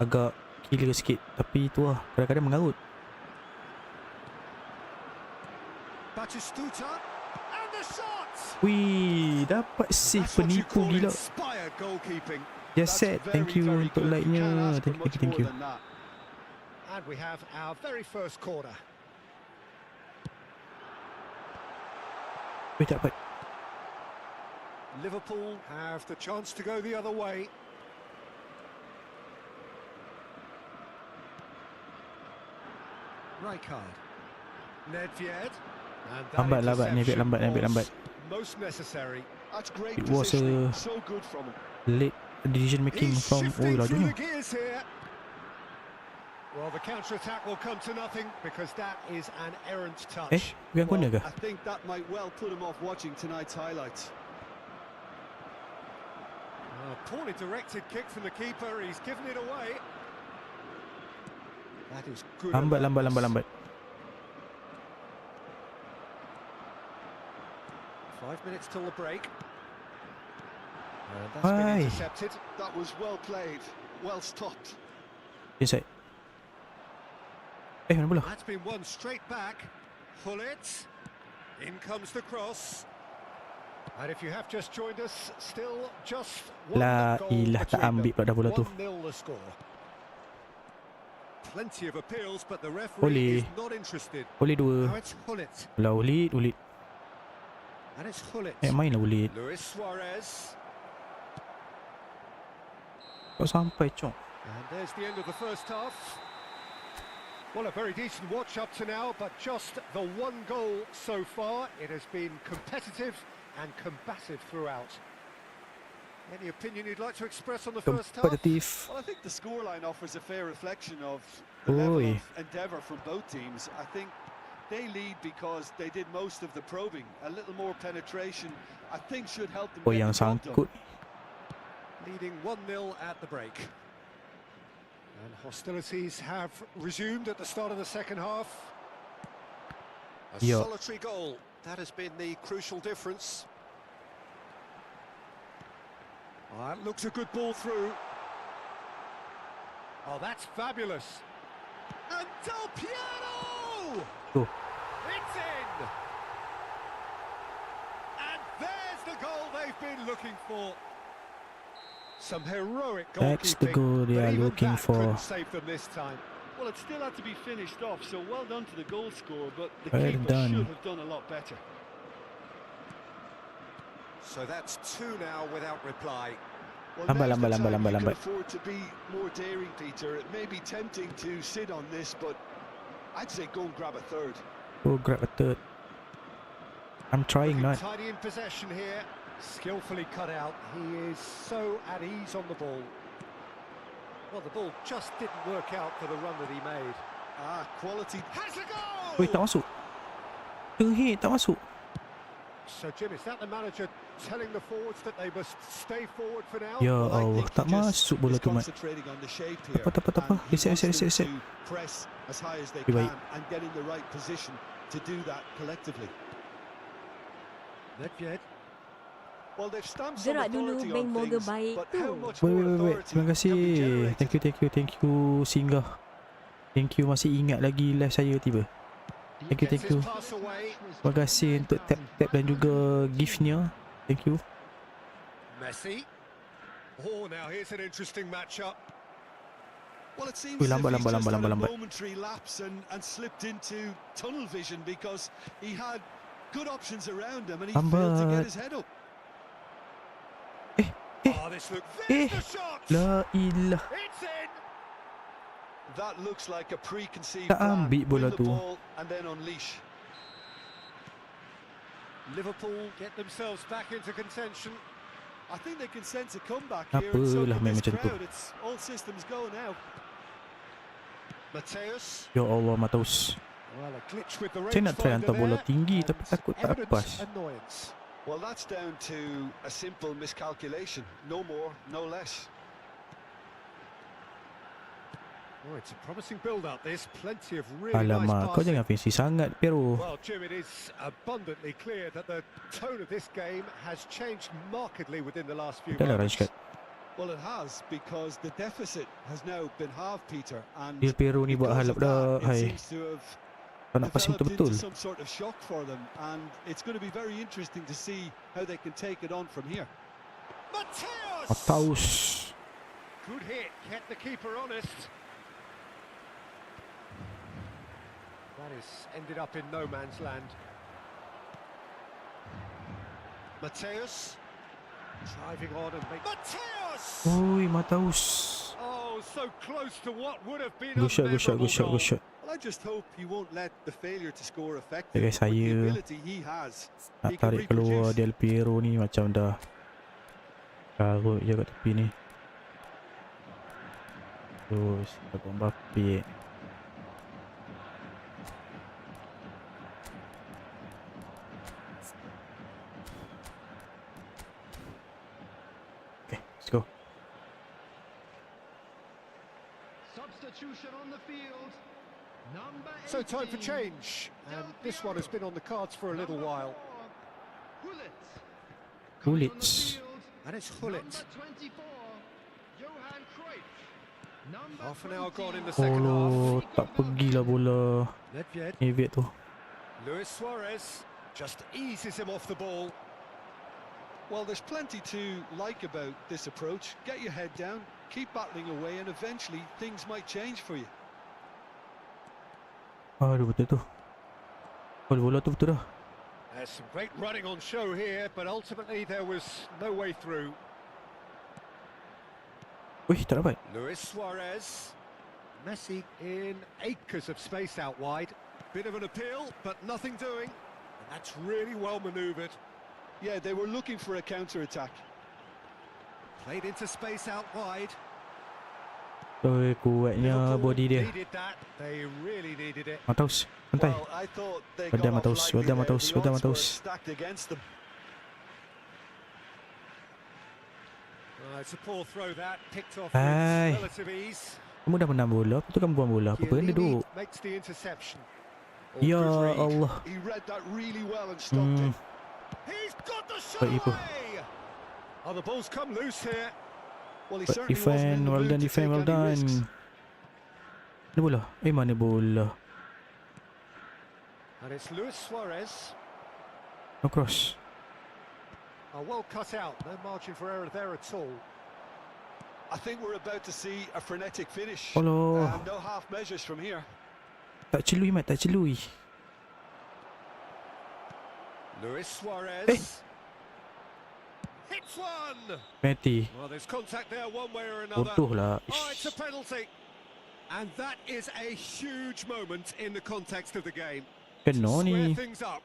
agak gila sikit. Tapi tu lah, kadang-kadang mengarut. Batistuta and the shot. Wih, dapat save That's what you penipu call gila. inspired goalkeeping. Just That's set. Thank very, you very untuk good. You like-nya. can't ask for Thank much you, thank more you. than that. And we have our very first corner. Wih, tak dapat. Liverpool have the chance to go the other way. Rijkaard. Nedved. And that Lambat, interception lambat. was most necessary. That's great It was positioning. a- So good from him. Late decision making He's from shifting through lajunya. the gears here. Well, the counter-attack will come to nothing because that is an errant touch. Bukan corner ke? I think that might well put him off watching tonight's highlights. Poorly directed kick from the keeper. He's given it away. That is good. Lambat. alertness. 5 minutes till the break. And that's been Aye. intercepted. That was well played, well stopped. Inside. Mana bola? That's been won straight back. Pull it. In comes the cross. And if you have just joined us, still just one La goal ilah, tak between ambil them. pula dah bola tu. 1-0 the score. Plenty of appeals, but the referee Boleh. is not interested. Boleh dua. Now it's Hullet. Lah ulit. And it's Hullet. Main lah ulit. Luis Suarez. Kau sampai cong. And there's the end of the first half. Well, a very decent watch up to now, but just the one goal so far. It has been competitive and combative throughout. Any opinion you'd like to express on the first half? Kompetitif. Well, I think the scoreline offers a fair reflection of the level Oi. of endeavour from both teams. I think they lead because they did most of the probing. A little more penetration, I think, should help them Oh, get yang the job sangkut. done. Leading 1-0 at the break. And hostilities have resumed at the start of the second half. A Yeah. solitary goal that has been the crucial difference. Oh, that looks a good ball through. Oh, that's fabulous. And Del Piero! Oh. It's in! And there's the goal they've been looking for. Some heroic goalkeeping. That's the goal they are but even looking that for. couldn't save them this time. Well, it still had to be finished off, so well done to the goal scorer, but the Well keeper done. should have done a lot better. So that's 2 now without reply. Well, Lambat, now's the lambat, time lambat, you can lambat. afford to be more daring, Peter. It may be tempting to sit on this, but I'd say go and grab a third. Go grab a third. I'm trying Looking not. tidy in possession here. Skillfully cut out. He is so at ease on the ball. Well, the ball just didn't work out for the run that he made. Ah, quality. Has a goal! Weh, tak masuk. Terhit tak masuk. So, Jim, is that the manager telling the forwards that they must stay forward for now? Ya Well, I Allah, think tak he just masuk bola is tu, Mat. concentrating on the shape here, Tak apa. and he Reset, wants reset, them reset. to press as high as they Lebih baik. can and get in the right position to do that collectively. Nedved. Well, they've stamped some Gerak dulu, authority Bang on Moga things, baik but tu. how much Wait, more wait. authority Terima can be kasih. generated? Thank you Singgah. Thank you masih ingat lagi live saya tiba. Thank you. Gets his pass away. Terima kasih untuk tap dan juga giftnya. Thank you. Messi. Oh, now here's an interesting matchup. Well, it seems Wih, as if lambat, he's just had a lambat. momentary lapse and slipped into tunnel vision because he had good options around him and he failed to get Lambat. his head up. Oh, this look. There's the shot. La ilah. It's in. That looks like a preconceived Tak plan. ambil bola Win the tu. ball and then unleash. Liverpool get themselves back into contention. I think they can sense a comeback here, and so Apalah can main this macam tu. crowd. It's all systems go now. Mateus. Ya Allah, Mataus. Well, a glitch with the Saya nak try rangefinder hantar bola there, tinggi and tapi takut tak evident pas. annoyance. Well, that's down to a simple miscalculation. No more, no less. Oh, it's a promising build-up. There's plenty of really nice Alamak, kau passing. jangan fancy sangat, Pero. Well, Jim, it is abundantly clear that the tone of this game has changed markedly within the last few Dah lah moments. range cut. Well, it has, because the deficit has now been halved, Peter. And Dia Pero ni buat because halap of that, dah. it Hai, seems to have kau nak passing developed betul-betul. into some sort of shock for them, and it's going to be very interesting to see how they can take it on from here. Mateus! Mataus. Good hit, kept the keeper honest. That is ended up in no man's land. Mateus driving on and make Mateus! Oi, Mataus. Oh, so close to what would have been Good shot, a good shot, good memorable shot, goal. good shot. Well, I just hope he won't let the failure to score affect Okay, him. With the saya ability he has, nak he can tarik keluar reproduce. Del Piero ni macam dah karut je kat tepi ni. Terus dapat Mbappe. Okay, let's go. Substitution on the field. Number 18. So time for change, and this one has been on the cards for a little while. Bullets. And it's Hullet. Half an hour gone in the second Oh, half. tak pergilah bola. Nedved. Nedved tu. Luis Suarez just eases him off the ball. Well, there's plenty to like about this approach. Get your head down, keep battling away, and eventually things might change for you. Aduh, betul tu. Oh, bola tu betul dah. There's some great running on show here, but ultimately there was no way through. Wih, tak dapat. Luis Suarez. Messi in acres of space out wide. Bit of an appeal, but nothing doing. And that's really well manoeuvred. Yeah, they were looking for a counter-attack. Played into space out wide. Oi, kuatnya body dia. Needed that. They really needed it. Mataus, santai. Well, I thought they Well done, got off Matheus. Well lightly done, there. Matheus. The Well done, odds were Matheus. stacked against them. It's a poor throw that, picked off Hai. with relative ease. Kamu dah menang bola, lepas tu kamu buang bola. Apa benda Chiellini duk? makes the interception. Oh, Ya good read. Allah. He read that really well and stopped it. He's got the shot Baik itu. away. Oh, the ball's come loose here. Well, he But certainly wasn't in defend, the well mood done to defend, take well any risks. done. Mana bola? Mana bola? And it's Luis Suarez. No cross. Oh, well cut out. No margin for error there at all. I think we're about to see a frenetic finish. Allah. No half measures from here. Tak celui Mat, tak celui. Luis Suarez. Eh. Hits one. Penalty. Well, there's contact there one way or another. Bodoh lah. Oh, it's a Ish. penalty. And that is a huge moment in the context of the game. Kena Square ni. things up.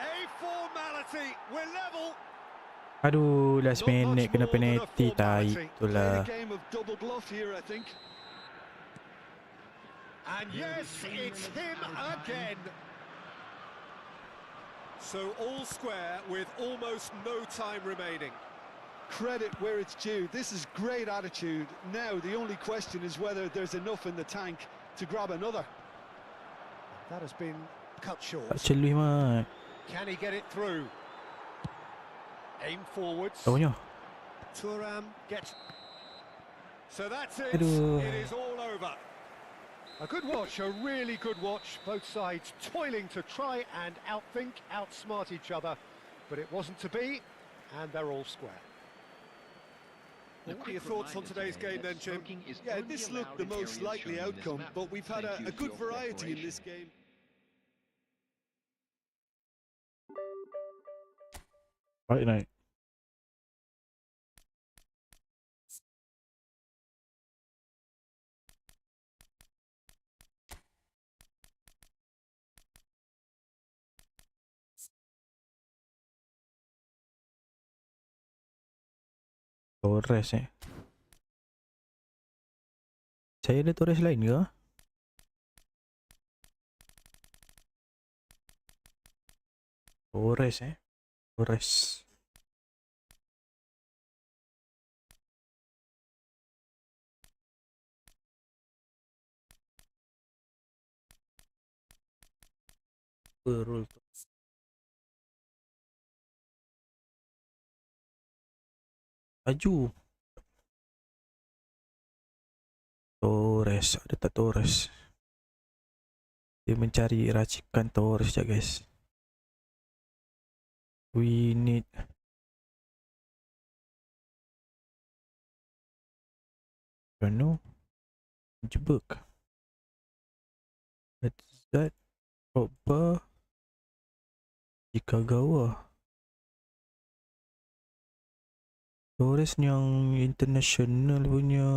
A formality. We're level. Aduh, last Not minute much kena more than a penalty tai. formality. Playing a Itulah. game of double bluff here, I think. And yes, it's him again. So all square with almost no time remaining. Credit where it's due. This is great attitude. Now the only question is whether there's enough in the tank to grab another. That has been cut short. Tak celui Mat. Can he get it through? Aim forwards. Tahunya. Thuram gets. So that's it. Aduh. It is all over. A good watch, a really good watch. Both sides toiling to try and outthink, outsmart each other. But it wasn't to be, and they're all square. What are your thoughts on today's game then, Jim? Yeah, this looked the most likely outcome, but we've had a good variety in this game. Right naik. Torres Saya ada Torres lain ke? Torres Torres. Rule tu. Aju. Torres, ada tak Torres? Dia mencari racikan Torres sekejap guys. We need don't know. Jebuk. That's that. Pogba. Ikagawa. Torres ni yang international punya.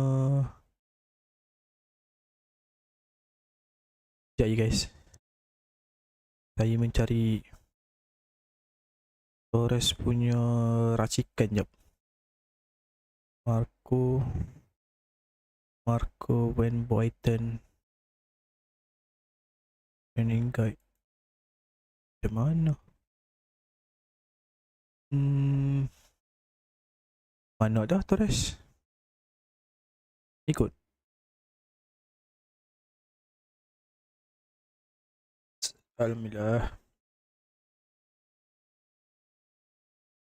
Sekejap je guys. Saya mencari Torres punya racikan jap. Marco Van Boyton training guide. Macam mana? Mana dah Torres? Ikut. Alhamdulillah.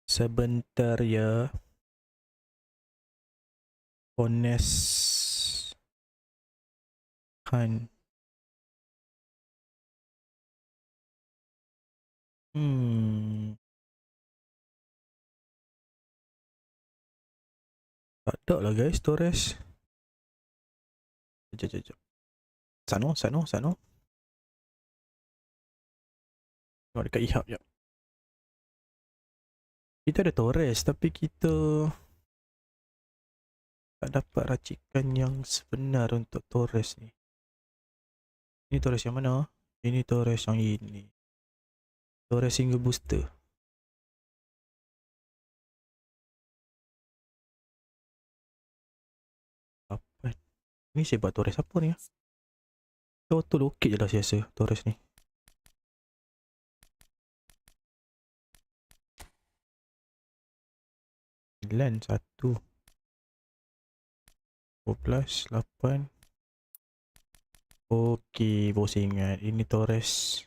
Sebentar ya. Honest kan. Tak ada lah guys Torres. Sekejap. Sano. Tengok dekat ihap jap. Kita ada Torres tapi kita tak dapat racikan yang sebenar untuk Torres ni. Ini Torres yang mana? Ini Torres yang ini. Torres single booster. Apa? Ni saya buat Torres apa ni? Total okey je lah saya rasa Torres ni. Land 1. 14, 8. Okey, baru saya ingat. Ini Torres.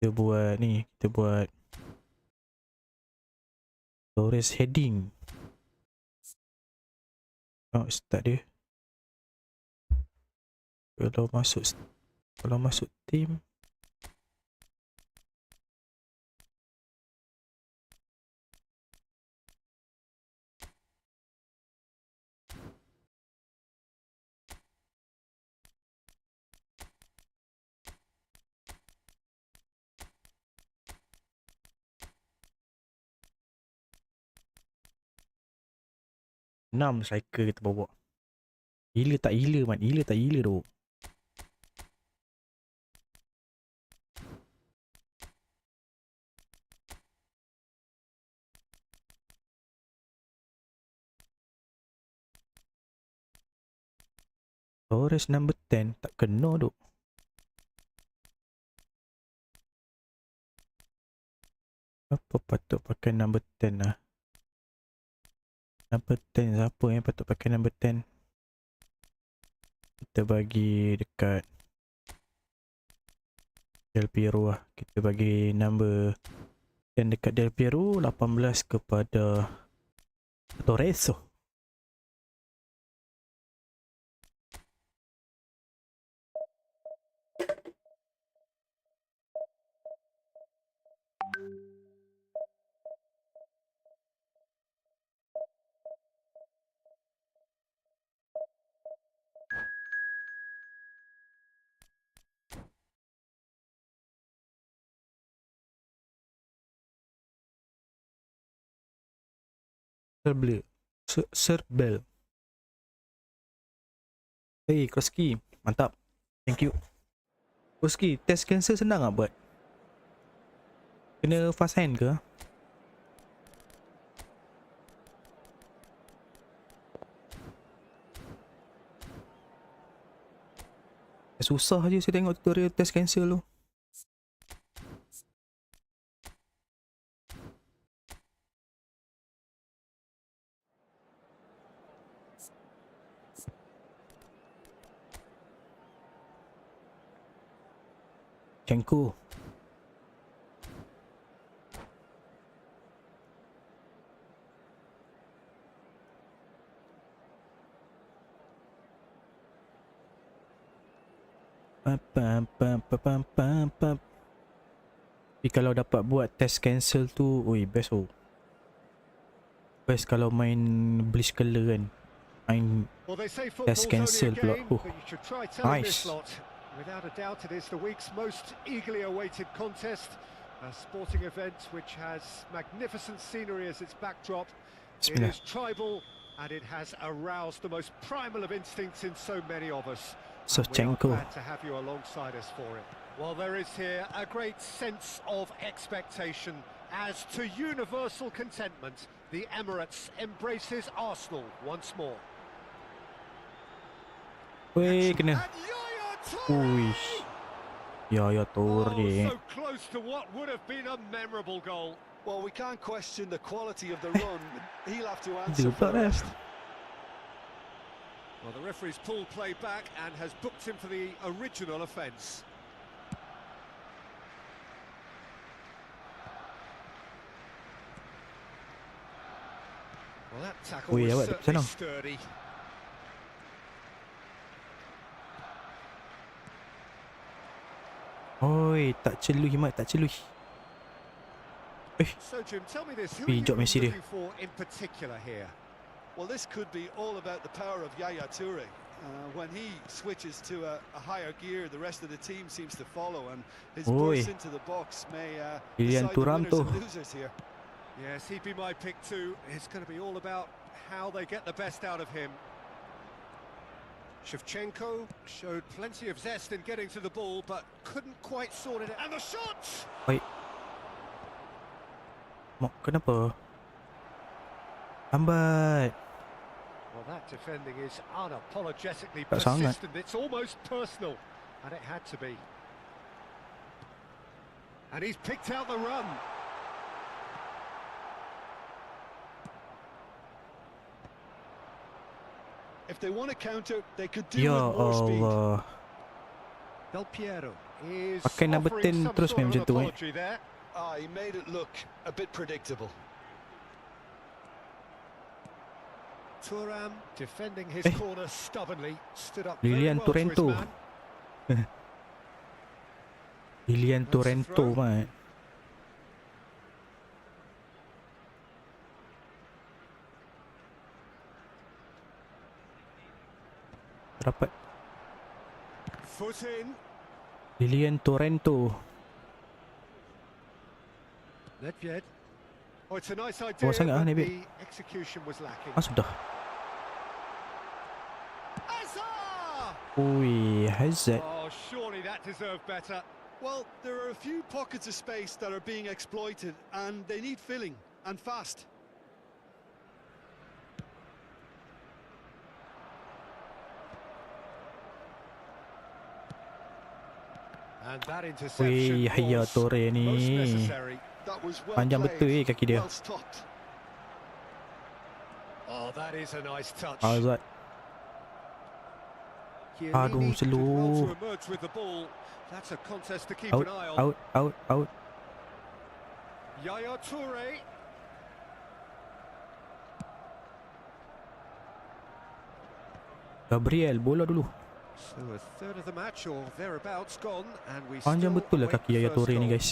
Kita buat Torres heading. Oh, start dia. Kalau masuk team. Enam striker kita bawa. Gila tak gila tu. Torres number 10 tak kena tu. Apa patut pakai number 10 lah? Number 10 siapa yang patut pakai number 10? Kita bagi dekat Del Piero lah. Kita bagi number 10 dekat Del Piero, 18 kepada Torres. Serbel. Hey, Kroski. Mantap. Thank you. Kroski, test cancel senang tak buat? Kena fast hand ke? Susah je saya tengok tutorial test cancel tu. Cengku. Tapi kalau dapat buat test cancel tu, oi best oh. Best kalau main Bleach Color kan. Main test cancel pula. Nice. Without a doubt, it is the week's most eagerly awaited contest. A sporting event which has magnificent scenery as its backdrop. It is tribal and it has aroused the most primal of instincts in so many of us. We are glad to have you alongside us for it. Well, there is here a great sense of expectation as to universal contentment. The Emirates embraces Arsenal once more. Weh, kena. Uish. Ya Torre. So close to what would have been a memorable goal. Well, we can't question the quality of the run. He'll have to answer for the rest. Well, the referee's pulled play back and has booked him for the original offence. Well, that tackle was certainly sturdy. Oi, tak celui Mat, tak celui. So Jim, tell me this, who are you looking for in particular here? Well, this could be all about the power of Yaya Toure. When he switches to a higher gear, the rest of the team seems to follow, and his burst into the box may decide the winners and losers here. Yes, he'd be my pick too. It's going to be all about how they get the best out of him. Shevchenko showed plenty of zest in getting to the ball, but couldn't quite sort it out. And the shot! Wait. Kenapa? Lambat. Well, that defending is unapologetically persistent. It's almost personal, and it had to be. And he's picked out the run. If they want to counter, they could do Ya with more speed. Allah. Del Piero is Pakai number offering 10 some terus sort main of macam tu, apology there. He made it look a bit predictable. Thuram defending his corner stubbornly, stood up Lilian very well to his Torrento. man. Lilian That's a Torrento, throw. mat. Rapat. Foot in. Lilian Torrento. Nedved. Oh, it's a nice idea, sangat but Nedved. the execution was lacking. Sudah. Hazard! Ui, Hazard. Oh, surely that deserved better. Well, there are a few pockets of space that are being exploited, and they need filling, and fast. And that Wih, interception Yahya was Toure ni. most necessary. That was well Panjang played, betul kaki dia. well stopped. Oh, that is a nice touch. Hazard. Chiellini did slow. well to emerge with the ball. That's a contest to keep Out, an eye on. out. Yaya Toure. Gabriel, bola dulu. So a third of the match or thereabouts gone, and we Panjang still betul lah await kaki the Yaya first Toure ni, goal. guys.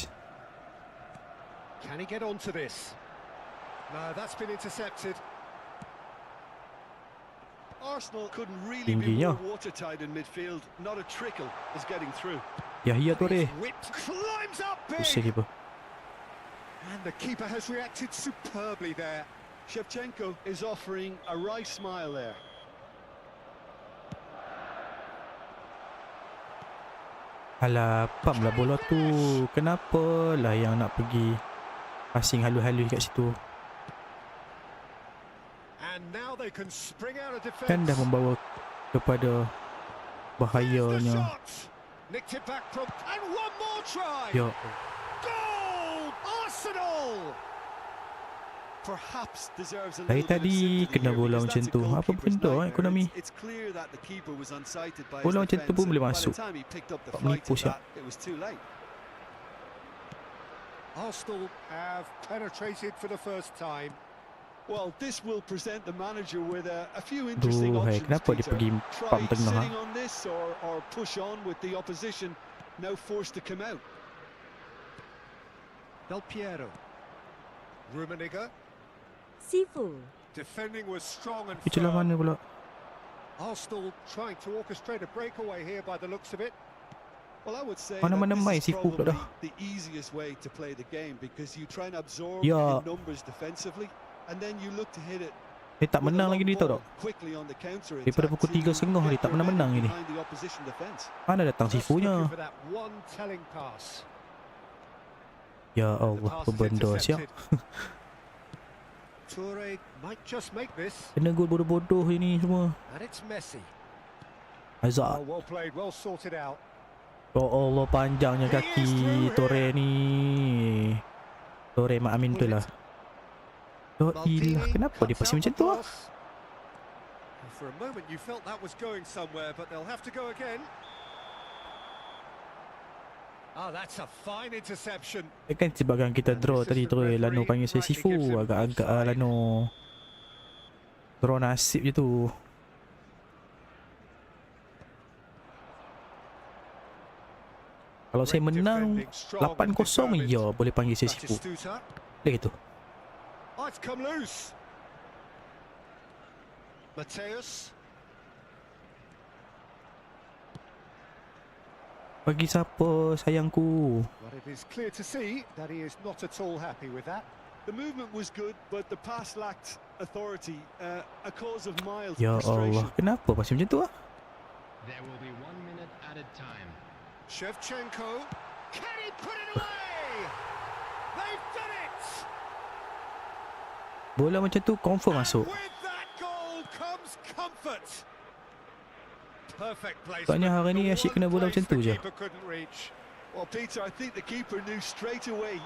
Can he get onto this? No, that's been intercepted. Arsenal couldn't really be Tingginya. more watertight in midfield. Not a trickle is getting through. Yahya Toure. Whipped, climbs up Pusing big, keeper. and the keeper has reacted superbly there. Shevchenko is offering a wry smile there. Alah, pam lah bola tu. Kenapa lah yang nak pergi passing halus-halus kat situ? And now they can spring out of defense. Kan dah membawa kepada Here's the bahayanya. shot. Nicked it back from, and one more try. Ya, Goal! Arsenal! Perhaps deserves a dari little bit of tadi sympathy kena here, bola because macam that's a tu. Apa goalkeeper's benda nightmare. Konami? It's clear that the keeper was unsighted by his Bola macam tu defense, pun boleh and by masuk. the time he picked up the Tak flight menipu of siap. that, it was too late. Arsenal have penetrated for the first time. Well, this will present the manager with a few interesting Duh, options, kenapa dia Peter. pergi Try pam tengah, sitting on this or push on with the opposition now forced to come out. Del Piero. Rummenigge. Sifu. Defending was strong and Itu lah firm. mana pula? Arsenal trying to orchestrate a breakaway here by the looks of it. Well, I would say Mana-mana that main this is Sifu pula probably dah. the easiest way to play the game, because you try and absorb Ya. the numbers defensively, and then you look to hit it Dia tak with a menang long lagi dia tahu ball tak? quickly on the counter Daripada attack pukul to 3.30 dia get tak your menang-menang men ini. behind the opposition defence. Mana datang Just Sifunya? looking for that one telling pass. Ya The Allah, pass apa is benda siap. intercepted. Toure might just make this, Kena gol bodoh-bodoh ini semua. and it's Messi. Ah. Oh, Hazard. well played, well sorted out. Ya Allah, panjangnya kaki Toure ni. Toure mak amin tu lah. Ya ilah, kenapa dia passing macam tu ah? For a moment you felt that was going somewhere, but they'll have to go again. Oh, that's a fine interception. Kan sebabkan kita draw tadi tu, Lano panggil saya Sifu. Agak-agak Lano draw nasib je tu. Kalau saya menang 8-0, ya boleh panggil saya That is Sifu. Stuta. Boleh gitu. Oh, it's come loose. Mateus. Bagi siapa sayangku? But it is clear to see that he is not at all happy with that. The movement was good, but the pass lacked authority, a cause of mild Ya Allah, frustration. kenapa passing macam tu ah? There will be 1 minute added time. Shevchenko. Can he put it away? They've done it! Bola macam tu confirm masuk. With that goal comes comfort. Perfect placement. Sebabnya hari ni The asyik one kena bola place macam tu the je. keeper couldn't reach. Well, Peter, I think the keeper knew straight away.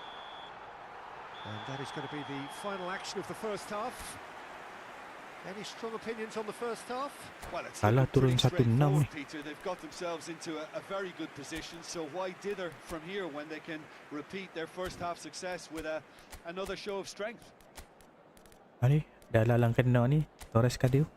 And that is going to be the final action of the first half. Any strong opinions on the first half? Well, it's Kalah looking turun pretty 1-6 straightforward, ni. Peter. They've got themselves into a very good position, so why dither from here when they can repeat their first half success with another show of strength? Ni dah lalang kena ni. Torres kadiu.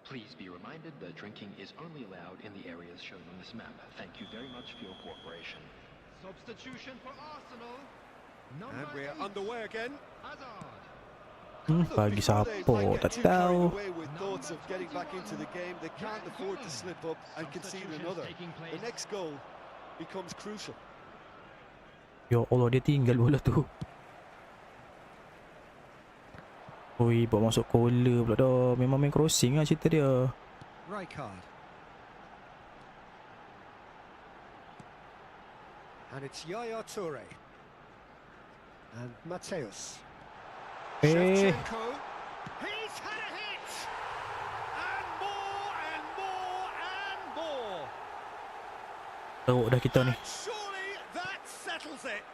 Please be reminded that drinking is only allowed in the areas shown on this map. Thank you very much for your cooperation. Substitution for Arsenal. And we're underway again. Hazard. Bagi siapa tak Too carried tahu. away with thoughts of getting back into the game. They can't afford to slip up and concede another. The next goal becomes crucial. Ya Allah, dia tinggal bola tu. Oi, bawa masuk corner pula dah. Memang main crossing lah cerita dia. Rijkaard. And it's Yaya Toure. And Mateus. Shevchenko. He's had a hit! And more and more and more. Teruk dah kita ni. And surely that settles it.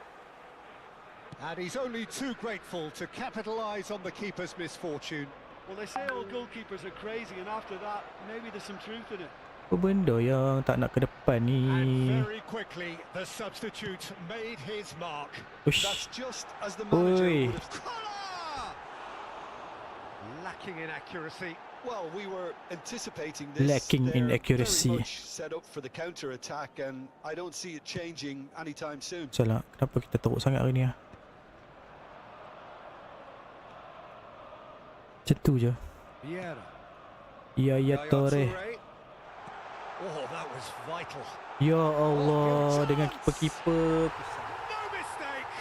And he's only too grateful to capitalise on the keeper's misfortune. Well, they say all goalkeepers are crazy, and after that, maybe there's some truth in it. Apa benda yang tak nak ke depan ni? And very quickly, the substitute made his mark. Ush. That's just as the manager Oi. would have. Kola! Lacking in accuracy. Well, we were anticipating this. Lacking in They're accuracy. Very much set up for the counter attack, and I don't see it changing anytime soon. Salah, kenapa kita teruk sangat hari ni ah? Macam tu je. Vieira. Ya Torre. Oh, that was vital. Ya Allah, dengan kiper-kiper. No mistake.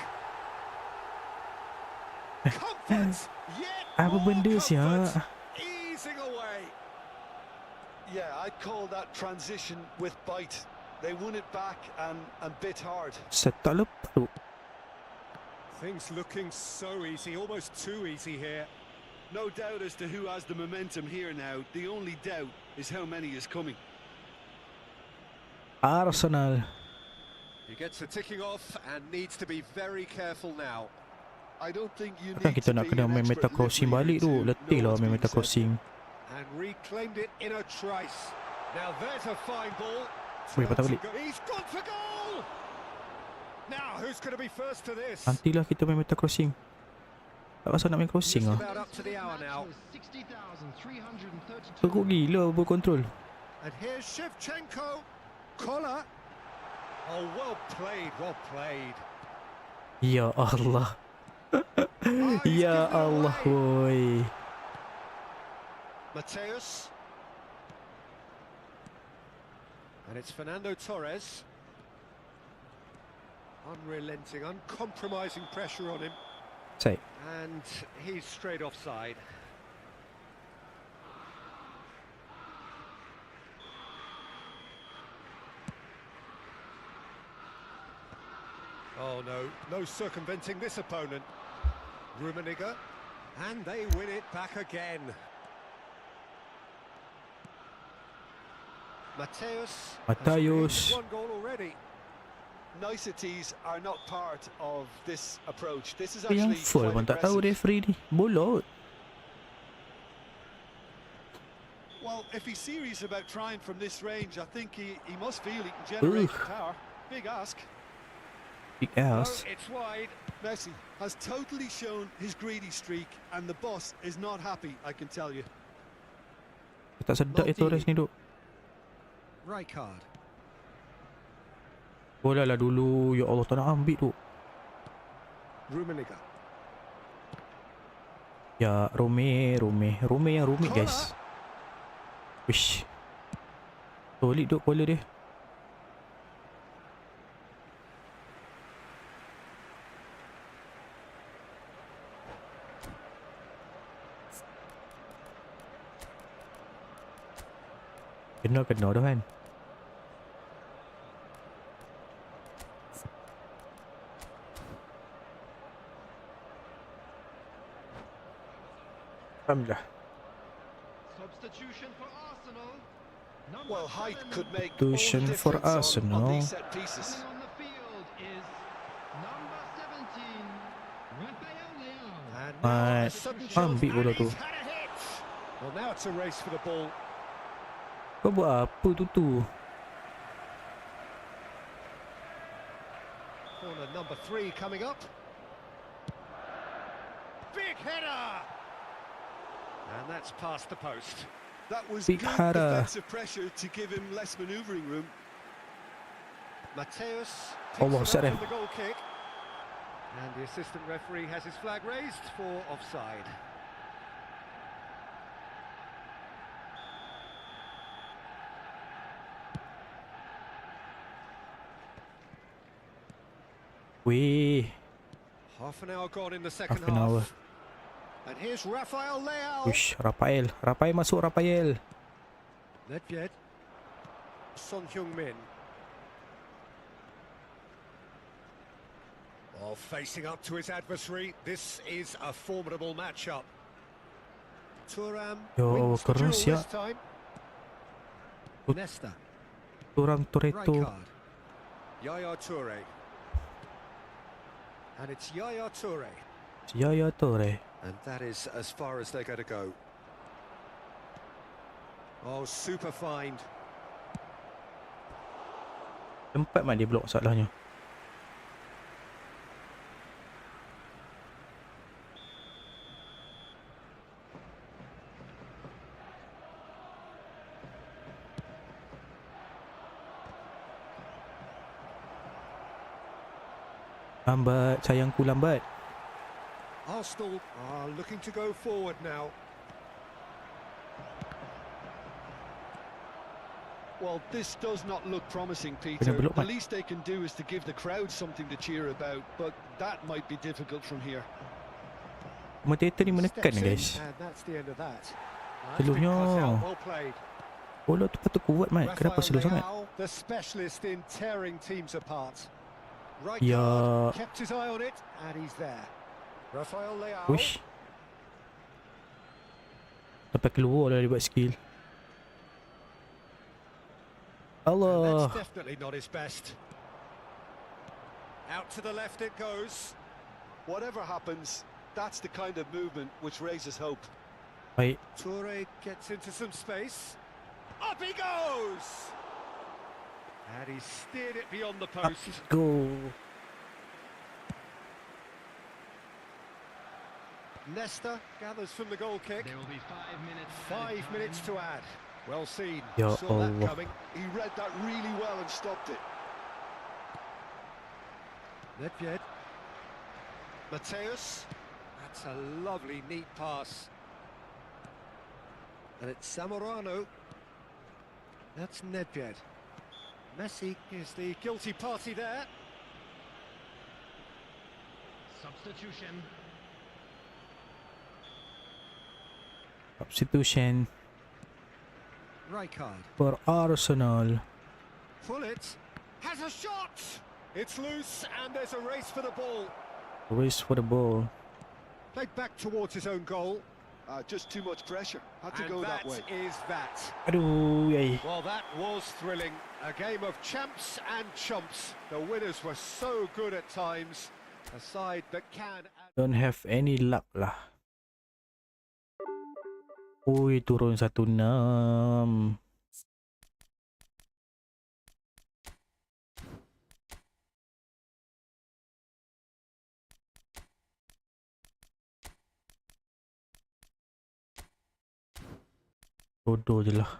Comfort. Yet Apa more benda siap? comfort. Easing away. Yeah, I'd call that transition with bite. They won it back and bit hard. Set tak lepas tu. Things looking so easy, almost too easy here. No doubt as to who has the momentum here now. The only doubt is how many is coming. Arsenal. He gets the ticking off and needs to be very careful now. I don't think you Takkan need kita to nak be kena an main meta expert crossing lip balik reader tu. to Letih know lah what's main being meta said. crossing. And reclaimed it in a trice. Now there's a fine ball. Boleh patah balik. He's gone for goal. Now who's going to be first to this? Nantilah kita main meta crossing. Tak rasa nak main crossing Just lah. about up to the hour now. Teruk gila berkontrol. And here's Shevchenko. Kola. Oh, well played, well played. Ya Allah. Ya Allah, woi. Mateus. And it's Fernando Torres. Unrelenting, uncompromising pressure on him. Say. And he's straight offside. Oh no, no circumventing this opponent. Rummenigge, and they win it back again. Mateus. Mateus. One goal already. Niceties are not part of this approach. This is Yang actually full pun quite tak tahu aggressive. referee ni. Bolot. Well, if he's serious about trying from this range, I think he must feel he can generate Ugh. power. Big ask. Big No, ass. it's wide. Messi has totally shown his greedy streak, and the boss is not happy, I can tell you. Tak sedap ya Torres ni duk. Rijkaard. Bola lah dulu. Ya Allah, tak nak ambil tu. Rummenigge. Ya, Rome yang rumit guys. Wish. Solid duk bola dia. Kena dah kan. Alhamdulillah. Substitution for Arsenal. Well, height could make all the Substitution for difference on Arsenal. these set pieces. On the field is number 17, And now a Mat, sudden shot, ambil bola and tu. he's had a hit. Well, now it's a race for the ball. Kau buat apa tu? Corner number 3 coming up. Big header! And that's past the post. That was Big good header. defensive pressure to give him less manoeuvring room. Mateus Allah, picks set it him. up from the goal kick. And the assistant referee has his flag raised for offside. Weh, Half an hour gone in the second half an hour. half. And here's Rafael Leao. Uish, Rafael masuk Rafael. Nedved. Son Heung-min. Oh, facing up to his adversary. This is a formidable matchup. Thuram Yo, wins the duel keras ya. this time. Nesta. Orang Toretto. Rijkaard. Yaya Toure. And it's Yaya Toure. Yaya Toure. And that is as far as they're going to go. Oh, super find. Tempat mana dia blok masalahnya. Lambat, sayangku lambat. Arsenal are looking to go forward now. Well, this does not look promising, Kena Peter. belok, The Mat. least they can do is to give the crowd something to cheer about, but that might be difficult from here. Komentator ni menekan Steps in, guys. and that's the end of that. That's Seluruhnya. been cut out, well played. Bola tu patut kuat Mat. Kenapa slow sangat? Leao, the specialist in tearing teams apart. Ya. Rijkaard kept his eye on it, and he's there. Rafael Leao. Uish. Sampai keluar lah dia buat skill. And Allah. that's definitely not his best. Out to the left it goes. Whatever happens, that's the kind of movement which raises hope. Baik. Toure gets into some space. Up he goes! And he steered it beyond the post. Go. Nesta gathers from the goal kick. There will be 5 minutes. 5 minutes to add. Well seen. Ya Saw that Allah. coming. He read that really well and stopped it. Nedved. Mateus. That's a lovely, neat pass. And it's Zamorano. That's Nedved. Messi is the guilty party there. Substitution. Substitution Rijkaard. for Arsenal. Pullet has a shot. It's loose and there's a race for the ball. Race for the ball. Played back towards his own goal. Just too much pressure. Had to And go that that way. is that. Aduh, yay. Well, that was thrilling. A game of champs and chumps. The winners were so good at times. A side that can... Don't have any luck lah. Ui, turun 1-6. Bodoh je lah.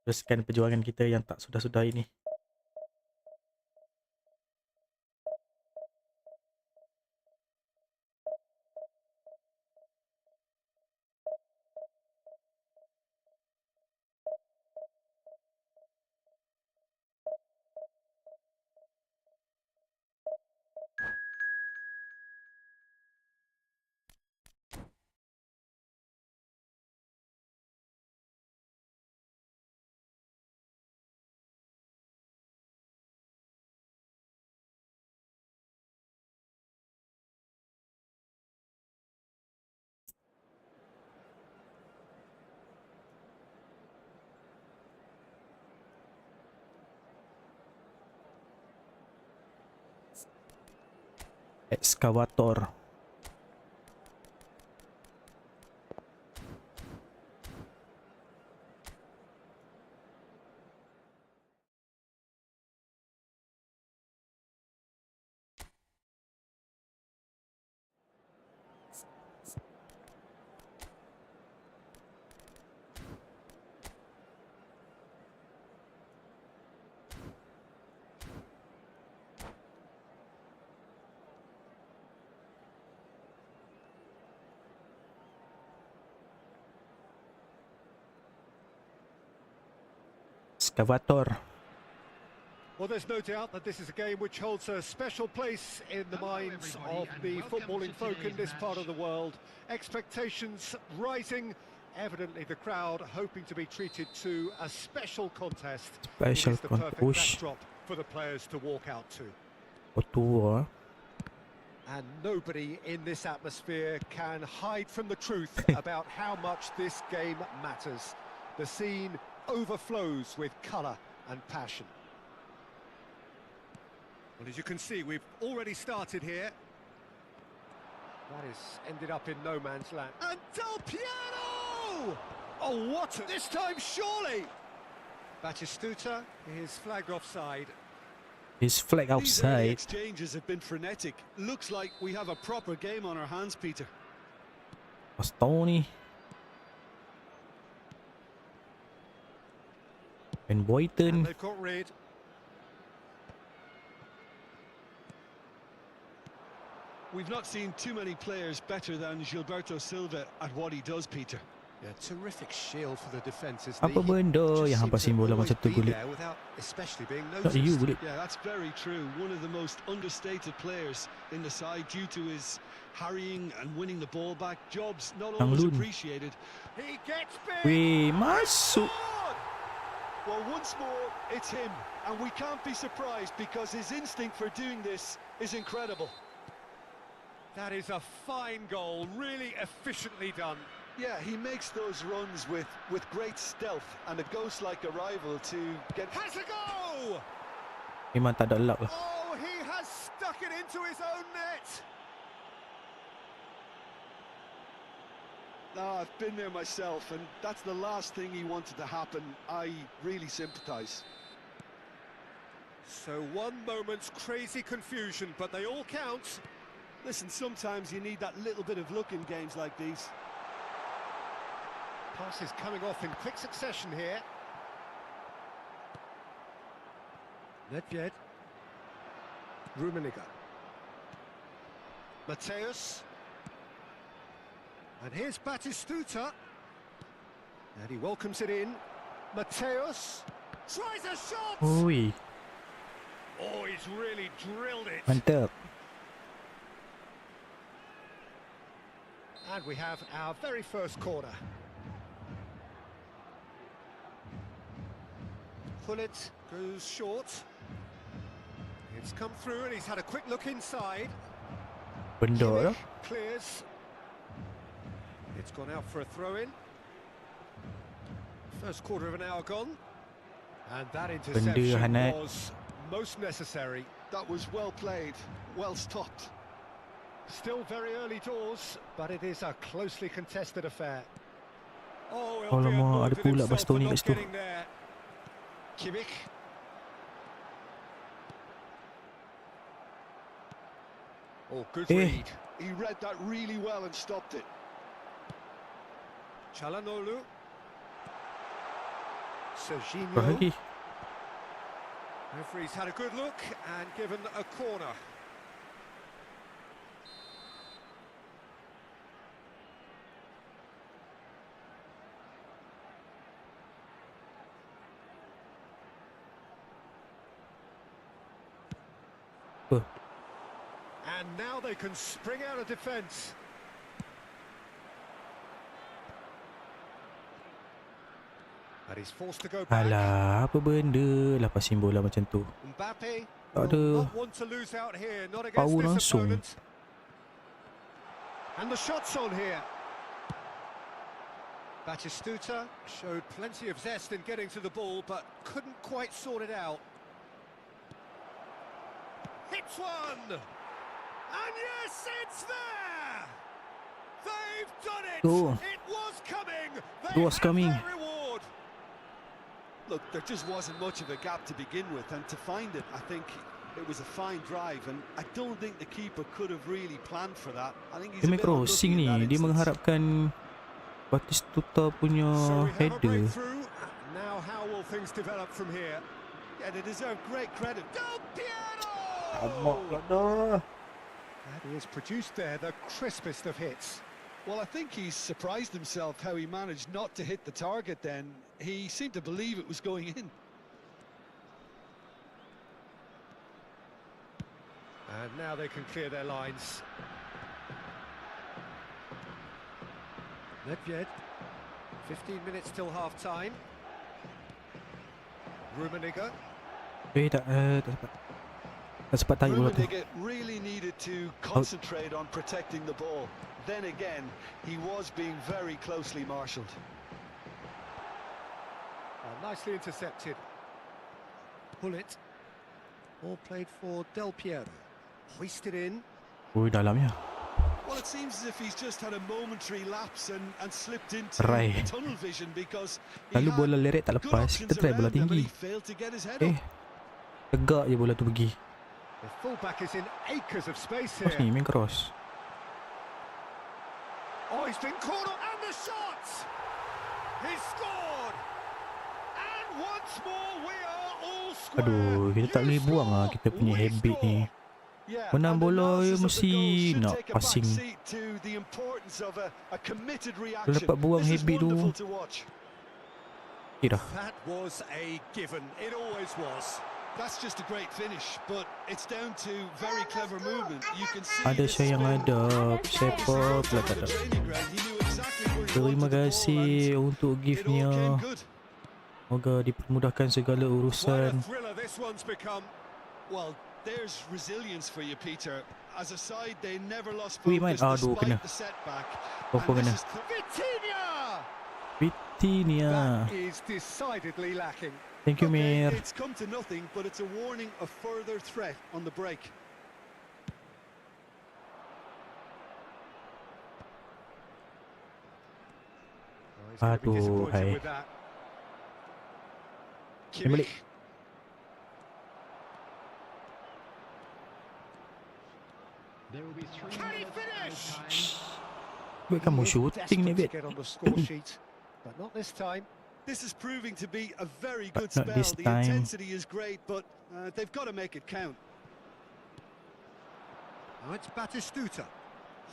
Teruskan perjuangan kita yang tak sudah-sudah ini. Excavator. Excavator. Well, there's no doubt that this is a game which holds a special place in the minds of the footballing folk in this part of the world. Expectations rising, evidently the crowd hoping to be treated to a special contest. Special It is the perfect push. backdrop for the players to walk out to. Otua. And nobody in this atmosphere can hide from the truth about how much this game matters. The scene overflows with colour and passion. Well, as you can see, we've already started here. That has ended up in no man's land. And Del Piero! Oh, what? This time, surely! Batistuta is flagged offside. His flag These early outside. exchanges have been frenetic. Looks like we have a proper game on our hands, Peter. Bastoni. And And Boyton. they've got rid. We've not seen too many players better than Gilberto Silva at what he does, Peter. Yeah, terrific shield for the defence, isn't Apa he? benda yang hampa simbol lah macam tu Be Gullit? there without especially being Tak you noticed. Gullit. Yeah, that's very true. One of the most understated players in the side due to his harrying and winning the ball back. Jobs not Ang always Lun. appreciated. He gets big. Weh, masuk. Good! Well, once more, it's him. And we can't be surprised because his instinct for doing this is incredible. That is a fine goal, really efficiently done. Yeah, he makes those runs with great stealth and a ghost-like arrival to get... Has a go! Memang tak ada luck lah. Oh, he has stuck it into his own net. I've been there myself, and that's the last thing he wanted to happen. I really sympathise. So one moment's crazy confusion, but they all count. Listen, sometimes you need that little bit of luck in games like these. Passes coming off in quick succession here. Nedved. Rummenigge. Mateus. And here's Batistuta. And he welcomes it in. Mateus tries a shot! Ui, Oh, he's really drilled it. mantap. And we have our very first corner. Pullet goes short. It's come through and he's had a quick look inside. Benda lah. Kimmich clears. It's gone out for a throw-in. First quarter of an hour gone. And that interception Hanat. was most necessary. That was well played, well stopped. Still very early doors, but it is a closely contested affair. Oh, he'll be Alamak, ada annoyed with pula himself for Bastoni kat not situ. getting there. Kimmich. Oh, good read. He read that really well and stopped it. Çalhanoğlu. Apa Serginho. lagi? Referee's had a good look and given a corner. Apa? And now they can spring out of defence. And he's forced to go back. Alah, apa benda lah pas simbol lah macam tu. Mbappe Tak will ada not want to lose out here, not against power this langsung. opponent. And the shot's on here. Batistuta showed plenty of zest in getting to the ball, but couldn't quite sort it out. Hits one! And yes, it's there! They've done it! Oh. It was coming! It was coming. Their reward! Look, there just wasn't much of a gap to begin with, and to find it, I think it was a fine drive, and I don't think the keeper could have really planned for that. I think he's Dia a main bit unlucky crossing in ni. that Dia instance. mengharapkan Batistuta punya So we have a header. breakthrough. Now how will things develop from here? Yeah, they deserve great credit. Del Piero! Allah. And he has produced there the crispest of hits. Well, I think he's surprised himself how he managed not to hit the target then. He seemed to believe it was going in. And now they can clear their lines. Nedved, 15 minutes till half-time. Rummenigge. Tak sempat. Tak sempat tarik bola tu. Rummenigge really needed to concentrate on protecting the ball. Then again, he was being very closely marshalled. Nicely intercepted. Pullet. All played for Del Piero. Hoisted in. Ui, dalamnya. Well, it seems as if he's just had a momentary lapse and slipped into Rai. tunnel vision because he Lalu had bola leret tak good lepas. options Kita try bola around him, but tinggi. he failed to get his head Eh. up. Tegak je bola tu pergi. The fullback is in acres of space Cross ni, here. main cross. Oh, he's been caught up. And the shot! He's scored! And once more we are all square. Aduh, kita tak boleh buang lah kita punya habit ni. Yeah, Menang and the bola analysis of the mesti goal should nak take a passing. backseat to the importance of a committed reaction. dapat buang This is habit tu. wonderful to watch. Okay dah. That was a given. It always was. That's just a great finish, but it's down to very clever movement. You can see Ada this saya yang has been ada sepak pula tak ada. training ground. He knew exactly where he Terima wanted the ball, kasih untuk and it all giftnya. came good. Semoga dipermudahkan segala Quite a urusan. thriller this one's become. Well, there's resilience for you, Peter. As a side, they never lost Ui, main. focus Aduh, kena. despite the setback. Apa And kena? this is Vitinha! Vitinha. That is decidedly lacking. Thank you, Okay, Mir. it's come to nothing, but it's a warning of further threat on the break. Oh, he's gonna be Aduh, disappointed hai. with that. Ni balik. There will be 3 Can he minutes finish? added time. Buat kamu He is shooting ni, desperate to Bet. get on the score sheet, but not this time. This is proving to be a very But good not spell. this The time. intensity is great, but they've got to make it count. Now it's Batistuta.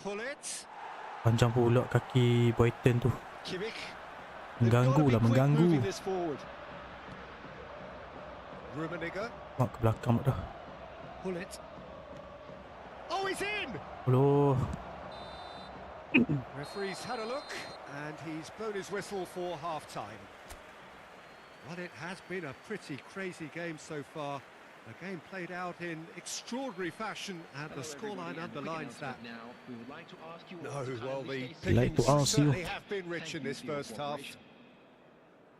Hullet. Panjang pula kaki Boyton tu. Kimmich. They've got to Mengganggu be lah, quick mengganggu. moving this forward. Rummenigge. Mak ke belakang dah. Hullet. Oh, he's in! Aduh. Referee's had a look, and he's blown his whistle for half-time. Well, it has been a pretty crazy game so far. A game played out in extraordinary fashion, and the scoreline underlines that. Now, we would like to ask you No, all to well, kindly the stay Like to pickings ask you. certainly have been rich in this first half.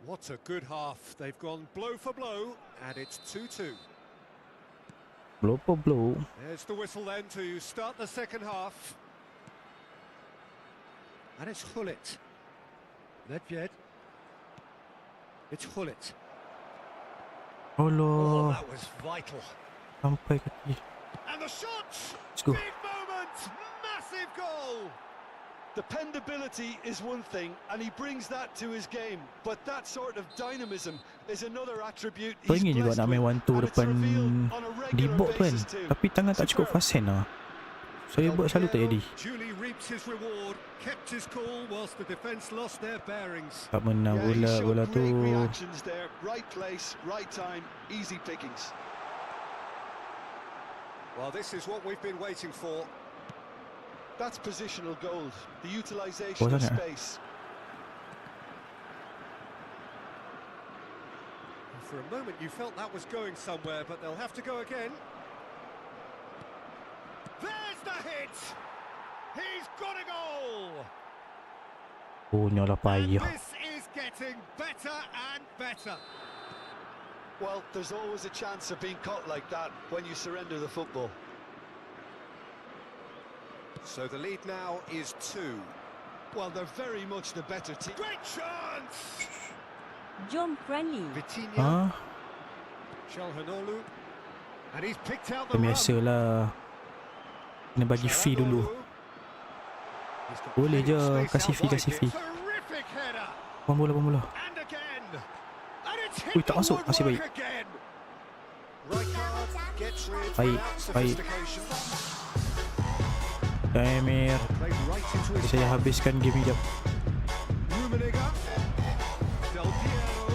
What a good half. They've gone blow for blow, and it's 2-2. Blow for blow. There's the whistle then to start the second half. And it's Hullet. Nedved. It's Hullet. Oh, Allah. that was vital. Sampai kaki. And the shot! Let's go. Big moment! Massive goal! Dependability is one thing, and he brings that to his game. But that sort of dynamism is another attribute Kau he's ingin juga blessed nak main with, 1-2 and it's depan revealed on a regular D-box tu kan. basis too. Tapi tangan tak cukup fasen lah. Saya buat selalu tak jadi. Julie reaps his reward, kept his cool whilst the defence lost their bearings. Tak menang Yeah, he bola showed bola tu. great reactions there. Right place, right time, easy pickings. Well, this is what we've been waiting for. That's positional gold, the utilisation Oh, of sangat. space. For a moment you felt that was going somewhere, but they'll have to go again. There's the hit! He's got a goal! Punya lah And payah. this is getting better and better. Well, there's always a chance of being caught like that when you surrender the football. So the lead now is 2. Well, they're very much the better team. Great chance! Jom friendly. Vitinha, Ha? Calhanoglu, and he's picked out the run. Biasalah. Kena bagi fee dulu. Calhanoglu. He's got Boleh plenty of je, space kasih out fee, wide kasih here. fee. Terrific header. Bola. And again. And it's hit Ui, tak the masuk. Masih woodwork baik. again. Rijkaard gets rid Baik, without baik. sophistication. Damir. Played right into his Saya habiskan game ni jap. Rummenigge. Del Piero.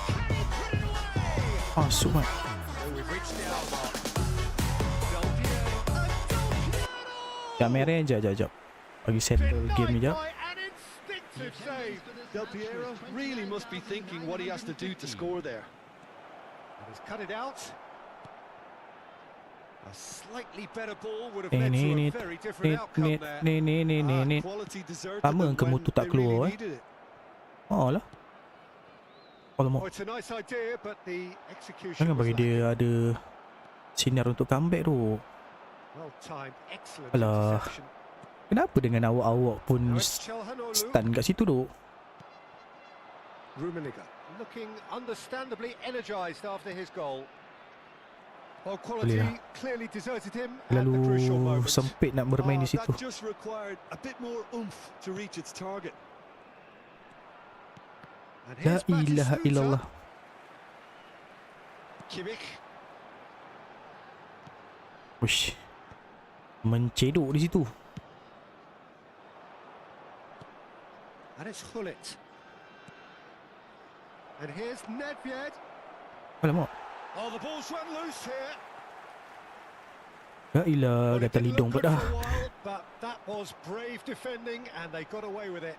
Can he put it away? Masuk mat. So we've reached the hour mark. Del Piero. And Del Piero! Damir jap. Bagi settle game ni Denied jap. by an instinctive save. Del Piero really must be thinking what he has to do to score there. And he's cut it out. A slightly better ball would have led to a very different outcome there. Ni. Quality deserted Lama them ke when mutu they tak keluar, really needed it. Oh lah. Oh, Alamak. it's a nice idea, but the execution Jangan was bagi lacking. dia ada sinar untuk comeback tu. Well timed, excellent Alah. interception. Kenapa dengan awak-awak pun Now it's Calhanoglu. stun kat situ tu? Rummenigge looking understandably energised after his goal. Well, quality Boleh lah. clearly deserted him at the crucial Terlalu moment. sempit nak bermain di That situ. just required a bit more oomph to reach its target. And La here's Batistuta. ilaha illallah. Kimmich. Uish. Mencedok di situ. And it's Gullit. And here's Nedved. Alamak. Oh, the ball's run loose here. Ya ilah, Well, it gatal didn't hidung look pula good dah. for a while, but that was brave defending and they got away with it.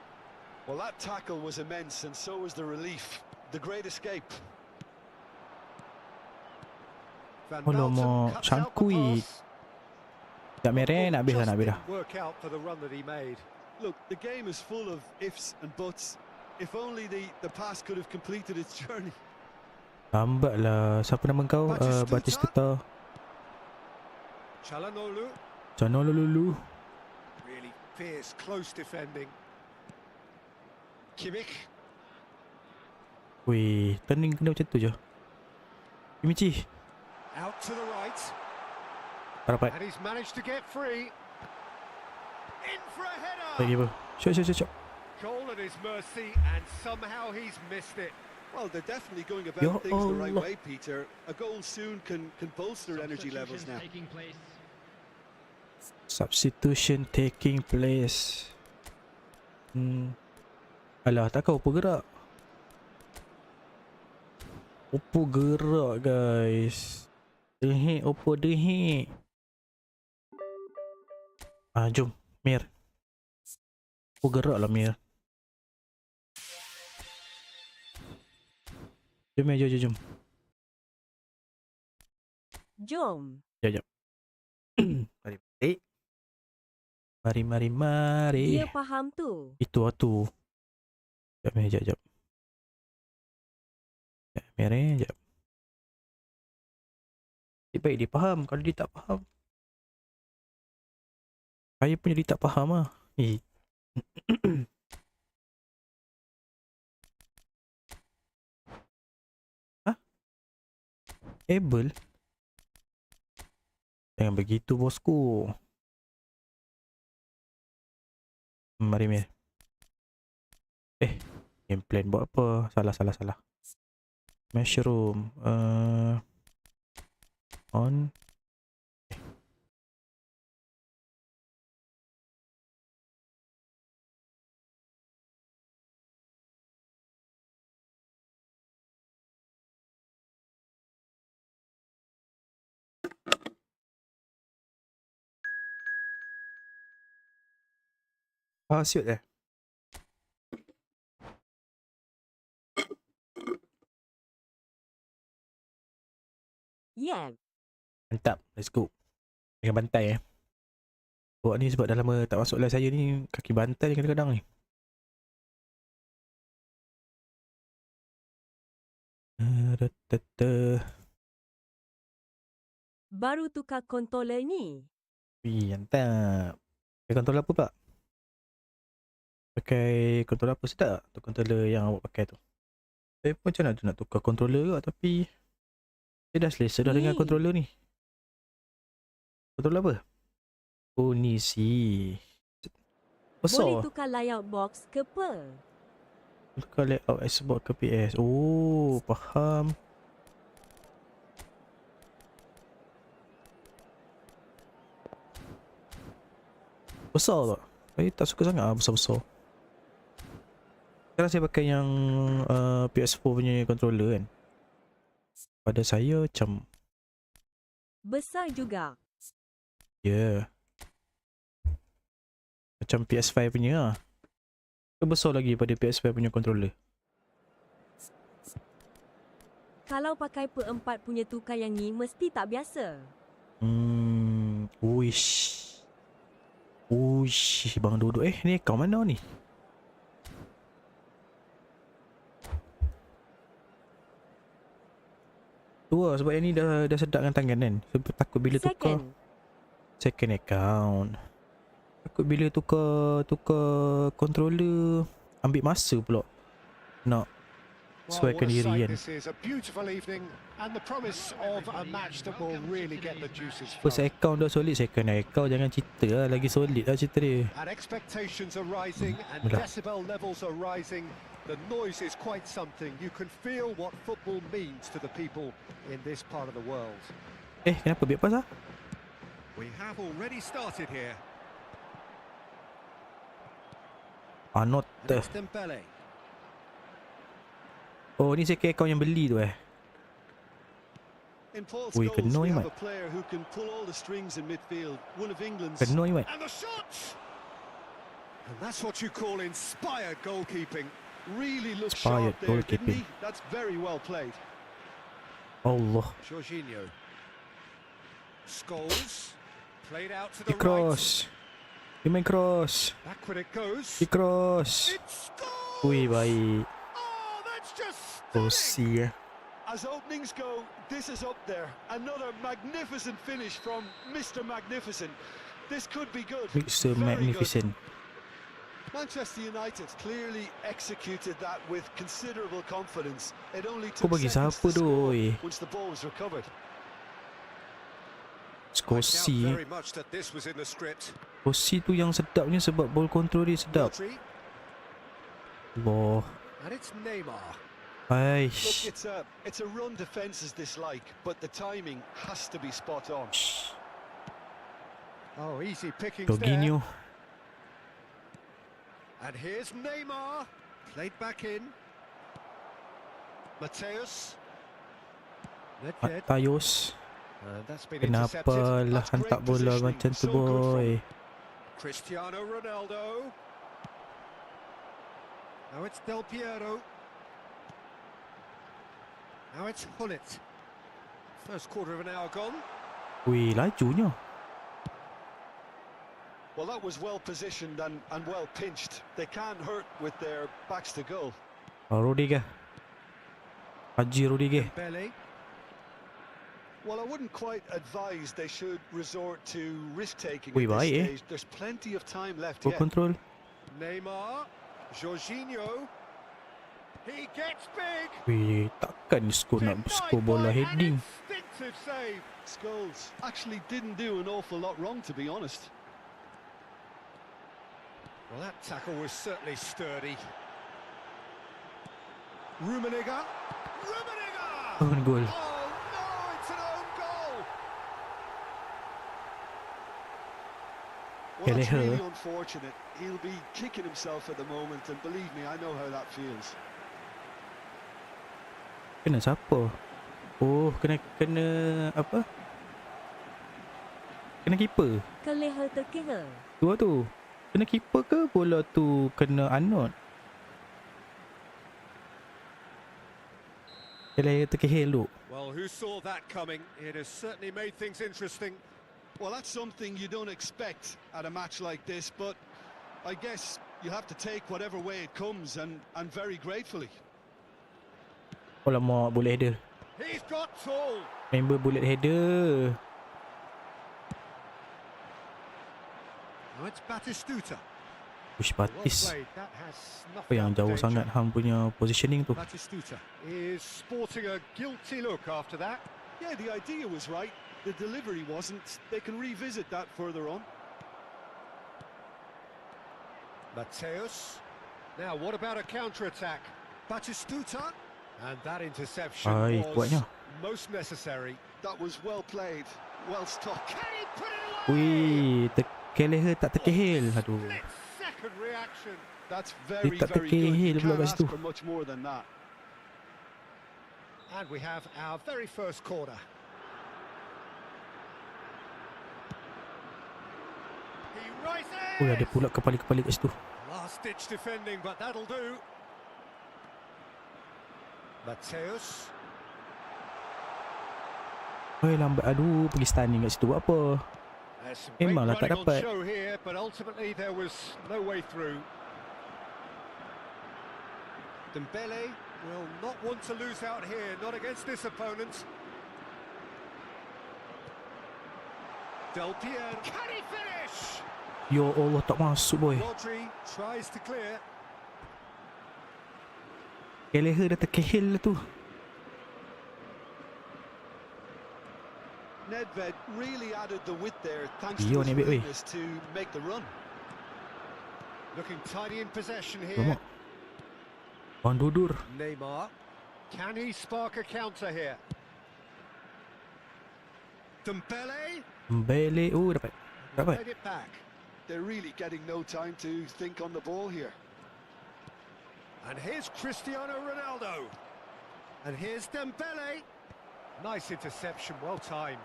Well, that tackle was immense, and so was the relief. The great escape. Van Alamak, Malten cuts out the sangkut. pass. Tak merah, nak habis dah, nak habis dah. Didn't work out for the run that he made. Look, the game is full of ifs and buts. If only the pass could have completed its journey. Lambat lah. Siapa nama kau? Batistuta. Calhanoglu. Jangan lulu. Really fierce, close defending. Kimmich. Weh, turning kena macam tu je. Kimichi. Out to the right. Tak dapat. And he's managed to get free. In for a header. Lagi apa? Shot. Goal at his mercy, and somehow he's missed it. Well, they're definitely going Ya about things the right Allah. way, Peter. A goal soon can bolster energy levels now. Taking place. Substitution taking place. Alah, takkan Oppo gerak. Oppo gerak, guys. Dehek, Oppo dehek. Jom, Mir. Oppo gerak lah, Mir. Jom, Mir, jom. Jom. Jap. Mari. Dia faham tu. Itu. Jap, Mir, jap. Mir, jap. Baik dia faham. Kalau dia tak faham, saya pun jadi tak faham lah. Hah? Able? Jangan begitu, bosku. Mari, Mir. Game plan buat apa? Salah. Mushroom. On. Siut dah. Yeah. Mantap. Let's go. Dengan bantai Buat ni sebab dah lama tak masuk live saya ni. Kaki bantai kadang-kadang ni. Baru tukar controller ni. Mantap. Pakai controller apa pula? Pakai controller apa sedap tak? Tu controller yang awak pakai tu. Saya pun macam nak tukar controller juga tapi saya dah selesa dah dengan controller ni. Controller apa? Oh ni si. Besar. Boleh tukar layout box ke apa? Tukar layout Xbox ke PS. Oh, faham. Besar tak? Saya tak suka sangat besar-besar. Sekarang saya pakai yang PS4 punya controller kan. Pada saya macam Besar juga. ya. Macam PS5 punya lah. Dia besar lagi pada PS5 punya controller. Kalau pakai per-4 punya tukar yang ni mesti tak biasa. Uish. Uish, bang duduk. Ni account mana ni? Tu lah sebab yang ni dah sedap dengan tangan kan. Sebab takut bila tukar second account. Takut bila tukar controller ambil masa pula nak sesuaikan diri kan. First account dah solid, second account jangan cerita lah, lagi solid lah cerita dia. The noise is quite something. You can feel what football means to the people in this part of the world. Kenapa biar pas lah? We have already started here. Not oh, ni second account yang beli tu In Paul's Ui, goals, kena we ni, have Mat. a player who can pull all the strings in midfield. One of England's. Kena ni Mat. And the shots! And that's what you call inspired goalkeeping. Really looked Inspired sharp there, didn't goalkeeping. he? That's very well played. Allah. Jorginho. Scholes. Played out to Di the right. cross. Dia main cross. Backward it goes. Di cross. It's scores! Ui, baik. Oh, that's just Oh, stunning! si As openings go, this is up there. Another magnificent finish from Mr. Magnificent. This could be good. Mr. Very good. Magnificent. Manchester United clearly executed that with considerable confidence. It only Kau took bagi seconds siapa to tu, score oi? once the ball was recovered. Skor I doubt C. very much that this was in the script. Skor C tu yang sedapnya sebab ball control dia sedap. Rodri, Allah. and it's Neymar. Look, Aish. it's a run defences dislike, but the timing has to be spot on. Oh, easy pickings there. Jorginho. And here's Neymar, played back in. Mateus. Nedved. Matayos. And that's been Kenapa intercepted. lah That's hantar great bola positioning. macam tu, So good from boy? Cristiano Ronaldo. Now it's Del Piero. Now it's Hullet. First quarter of an hour gone. Wih, lajunya. Well, that was well positioned and well pinched. They can't hurt with their backs to goal. Rodriguez. Haji Rodriguez. Belly. Well, I wouldn't quite advise they should resort to risk-taking Ui, at this baik, stage. There's plenty of time left Ball yet. control. Neymar. Jorginho. He gets big. Wih, takkan skor nak skor bola heading. Instinctive save. Scholes actually didn't do an awful lot wrong, to be honest. Well, that tackle was certainly sturdy. Rummenigge. Own goal. Oh no, it's an own goal. Well, that's Kelleher. really unfortunate. He'll be kicking himself at the moment, and believe me, I know how that feels. Kena siapa? Oh, kena apa? Kena keeper. Kelleher terkira. Dua tu. Kena keeper ke bola tu kena Arnold? Kelleher terkehel tu. Well, who saw that coming? It has certainly made things interesting. Well, that's something you don't expect at a match like this, but I guess you have to take whatever way it comes, and very gratefully. Oh lama bullet header. He's got tall. Member bullet header. Oh, it's Batistuta. Push Well Batis. played. That has Apa snuffed yang out the jauh danger. sangat hang punya positioning tu. Batistuta is sporting a guilty look after that. Yeah, the idea was right. The delivery wasn't. They can revisit that further on. Mateus. Now, what about a counter-attack? Batistuta. And that interception Ay, was kuatnya. most necessary. That was well played, well stopped. Can he put it away? Wih, Keleher tak terkehil. Aduh. Split-second reaction. That's very, tak very good. terkehil You pula can't kat ask situ. for much more than that. And we have our very first corner. He rises. Oh, ada pula kepala-kepala kat situ. Last-ditch defending, but that'll do. Mateus. Oi, lambat. Aduh, pergi stunning kat situ buat apa? There's some great Memanglah tak running on dapat. show here, but ultimately there was no way through. Dembele will not want to lose out here, not against this opponent. Del Piero, can he finish? Ya Allah, tak masuk boy. Rodri tries to clear. Keleher dah terkehil lah tu. Nedved really added the width there, thanks Iyo, to his Nedved, weh. willingness to make the run. Looking tidy in possession here. Lama. Bang Dudur. Neymar, can he spark a counter here? Dembele, Bele. Oh, dapat. Dapat. played it back. They're really getting no time to think on the ball here. And here's Cristiano Ronaldo. And here's Dembele. Nice interception, well timed.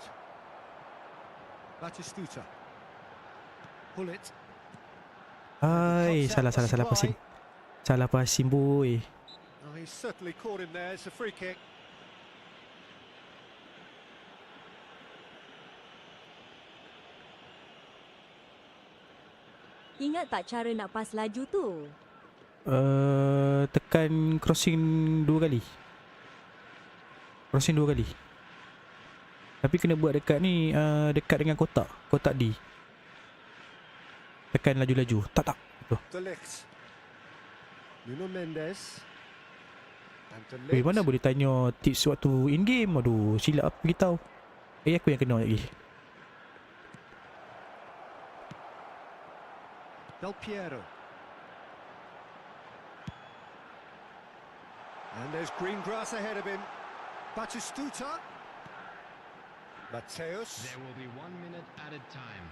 Batistuta. Pull it. Ay, salah passing. Salah passing boy. Oh, he's certainly caught him there. It's a free kick. Ingat tak cara nak pas laju tu? Tekan crossing 2 kali. Crossing 2 kali. Tapi kena buat dekat ni, dekat dengan kotak D. Tekan laju-laju. Tak. Betul. De Ligt. Nuno Mendes. And De Weh, Ligt. mana boleh tanya tips waktu in game? Aduh, silap beritahu. Aku yang kena lagi. Del Piero. And there's green grass ahead of him. Batistuta. Mateus. There will be 1 minute added time.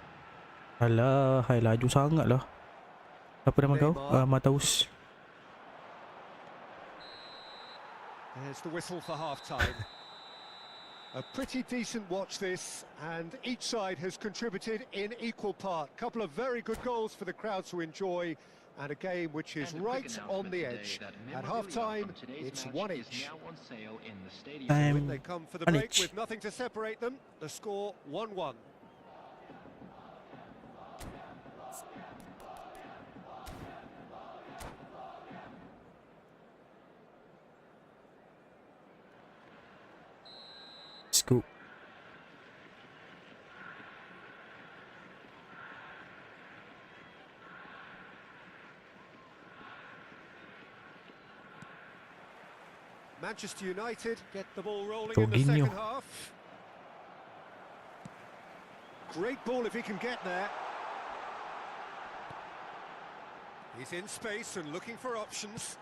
Alah, hai laju sangat lah. Apa nama kau? Neymar. Mataus. There's the whistle for half-time. A pretty decent watch this, and each side has contributed in equal part. Couple of very good goals for the crowd to enjoy, and a game which is And a quick right on the announcement edge. today At that half-time, memorabilia from today's it's match one is each. now on sale in the stadium. When they come for the One break each. with nothing to separate them, the score 1-1. Scoop. Manchester United get the ball rolling in the Jorginho. second half. Great ball if he can get there. He's in space and looking for options.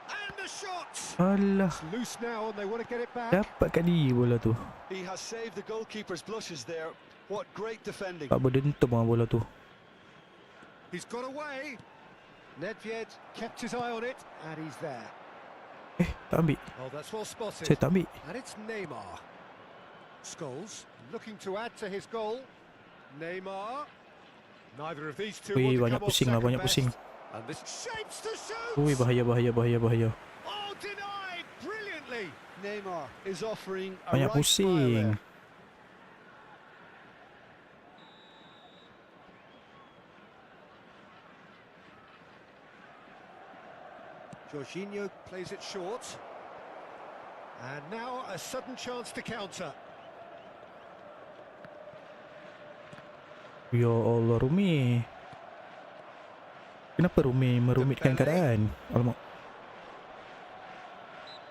And the shot! Alah, It's loose now and they want to get it back. dapat kat dia bola tu. He has saved the goalkeeper's blushes there. What great defending. Tak berdentum lah bola tu. He's got away. Nedved kept his eye on it and he's there. Tak ambil. Oh, that's well spotted. Saya tak ambil. And it's Neymar. Scholes looking to add to his goal. Neymar. Neither of these two Wih, want to banyak come off pusing lah, second banyak best. pusing. And this shapes to shoot. Ui, bahaya. Oh, denied brilliantly. Neymar is offering a Banyak right smile pusing. there. Jorginho plays it short. And now a sudden chance to counter. Ya Allah, Rumi. Kenapa Rumi merumitkan keadaan? Alamak.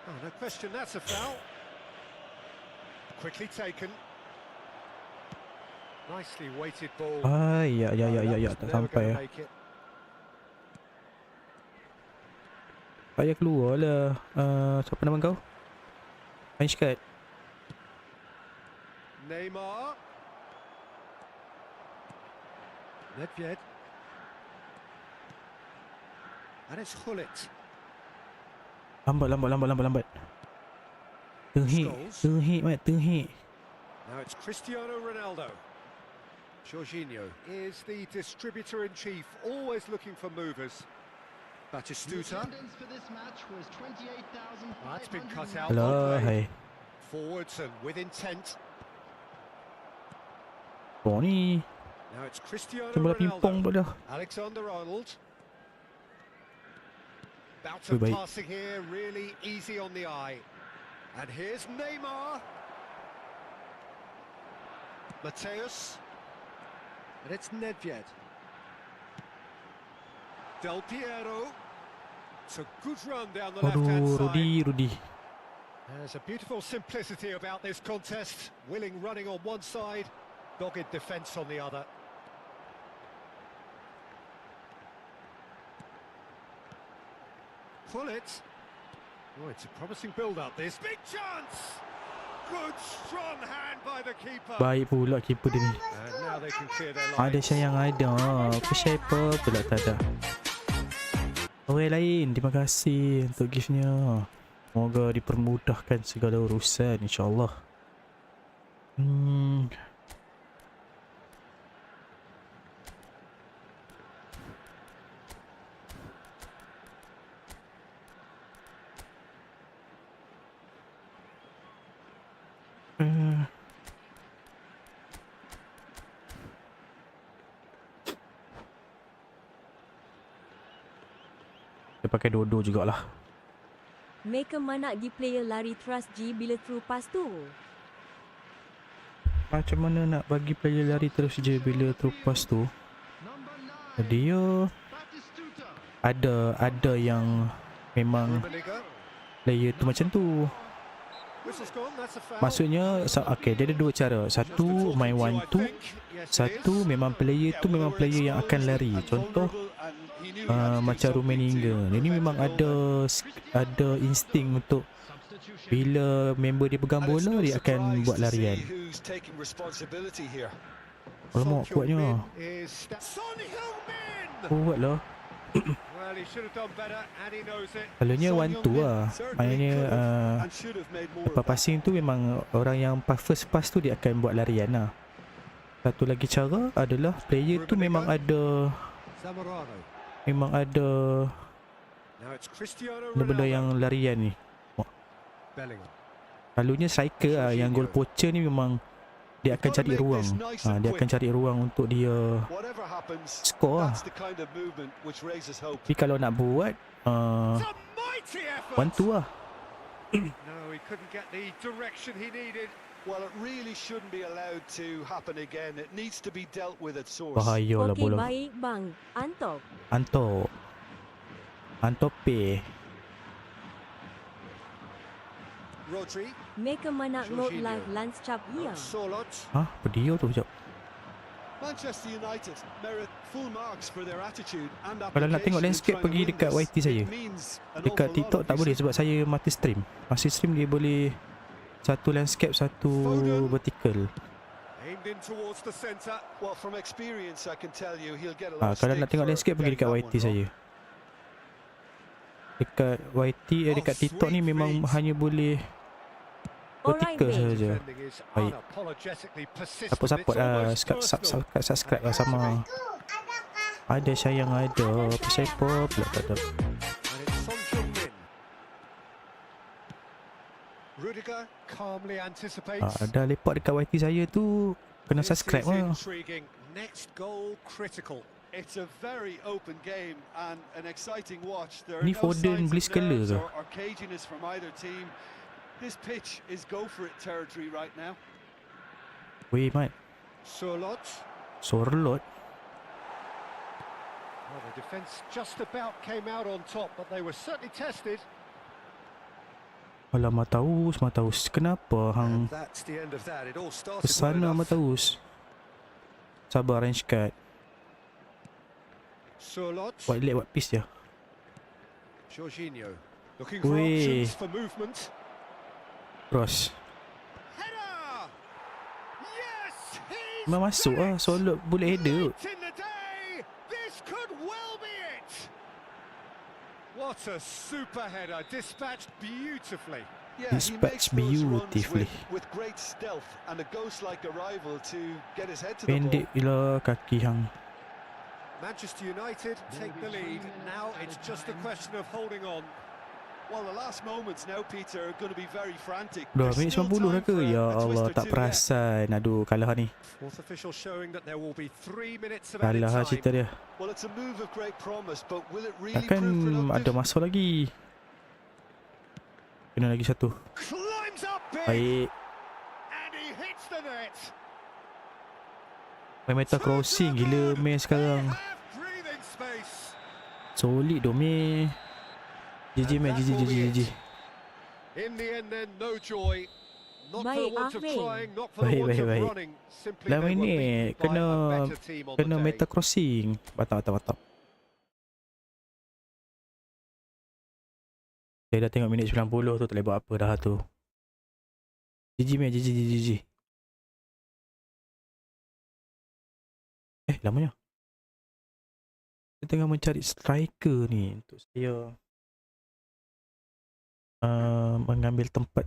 Oh, no question, that's a foul. Quickly taken. Nicely weighted ball. Ya, tak sampai lah. Payah keluar lah. Siapa nama kau? Einstein. Neymar. Nedved. And it's Hullet. Lambat. Terhik, Mat, terhik. Now it's Cristiano Ronaldo. Jorginho is the distributor-in-chief, always looking for movers. Batistuta. That's been cut out. Alah, hai. Forwards and with intent. Kau ni Now it's Cristiano bola pingpong Ronaldo. dah. Alexander-Arnold. Bout Ui, of baik. passing here, really easy on the eye. And here's Neymar. Mateus. And it's Nedved. Del Piero. It's a good run down the left-hand Aduh, side. Rudi. There's a beautiful simplicity about this contest. Willing running on one side, dogged defence on the other. Hullet. Oh, it's a promising build-up, this. Big chance! Good, strong hand by the keeper. Baik pula keeper dia ni. And now they can clear their Ada lines. sayang ada. Siapa pula tak ada. Orang lain, terima kasih untuk giftnya. Semoga dipermudahkan segala urusan, insyaAllah. Dia pakai dodo jugalah. Mereka mana gi player lari trust G bila through pass tu? Macam mana nak bagi player lari terus je bila terlepas tu? Dia ada yang memang player tu macam tu. Whistle's gone, that's a foul. Maksudnya okay, dia ada dua cara. Satu main 1-2, satu memang player tu memang player yang akan lari. Contoh macam Rummenigge. Dia ni memang ada insting untuk bila member dia pegang bola dia akan buat larian. Alamak, kuatnya. Kuat lah. Selalunya 1-2 lah. Maknanya apa passing tu memang orang yang first pass tu dia akan buat larian lah. Satu lagi cara adalah player tu memang ada benda-benda yang larian ni. Selalunya striker lah, yang goal poacher ni memang dia akan cari ruang. Dia akan cari ruang untuk dia skor lah. Tapi kalau nak buat 1-2 lah. Well, it really shouldn't be allowed to happen again. It needs to be dealt with at source. Bahaya lah Okey, bola. baik bang. Antop. Antope. Rodri. Mereka mana note live lunch cap ia. Sorlot. Apa dia tu sekejap? Manchester United merit full marks for their attitude and Kalau nak tengok landscape pergi dekat YT saya. Dekat TikTok tak boleh sebab saya mati stream. Mati stream dia boleh satu landscape, satu vertical. Kalau nak tengok landscape pergi dekat YT saya. Dekat YT dekat TikTok ni memang hanya boleh vertical saja. Baik. Support lah, subscribe lah sama. Ada sayang ada, siapa pula tak ada. Rudiger calmly anticipates. Ada lepak dekat YT saya tu, kena subscribe lah. Next goal critical. It's a very open game and an exciting watch. There are Ni no Foden signs beli of skala nerves ke? or caginess from either team. This pitch is go for it territory right now. Weh Mat, Sorlot. Sorlot. Well, the defence just about came out on top, but they were certainly tested. Alah, Mataus. Kenapa hang And that's the end of that. It all started well pesana enough. Mataus? Sabar range card. Surlot, Buat leg, buat piece je. Jorginho, looking for Weh. options for movement. Cross. Header! Yes, he's Memang masuk done lah. it! Sorlot bullet header. Late in the day, this could well be it. What a super header, dispatched beautifully. Yeah, he Dispatched makes those runs beautifully. with great stealth and a ghost-like arrival to get his head to the ball. Pendek gila kaki hang. Manchester United take the lead. Now it's just a question of holding on. Well, the last moments now, Peter, are going to be very frantic. Dah There's minit still 90 dah time ke? for Ya a twist Allah, or tak two yet. perasan. Aduh, kalah ni. Fourth official showing that there will be 3 minutes of added Kalah lah cerita time. dia. Well, it's a move of great promise, but will it really Takkan prove ada productive? masuk lagi. Kena lagi satu. Climbs up big Baik. and he hits the net. Main meta crossing gila main sekarang. They have breathing space. Solid doh main. GG main, GG. In the end then, no joy. Not for the Baik, want of Ahmad. trying, not for the Baik, want baik, of baik. running. Simply Dah they main were ni beaten by kena a better team on the day. meta crossing. Batap. Saya dah tengok minit 90 tu, tak boleh buat apa dah tu. GG main, GG. Lamanya. Saya tengah mencari striker ni untuk saya mengambil tempat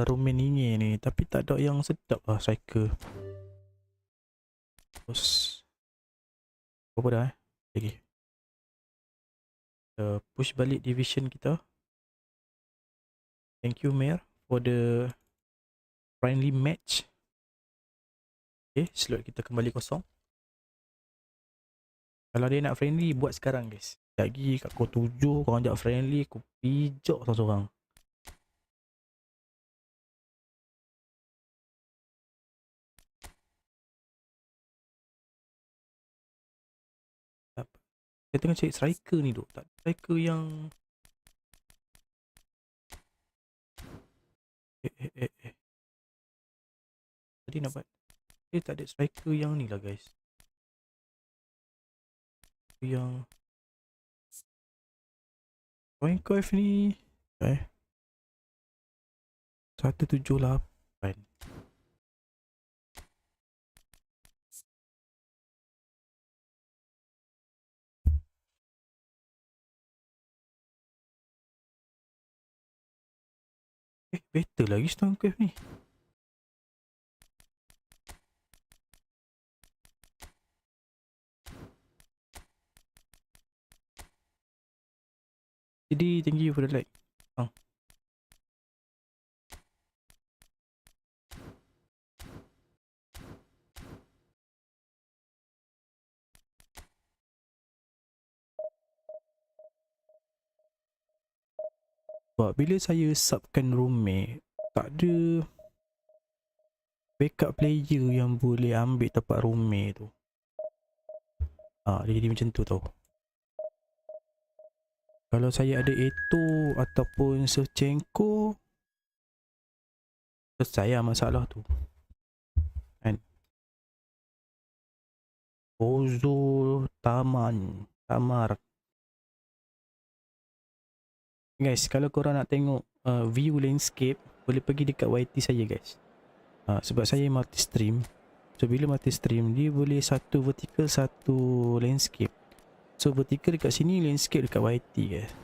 Romain ini ni, tapi tak ada yang sedap lah striker. Terus apa dah lagi. Push balik division kita. Thank you Mayor for the friendly match. Okay, slot kita kembali kosong. Kalau dia nak friendly, buat sekarang guys. Lagi kat pukul 7 korang ajak friendly, aku pijak seorang-seorang. Saya tengah cari striker ni duk. Tak ada striker yang Tadi nampak dia tak ada striker yang ni lah guys. Yang point coif ni 178. Better lagi stone coif ni. Jadi thank you for the like. Sebab bila saya subkan roommate, tak ada backup player yang boleh ambil tempat roommate tu. Dia jadi macam tu tau. Kalau saya ada Eto ataupun Shevchenko, selesai lah masalah tu kan. Ozo Tamar. Guys, kalau korang nak tengok view landscape, boleh pergi dekat YT saya guys. Sebab saya multi stream. So bila multi stream, dia boleh satu vertical, satu landscape. So vertical dekat sini, landscape dekat YT guys.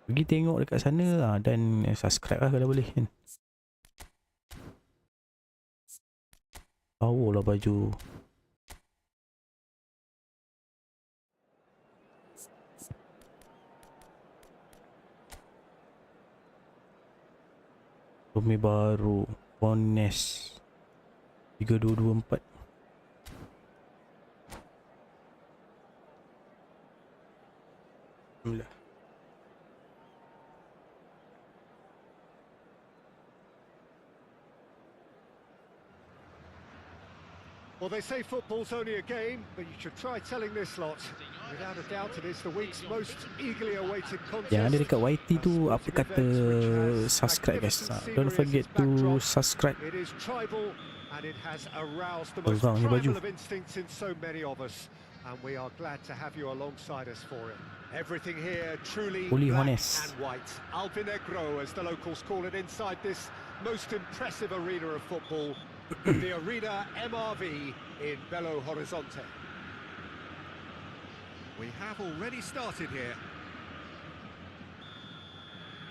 Pergi tengok dekat sana dan subscribe lah kalau boleh kan. Power lah baju. Rumi baru Bones 3224. Alhamdulillah. Well, they say football's only a game, but you should try telling this lot. Without a doubt, it is the week's most eagerly awaited contest. Yang ada dekat YT tu apa kata subscribe guys. Don't forget to subscribe. It is tribal and it has aroused the most Pegang ni baju. primal of instincts in so many of us, and we are glad to have you alongside us for it. Everything here truly Fully black honest. and white. Albinegro, as the locals call it, inside this most impressive arena of football, the Arena MRV in Belo Horizonte. We have already started here.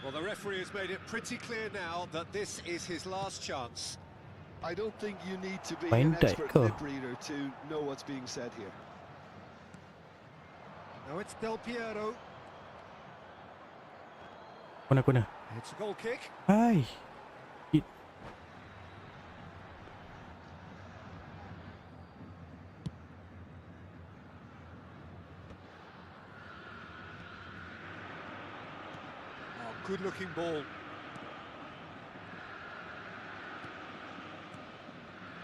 Well, the referee has made it pretty clear now that this is his last chance. I don't think you need to be Main an deck expert ke? lip reader to know what's being said here. Now it's Del Piero. Kona. It's a goal kick. Hai. Good-looking ball.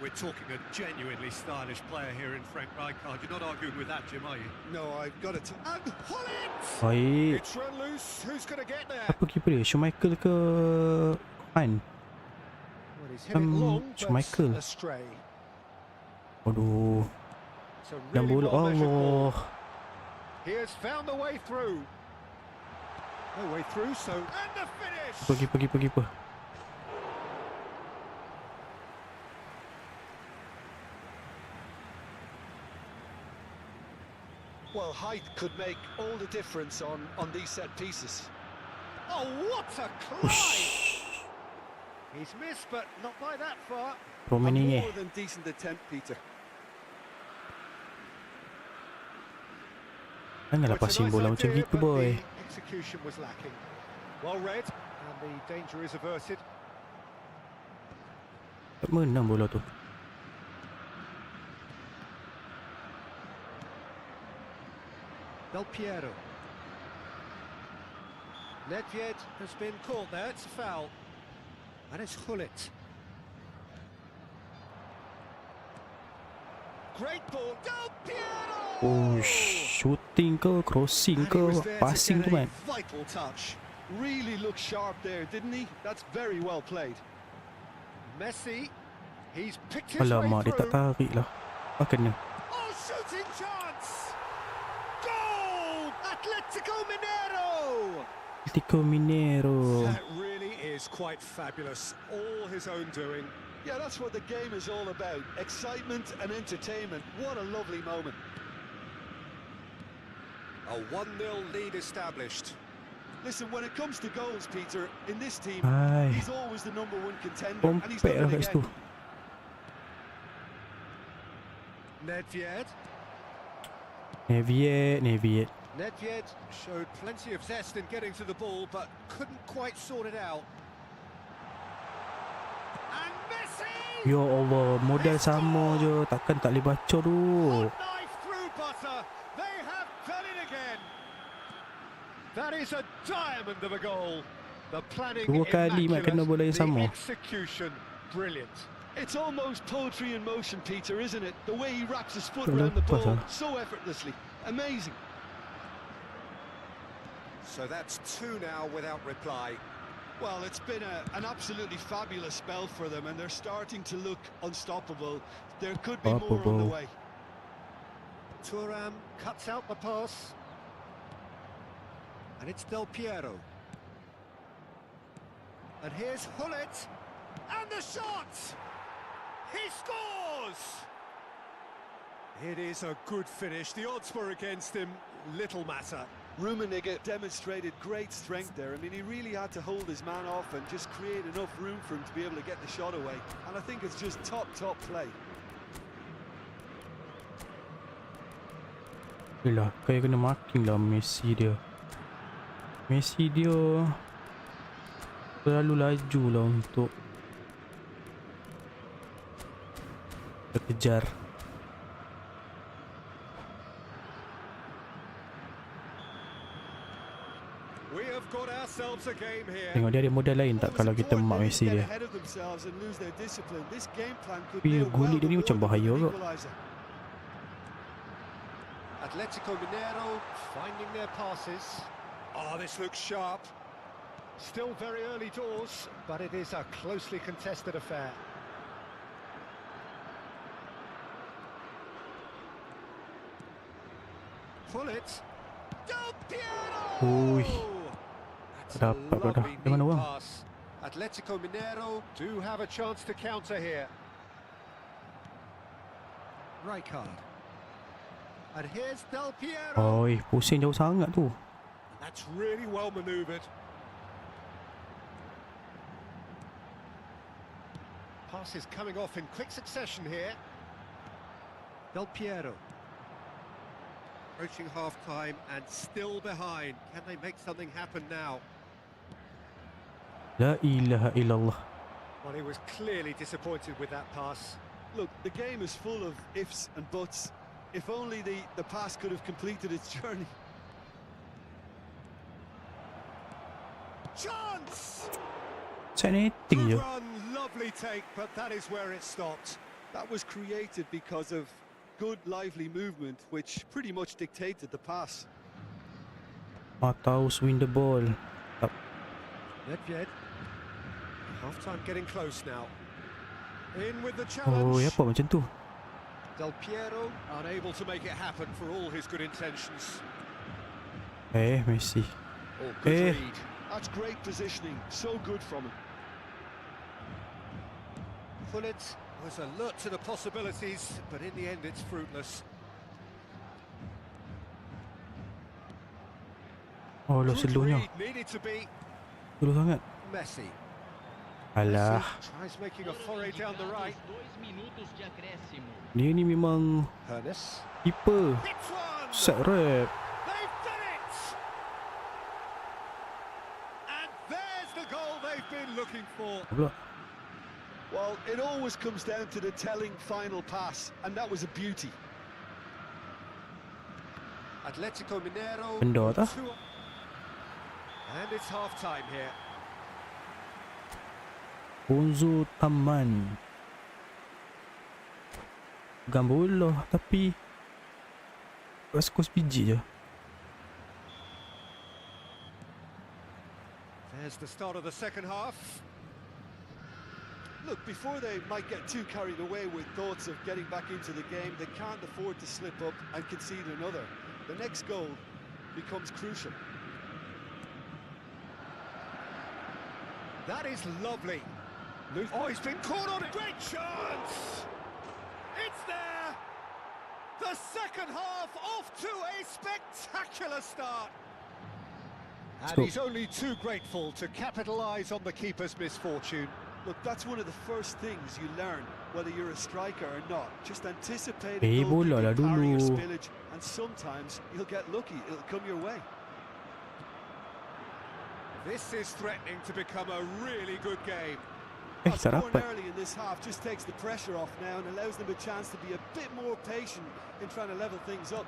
We're talking a genuinely stylish player here in Frank Rijkaard. You're not arguing with that, Jim, are you? No, I've got it. And Hullet! Baik. It's run loose. Who's going to get there? Apa keeper dia? Schumacher ke Han? Well, he's hit it long, Schmeichel. but astray. Aduh. It's a Dan really bola well-measured ball. Allah. He has found the way through. No way through, so... And the finish! Keeper. Well, height could make all the difference on these set pieces. Oh, what a climb! He's missed, but not by that far. A Promening more than decent attempt, Peter. Janganlah It's a passing nice bola macam idea, gitu but boy. the execution was lacking. Well read, and the danger is averted. Tak menang bola tu. Del Piero. Nedved has been caught there, it's a foul. And it's Hullet. Great ball, Del Piero! Oh, shooting ke, crossing And he ke, was there to passing get tu a man. vital touch. Really looked sharp there, didn't he? That's very well played. Messi, he's picked his way Alamak, dia tak through. tarik lah. Ah, kena. Oh, shooting chance! Goal! Atletico Mineiro! Atletico Mineiro. That really is quite fabulous. All his own doing. Yeah, that's what the game is all about. Excitement and entertainment. What a lovely moment. A 1-0 lead established. Listen, when it comes to goals, Peter, in this team, Hai. he's always the number one contender, and he's Pompek done lah it kat situ. again. Nedved. Neviet. Nedved showed plenty of zest in getting to the ball, but couldn't quite sort it out. And Messi! Ya Allah, modal sama je. Takkan tak boleh baca tu. Hot knife through butter. They have done it again. That is a diamond of a goal. The planning Dua kali mak kena bola yang immaculate, sama. the execution brilliant. It's almost poetry in motion, Peter, isn't it? The way he wraps his foot Tak around the lepas ball lah. so effortlessly. Amazing. So that's 2 now without reply. Well, it's been an absolutely fabulous spell for them, and they're starting to look unstoppable. There could be more on the Unstoppable. way. Thuram cuts out the pass. And it's Del Piero. And here's Hullet. And the shot! He scores! It is a good finish. The odds were against him. Little matter. Rummenigge demonstrated great strength there. I mean, he really had to hold his man off and just create enough room for him to be able to get the shot away. And I think it's just top play. Yelah, kaya kena marking lah Messi dia. Messi dia terlalu laju lah untuk terkejar. We have got themselves a game here. Tengok dia ada modal lain tak Well, it was kalau kita important mak they Messi didn't get dia. ahead of themselves and lose their discipline. This game plan could Tapi near gol well dia ni macam reward them bahaya with an kot. equaliser. Atletico Mineiro finding their passes. Oh, this looks sharp. Still very early doors, but it is a closely contested affair. Pull it. Del Piero! Ui. That's Dapat a pula dah. lovely Di mana neat bang? pass. Atletico Mineiro do have a chance to counter here. Rijkaard. And here's Del Piero. Oi, pusing jauh sangat tu. That's really well manoeuvred. Passes coming off in quick succession here. Del Piero. Approaching half-time and still behind. Can they make something happen now? La ilaha illallah. Well, he was clearly disappointed with that pass. Look, the game is full of ifs and buts. If only the pass could have completed its journey. Chance! Setting je. Good run, lovely take, but that is where it stopped. That was created because of good, lively movement, which pretty much dictated the pass. Mataus win the ball. Nedved. Half-time getting close now. In with the Oh, challenge. apa macam tu? Del Piero unable to make it happen for all his good intentions. Messi. Oh, good Eh. read. That's great positioning, so good from him. Pullet was alert to the possibilities, but in the end it's fruitless. Oh, lo Good selunya. read needed to be Seluruh sangat. Messi. Alah, Messi tries making a foray down the right. dia ni memang Hernes. keeper. Hits one! Set rep. They've done it! And there's the goal they've been looking for. Pula. Well, it always comes down to the telling final pass, and that was a beauty. Atletico Mineiro. Benda tah. And it's half-time here. Bonzo Taman. Pegang bola tapi skor biji je. There's the start of the second half. Look, before they might get too carried away with thoughts of getting back into the game, they can't afford to slip up and concede another. The next goal becomes crucial. That is lovely. Oh, he's been caught on it. Great chance! It's there! The second half off to a spectacular start. And So- he's only too grateful to capitalise on the keeper's misfortune. Look, that's one of the first things you learn, whether you're a striker or not. Just anticipating bola lah parry or dulu. spillage, and sometimes you'll get lucky. It'll come your way. This is threatening to become a really good game. Tak Scoring dapat. early in this half just takes the pressure off now and allows them a chance to be a bit more patient in trying to level things up.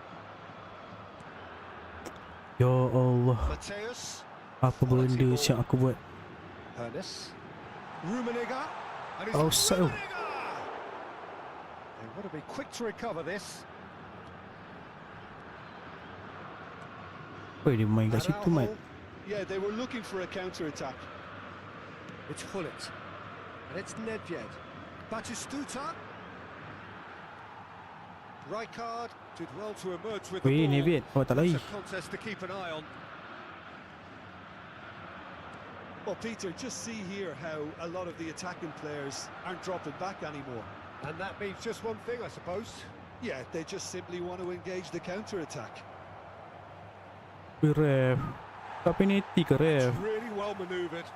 Ya Allah. Mateus, Apa benda siap aku buat? Hernes, Rummenigge, and it's Oh, so- Rummenigge! They want to be quick to recover this. Oi, dia main kat situ, Mat. Araujo, Yeah, they were looking for a counter-attack. it's Hullet, and it's Nedved. Batistuta. Rijkaard did well to emerge with the Weh, ball. Nedved, awak tak lari. It's a contest to keep an eye on. Well, Peter, just see here how a lot of the attacking players aren't dropping back anymore. And that means just one thing, I suppose. Yeah, they just simply want to engage the counter-attack. Ref. Tak penalty ke ref? It's really well manoeuvred.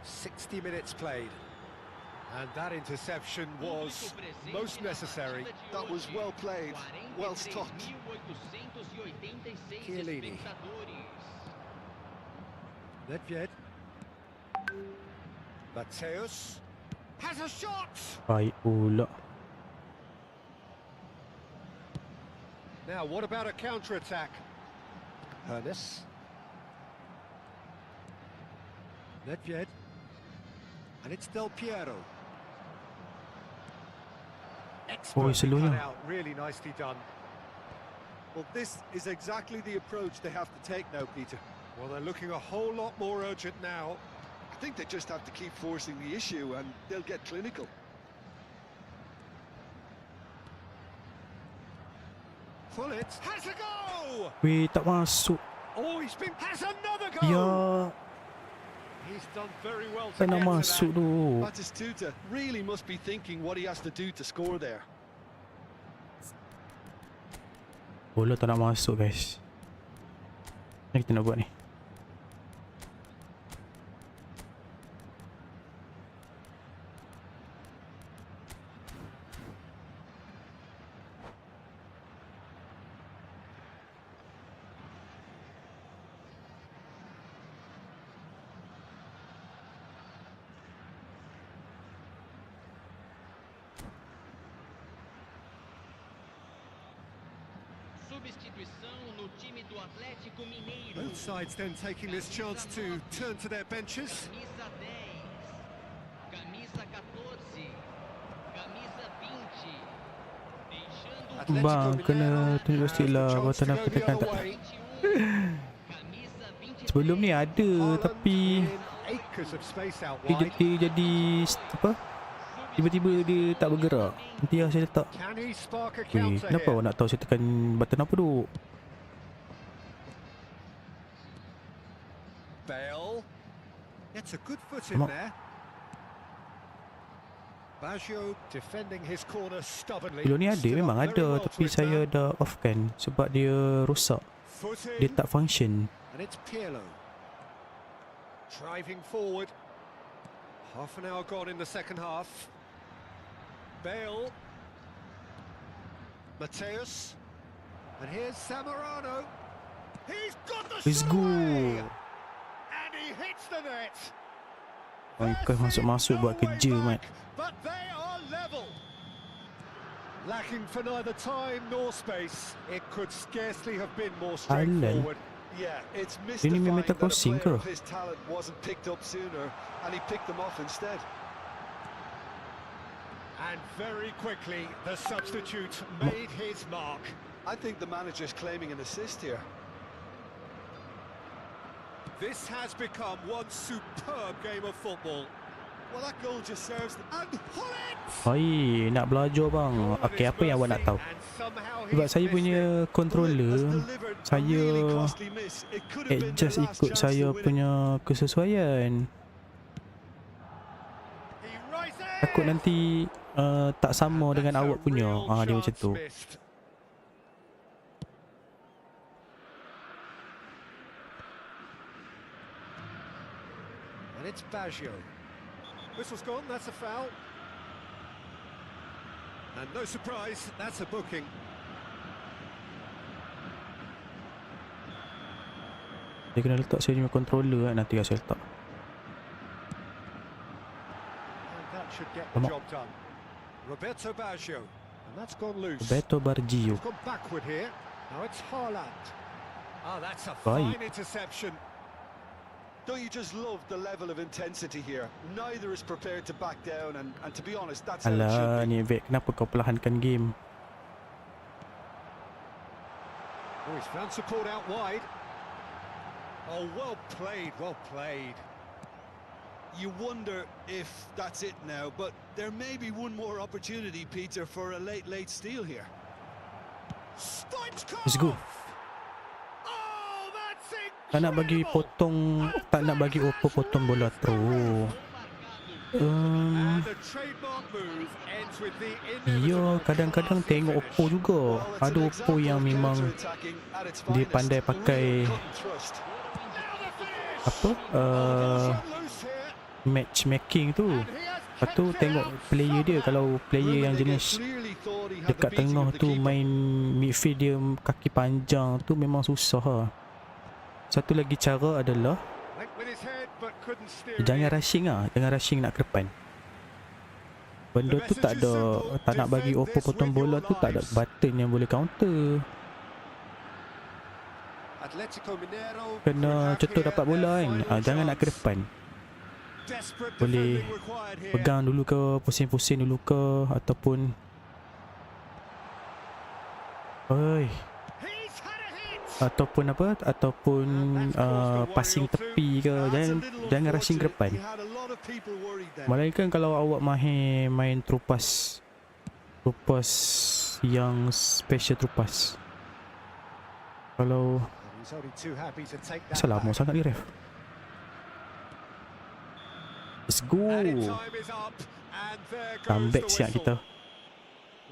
60 minutes played. And that interception was most necessary. That was well played, well stopped. Chiellini. Nedved. Mateus has a shot! Baik pula. Now, what about a counter-attack? Hernes. Nedved. And it's Del Piero. Expertly selalunya. cut out, really nicely done. Well, this is exactly the approach they have to take now, Peter. Well, they're looking a whole lot more urgent now. I think they just have to keep forcing the issue and they'll get clinical. Pullet has a go! Weh, tak masuk. Oh, has another go! Ya, He's done very well to tak nak get to masuk that. tu. Batistuta really must be thinking what he has to do to score there. Bola tak nak masuk, guys. Apa kita nak buat ni? Substituição no time do Atlético Mineiro. Both sides then taking this chance to turn to their benches. Camisa 10, camisa 14, camisa 20. Deixando Atletico Bang, kena Mineiro tunjuk has sikit the lah. chance Kalau tak to nak go the tekan other tak. way. 21, camisa 23. Sebelum ni ada, Haaland tapi in acres of space out wide. dia jadi apa? Tiba-tiba dia tak bergerak. Nanti lah saya letak. Can he spark a Weh, counter kenapa here? awak nak tahu saya tekan button apa duk? Bale gets a good foot in Come on. there. Baggio defending his corner stubbornly. Sebelum ni ada, Stood memang up very ada. well Tapi to it saya now. dah off kan. Sebab dia rosak. Foot Dia in, tak function. and it's Pirlo driving forward. Half an hour gone in the second half. Bale, Mateus, and here's Zamorano. He's got the Let's shot go. away, and he hits the net. Kau masuk-masuk buat kerja, Mat. But they are level. Lacking for neither time nor space, it could scarcely have been more straightforward. Yeah, it's Ini mystifying memang tak that a crossing player ke? of his talent wasn't picked up sooner and he picked them off instead. And very quickly, the substitute made his mark. I think the manager's claiming an assist here. This has become one superb game of football. Well, that goal just serves the... And Pullet! Hai, nak belajar bang. Okey, apa yang awak nak tahu? Sebab saya punya controller, saya adjust ikut saya punya kesesuaian. Takut nanti tak sama dengan awak punya. Dia macam tu. And it's Baggio. Whistle's gone, that's a foul. And no surprise, that's a booking. Dia kena letak saya punya controller kan, nanti saya letak. And that should get the job done. Roberto Baggio. And that's gone loose. Roberto Baggio. He's gone backward here. Now it's Haaland. Ah, that's a Right. fine interception. Don't you just love the level of intensity here? Neither is prepared to back down, and to be honest, that's how it should Alah, be. ni Vek, kenapa kau perlahankan game? Oh, he's found support out wide. Oh, well played, well played. You wonder if that's it now, but there may be one more opportunity, Peter, for a late steal here. Let's go. Oh, that's it. Tak nak bagi potong, tak nak bagi Oppo potong bola tu. And the trademark move ends with the Ya, kadang-kadang tengok Oppo juga. Ada Oppo yang memang dia pandai pakai apa? Matchmaking tu. Lepas tu tengok player dia. Kalau player yang jenis dekat tengah tu main midfield dia kaki panjang tu memang susah lah. Satu lagi cara adalah jangan rushing lah. Jangan rushing nak ke depan. Benda tu tak ada, tak nak bagi Oppo potong bola tu tak ada button yang boleh counter. Atletico Mineiro Kena cetuk dapat bola kan. Jangan nak ke depan. Desperate Boleh defending required here. pegang dulu ke, pusing-pusing dulu ke, ataupun He's had a hit. ataupun apa, ataupun passing tepi ke. Jangan rushing ke depan. Melainkan kalau awak main terupas yang special terupas. Kalau He's only too happy to take that asal lama back. sangat ni ref. Let's go. Added time is up, and there goes Comeback the siap whistle. kita.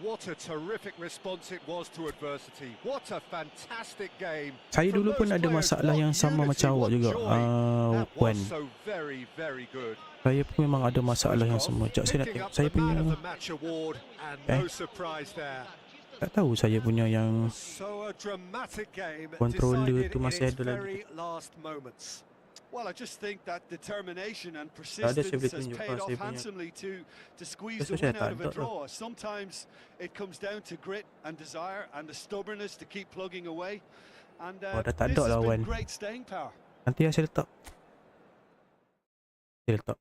What a terrific response it was to adversity. What a fantastic game. Saya dulu pun ada masalah yang sama macam awak juga. That Wan. was so very, very good. Saya pun memang ada masalah yang sama. Sekejap saya nak Picking tengok. up Saya the man punya of the match award, and no surprise there. tak tahu saya punya yang So a dramatic game controller decided tu in masih its ada lagi. very last moments. Well, I just think that determination and Ada saya persistence boleh has tunjuk paid saya off punya. handsomely to squeeze Biasa the saya win tak out of ada a lah. draw. Sometimes it comes down to grit and desire and the stubbornness to keep plugging away. And Oh, dah tak this ada has lah, Wan. been great staying power. Nanti saya letak. Saya letak.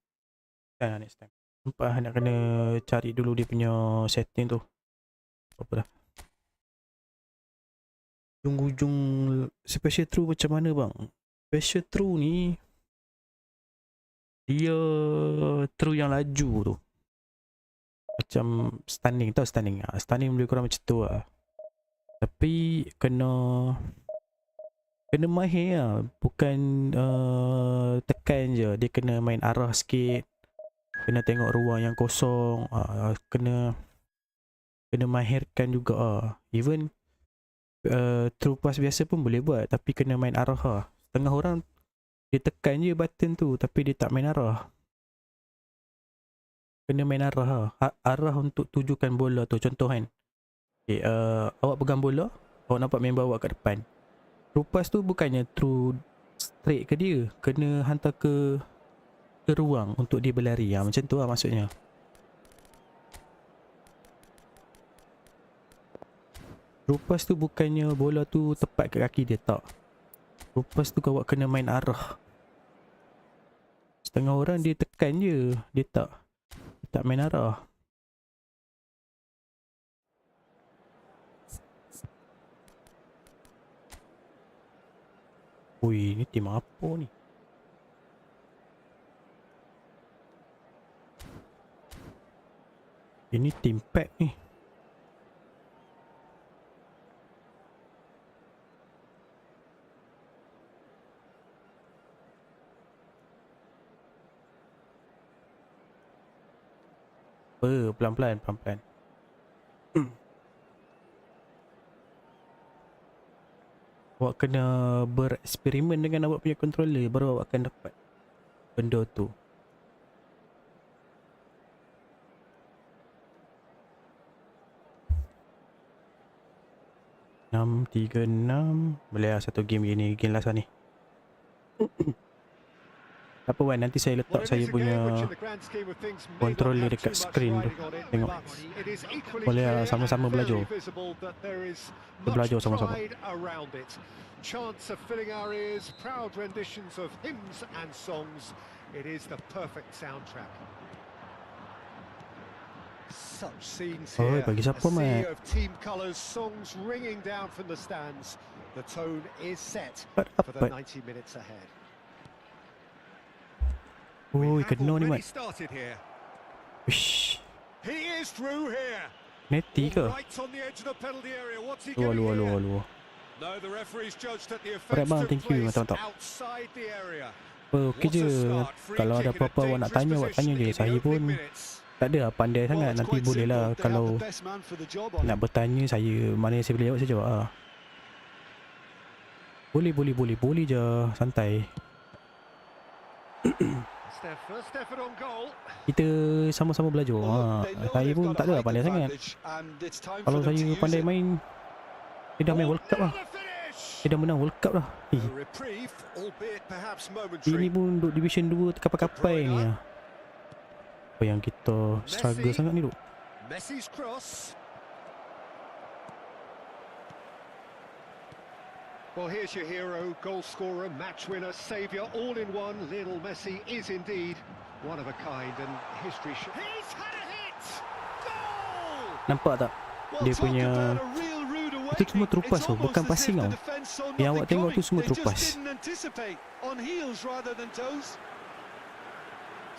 Next time. Nampak nak kena cari dulu dia punya setting tu. Apa dah. Ujung-ujung special true macam mana bang? Special true ni dia true yang laju tu. Macam stunning, tau stunning. Stunning lebih kurang macam tu lah. Tapi kena mahir lah. Bukan tekan je. Dia kena main arah sikit. Kena tengok ruang yang kosong. Kena mahirkan juga lah. Even true pass biasa pun boleh buat. Tapi kena main arah lah. Setengah orang dia tekan je button tu tapi dia tak main arah. Kena main arah lah. Arah untuk tujukan bola tu. Contoh kan. Okay, awak pegang bola. Awak nampak member awak kat depan. True pass tu bukannya true straight ke dia. Kena hantar ke ruang untuk dia berlari. Macam tu lah maksudnya. True pass tu bukannya bola tu tepat kat kaki dia, tak. True pass tu awak kena main arah. Setengah orang dia tekan je. Dia tak main arah. Ui, ni tim apa ni? Ini tim pack ni. Pelan-pelan. Awak kena bereksperimen dengan awak punya controller, baru awak akan dapat benda tu. Enam, 3-6. Boleh lah satu game gini. Game last lah ni. Tak apa Wan, nanti saya letak saya punya controller dekat screen tu. Tengok. Boleh lah sama-sama belajar. Kita belajar sama-sama. Chants of filling our ears, proud renditions of hymns and songs. It is the perfect soundtrack. Such scenes here. Bagi siapa, A sea Mat? of team colours, songs ringing down from the stands. The tone is set Dapat. for the 90 minutes ahead. Ui, kena ni Mat. Started here. Wish. He is through here. Neti ke? Right on the edge of the penalty area. What's he Luar. getting here? Luar. No, the referee's judged that the Alright offence bang, took thank you. place Mantap. outside the area. Okey je. Kalau ada apa-apa awak nak tanya, awak tanya je. Saya pun tak ada lah pandai sangat. Nanti boleh lah kalau nak bertanya saya, mana yang saya boleh jawab, saya jawab lah. Boleh je. Santai. Stefford on goal. Kita sama-sama belajar. Saya pun tak ada lah pandai sangat. Kalau saya pandai main, dia dah main World Cup lah. Dia dah menang World Cup dah. A reprieve, albeit perhaps Ini momentary. pun duduk Division 2 terkapai-kapai ni lah. Apa yang kita struggle sangat ni duk. Messi's cross. Well, here's your hero, goal scorer, match winner, saviour, all in one. Lionel Messi is indeed one of a kind, and history should... He's had a hit! Goal! Nampak tak? Dia punya itu semua terupas tu, bukan passing tau. Yang awak tengok tu semua terupas.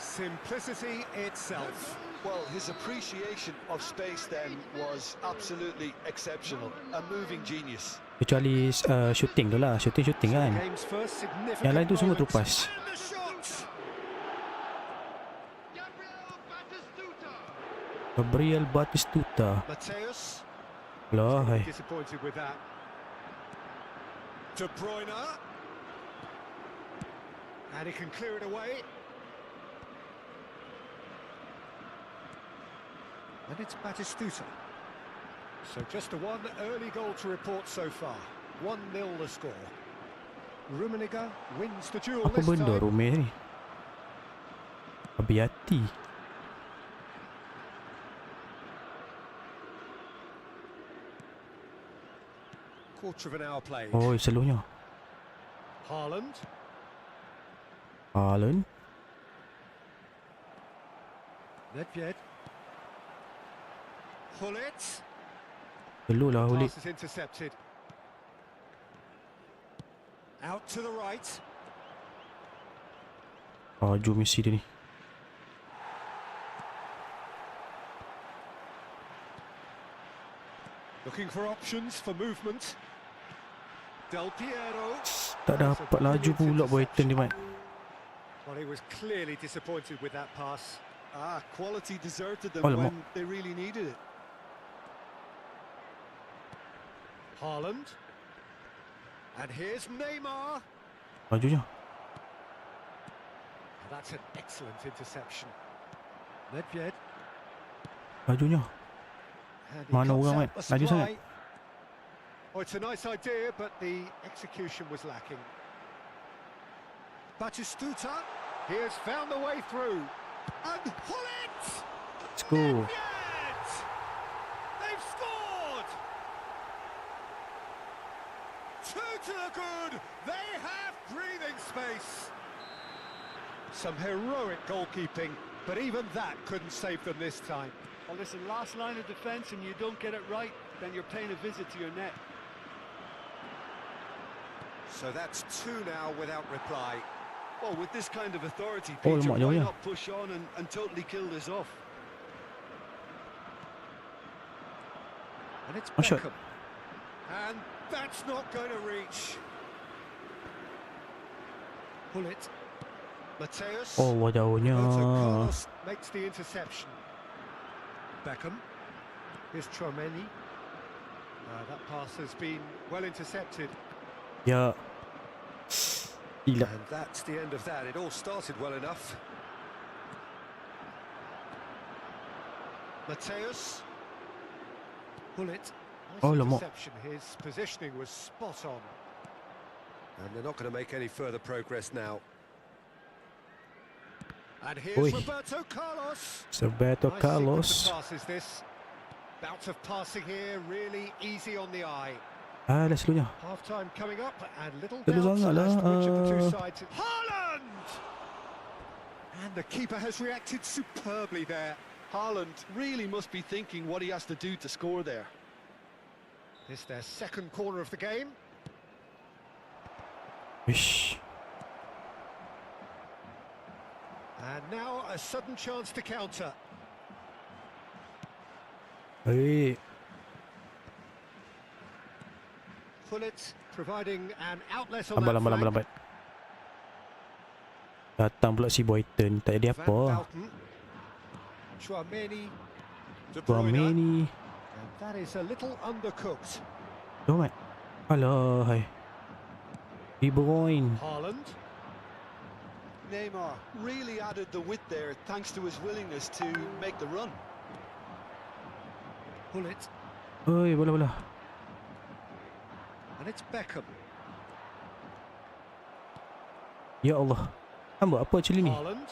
Simplicity itself. Well, his appreciation of space then was absolutely exceptional. A moving genius. Kecuali shooting tu lah, shooting kan. Game's first significant Yang lain tu semua moment. terupas. And the shot! Gabriel Batistuta. Mateus. Lah, hai. Disappointed with that. De Bruyne. And he can clear it away. And it's Batistuta. So just a one early goal to report so far. 1-0 the score. Rummenigge wins the duel Apa this benda time. Rumah ni? Abiati. Quarter of an hour played. Oh, seluruhnya. Haaland. Haaland. Nedved. Hullet. Selu lah Hulit. Pass is intercepted. Out to the right. Ju Messi dia ni. Looking for options for movement. Del Piero. Tak dapat laju pula Brighton ni, Mat. Well, he was clearly disappointed with that pass. Quality deserted them Alamak. when they really needed it. Haaland. And here's Neymar. Lajunya. That's an excellent interception. Nedved. Lajunya. And he Mana cuts orang, out Mat? the Laju supply. sangat. Oh, it's a nice idea, but the execution was lacking. Batistuta. He has found the way through. And Hullet! Let's go. Nedved! They've scored! Two to the good. They have breathing space. Some heroic goalkeeping, but even that couldn't save them this time. Well, listen, last line of defence and you don't get it right, then you're paying a visit to your net. So that's two now without reply. Well, with this kind of authority, Oh, Peter, lemak why jauhnya. not push on and totally kill this off? And it's Oh, shot. Beckham. And that's not going to reach. Hullet. Mateus. Oh, jauhnya. Roberto Carlos makes the interception. Beckham. Here's Chouameni. That pass has been well intercepted. Ya. Gila. And that's the end of that. It all started well enough. Mateus. Hullet. Nice Oh, lemak. interception. His positioning was spot on. And they're not going to make any further progress now. And here's Oi. Roberto Carlos. Roberto Nice Carlos. sequence of passes this. Bout of passing here, really easy on the eye. Dah seluruhnya. Half time coming up, and little Terus doubts sangat lah, as to which of the two sides. Haaland! And the keeper has reacted superbly there. Haaland really must be thinking what he has to do to score there. This their second corner of the game. Ish. And now a sudden chance to counter. Hei. Hullet providing an outlet on that Lambat. Datang pula si Brighton. Tak ada Van apa. Velten. Chouameni. De Bruyne. Chouameni. And that is a little undercooked. Jom, Mat. Alah, hai. De Bruyne. Haaland. Neymar really added the width there thanks to his willingness to make the run. Hullet. Oi, bola. And it's Beckham. Ya Allah. Hamba apa cili ni? Haaland.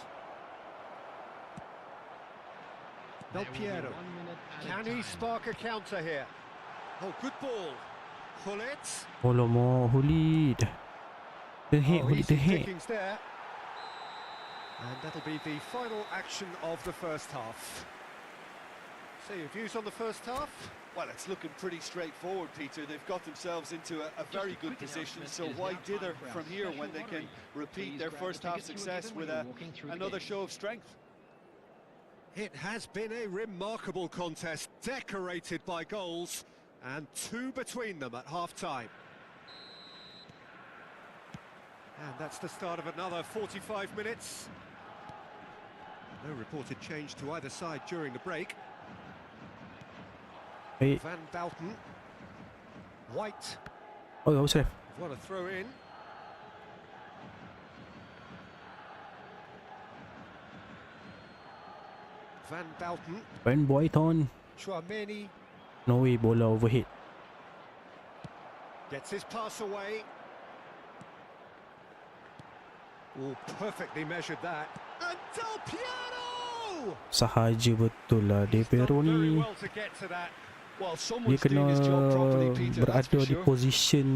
Del Piero. Can he spark a counter here? Oh, good ball. Hullet. Alamak, Hulid. Terhek, Hulid easy terhek. pickings there. And that'll be the final action of the first half. So your views on the first half? Well, it's looking pretty straightforward, Peter. They've got themselves into a very good position, so why dither from here when they can repeat their first half success with another show of strength? It has been a remarkable contest, decorated by goals, and 2 between them at half-time. And that's the start of another 45 minutes. No reported change to either side during the break. Baik. Van Bouten. White. Oh, bagus ref. What a throw in. Van Bouten. Van Boyton. Chouameni No way, bola overhead. gets his pass away. Oh, perfectly measured that. And Del Piero! Sahaja betul lah De Piero Very ni. well to get to that. Well, Dia someone's kena doing his job properly, Peter, that's berada for di sure. position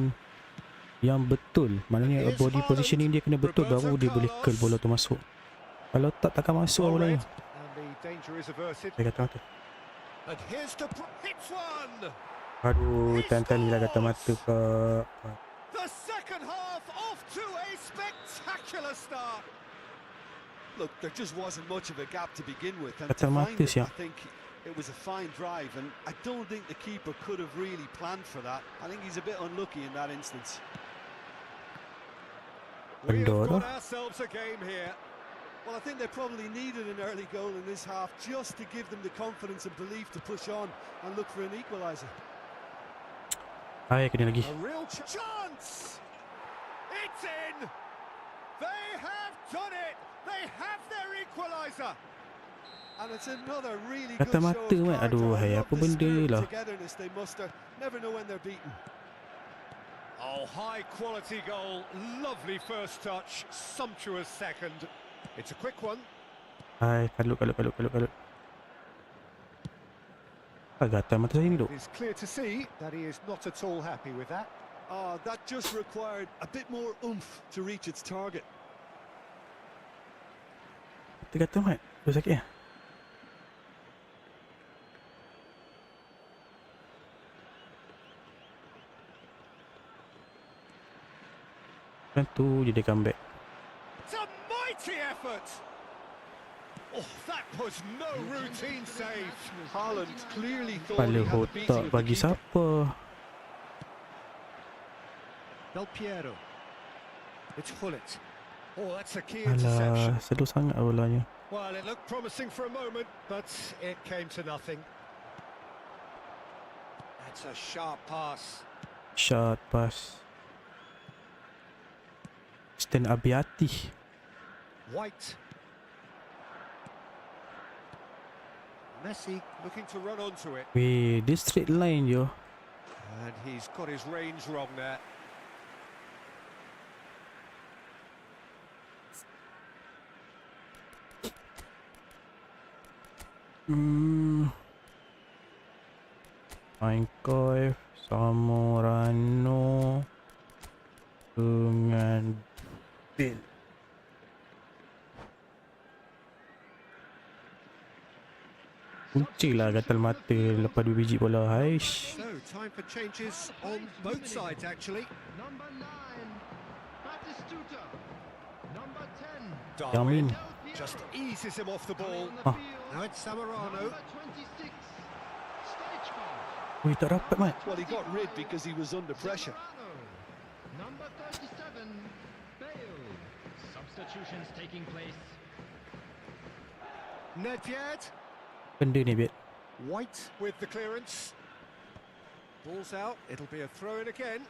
yang betul. Maknanya body positioning dia kena betul, baru dia boleh curl bola tu masuk. Kalau tak, takkan masuk Well bola read, ni. and the danger is averted. Saya kata mata. And here's the hits one. Aduh, tan-tan gila kata mata kak. The second half off to a spectacular start. Look, there just wasn't much of a gap to begin with, and Kata to mata find it, siap. I think it was a fine drive, and I don't think the keeper could have really planned for that. I think he's a bit unlucky in that instance. We have Andorra. got ourselves a game here. Well, I think they probably needed an early goal in this half just to give them the confidence and belief to push on and look for an equaliser. Hai, kena lagi. A real chance. It's in. They have done it. They have their equaliser. And it's another really Kata good show mata, of Mat. character. Aduh, hai, I love apa the benda spirit lah. and togetherness they muster. Never know when they're beaten. Oh, high quality goal. Lovely first touch. Sumptuous second. It's a quick one. Hai, kalut. Agak mata saya ni duk. It's clear to see that he is not at all happy with that. Oh, that just required a bit more oomph to reach its target. Kata Mat, dah sakit ya? Kan tu je dia comeback. It's a mighty effort. Oh, that was no routine save. Haaland clearly thought Kepala he had the beating otak of the bagi keeper. siapa? Del Piero. It's Hullet. Oh, that's a key Alah, interception. slow sangat bolanya. Well, it looked promising for a moment, but it came to nothing. That's a sharp pass. Shot pass. Stand Abiati. White. Messi looking to run onto it. Weh, dia straight line je. And he's got his range wrong there. Mainkoy, Samorano dengan Bill. Kunci lah gatal mata lepas 2 biji bola. Haish. So, time for changes on both sides, actually. Number 9, Batistuta. Number 10, Yamin. Just eases him off the ball. Ah. Now it's Zamorano. number 26, Stoichkov. Weh, tak rapat Mat. Well, he got rid because he was under pressure. Number 37, Bale. Substitutions taking place. Nedved. Benda ni biar. White with the clearance. Ball's out. It'll be a throw in again.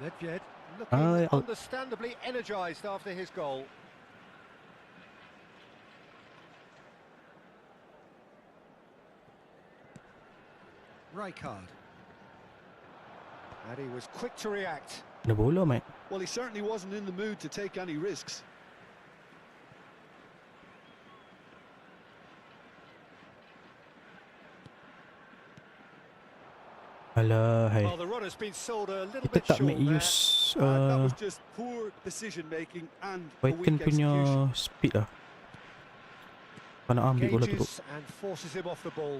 Nedved looking Out. understandably energised after his goal. Rijkaard. And he was quick to react. Ada bola Mat. Well, he certainly wasn't in the mood to take any risks. Alah, hai. Well, the run has been sold a little Kita bit tak make short there. use That was just poor decision making and a Brighton weak punya execution. speed lah. Kau nak ambil bola tu. Engages and forces him off the ball.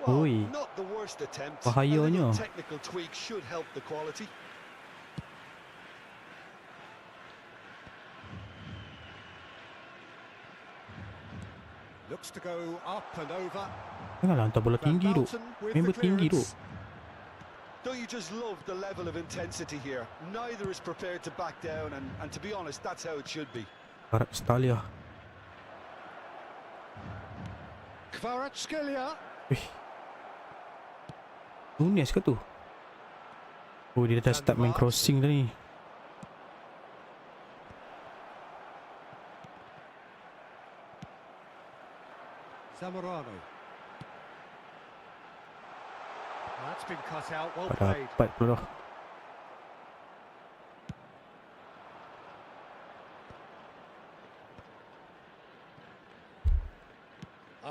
Well, Oi. not the worst attempt. A Bahayanya. little technical tweak should help the quality. Looks to go up and over. Janganlah hantar bola Van tinggi tu. Basten with Member the tinggi tu. clearance. Don't you just love the level of intensity here? Neither is prepared to back down, and to be honest, that's how it should be. Arab Stalia. Kvaratskhelia. Nunes ke tu? Oh, dia dah start main crossing dah ni. Zamorano. That's been cut out. Well Dah played. dapat pula dah.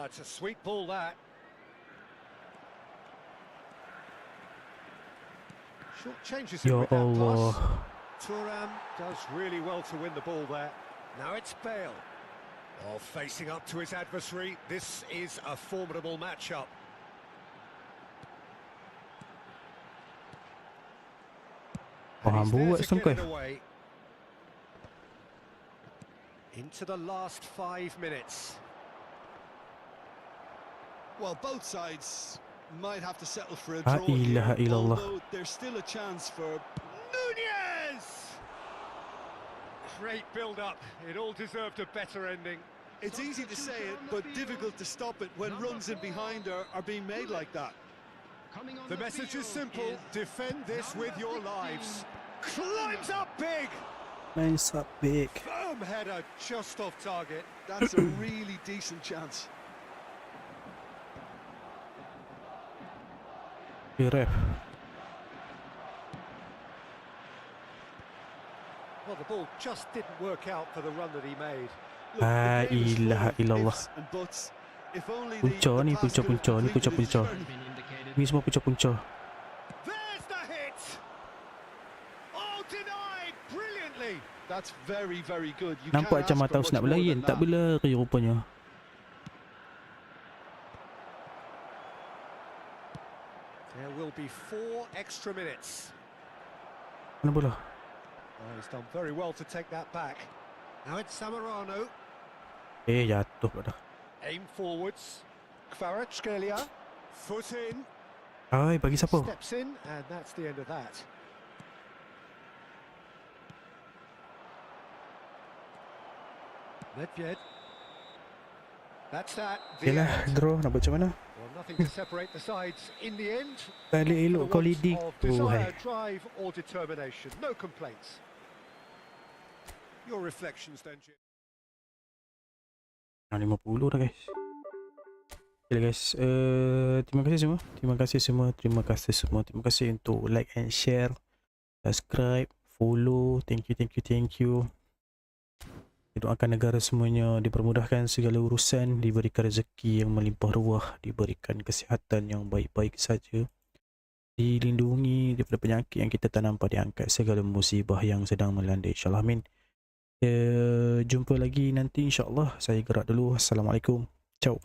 It's a sweet ball, that. Short changes him Ya with that Allah. pass. Thuram does really well to win the ball there. Now it's Bale. Oh, facing up to his adversary. This is a formidable matchup. And he's there buat to setengah. get it away. Into the last 5 minutes. Well, both sides might have to settle for a La draw here, ilaha illallah. although there's still a chance for... Nunez! Great build-up. It all deserved a better ending. It's easy to say it, but difficult to stop it when runs in behind are being made like that. The message is simple. Defend this with your lives. Climbs up big. Nice up big. Firm header just off target. That's a really decent chance. Ref. Well, the ball just didn't work out for the run that he made. Look, La the game is full ilaha of illallah. ifs and buts. If only Punca ni, pass could have punca-punca ni, completed its punca-punca. journey. Ni semua punca-punca. There's the hit. Oh, denied brilliantly. That's very, very good. You Nampak can't macam ask for Mataus much nak more berlayan. than Tak that. berlari rupanya. There will be 4 extra minutes. Mana bola? Oh, he's done very well to take that back. Now it's Zamorano. Jatuh pula dah. Aim forwards. Kvaratskhelia. Foot in. Ai, bagi siapa? Steps in, and that's the end of that. Nedved. That's that. The Yalah, end. draw. Nak buat macam mana? Well, nothing to separate the sides in the end. Tak boleh For elok the kau want leading. of Oh, hai. desire, drive, or determination. No complaints. Your reflections then, Jim. 50 dah guys. Okay guys, terima kasih semua. Terima kasih semua. Terima kasih semua. Terima kasih untuk like and share, subscribe, follow. Thank you, thank you, thank you. Kita doakan negara semuanya dipermudahkan segala urusan, diberikan rezeki yang melimpah ruah, diberikan kesihatan yang baik-baik saja, dilindungi daripada penyakit yang kita tak nampak, diangkat segala musibah yang sedang melanda, insyaAllah, amin. Jumpa lagi nanti insyaAllah. Saya gerak dulu. Assalamualaikum. Ciao.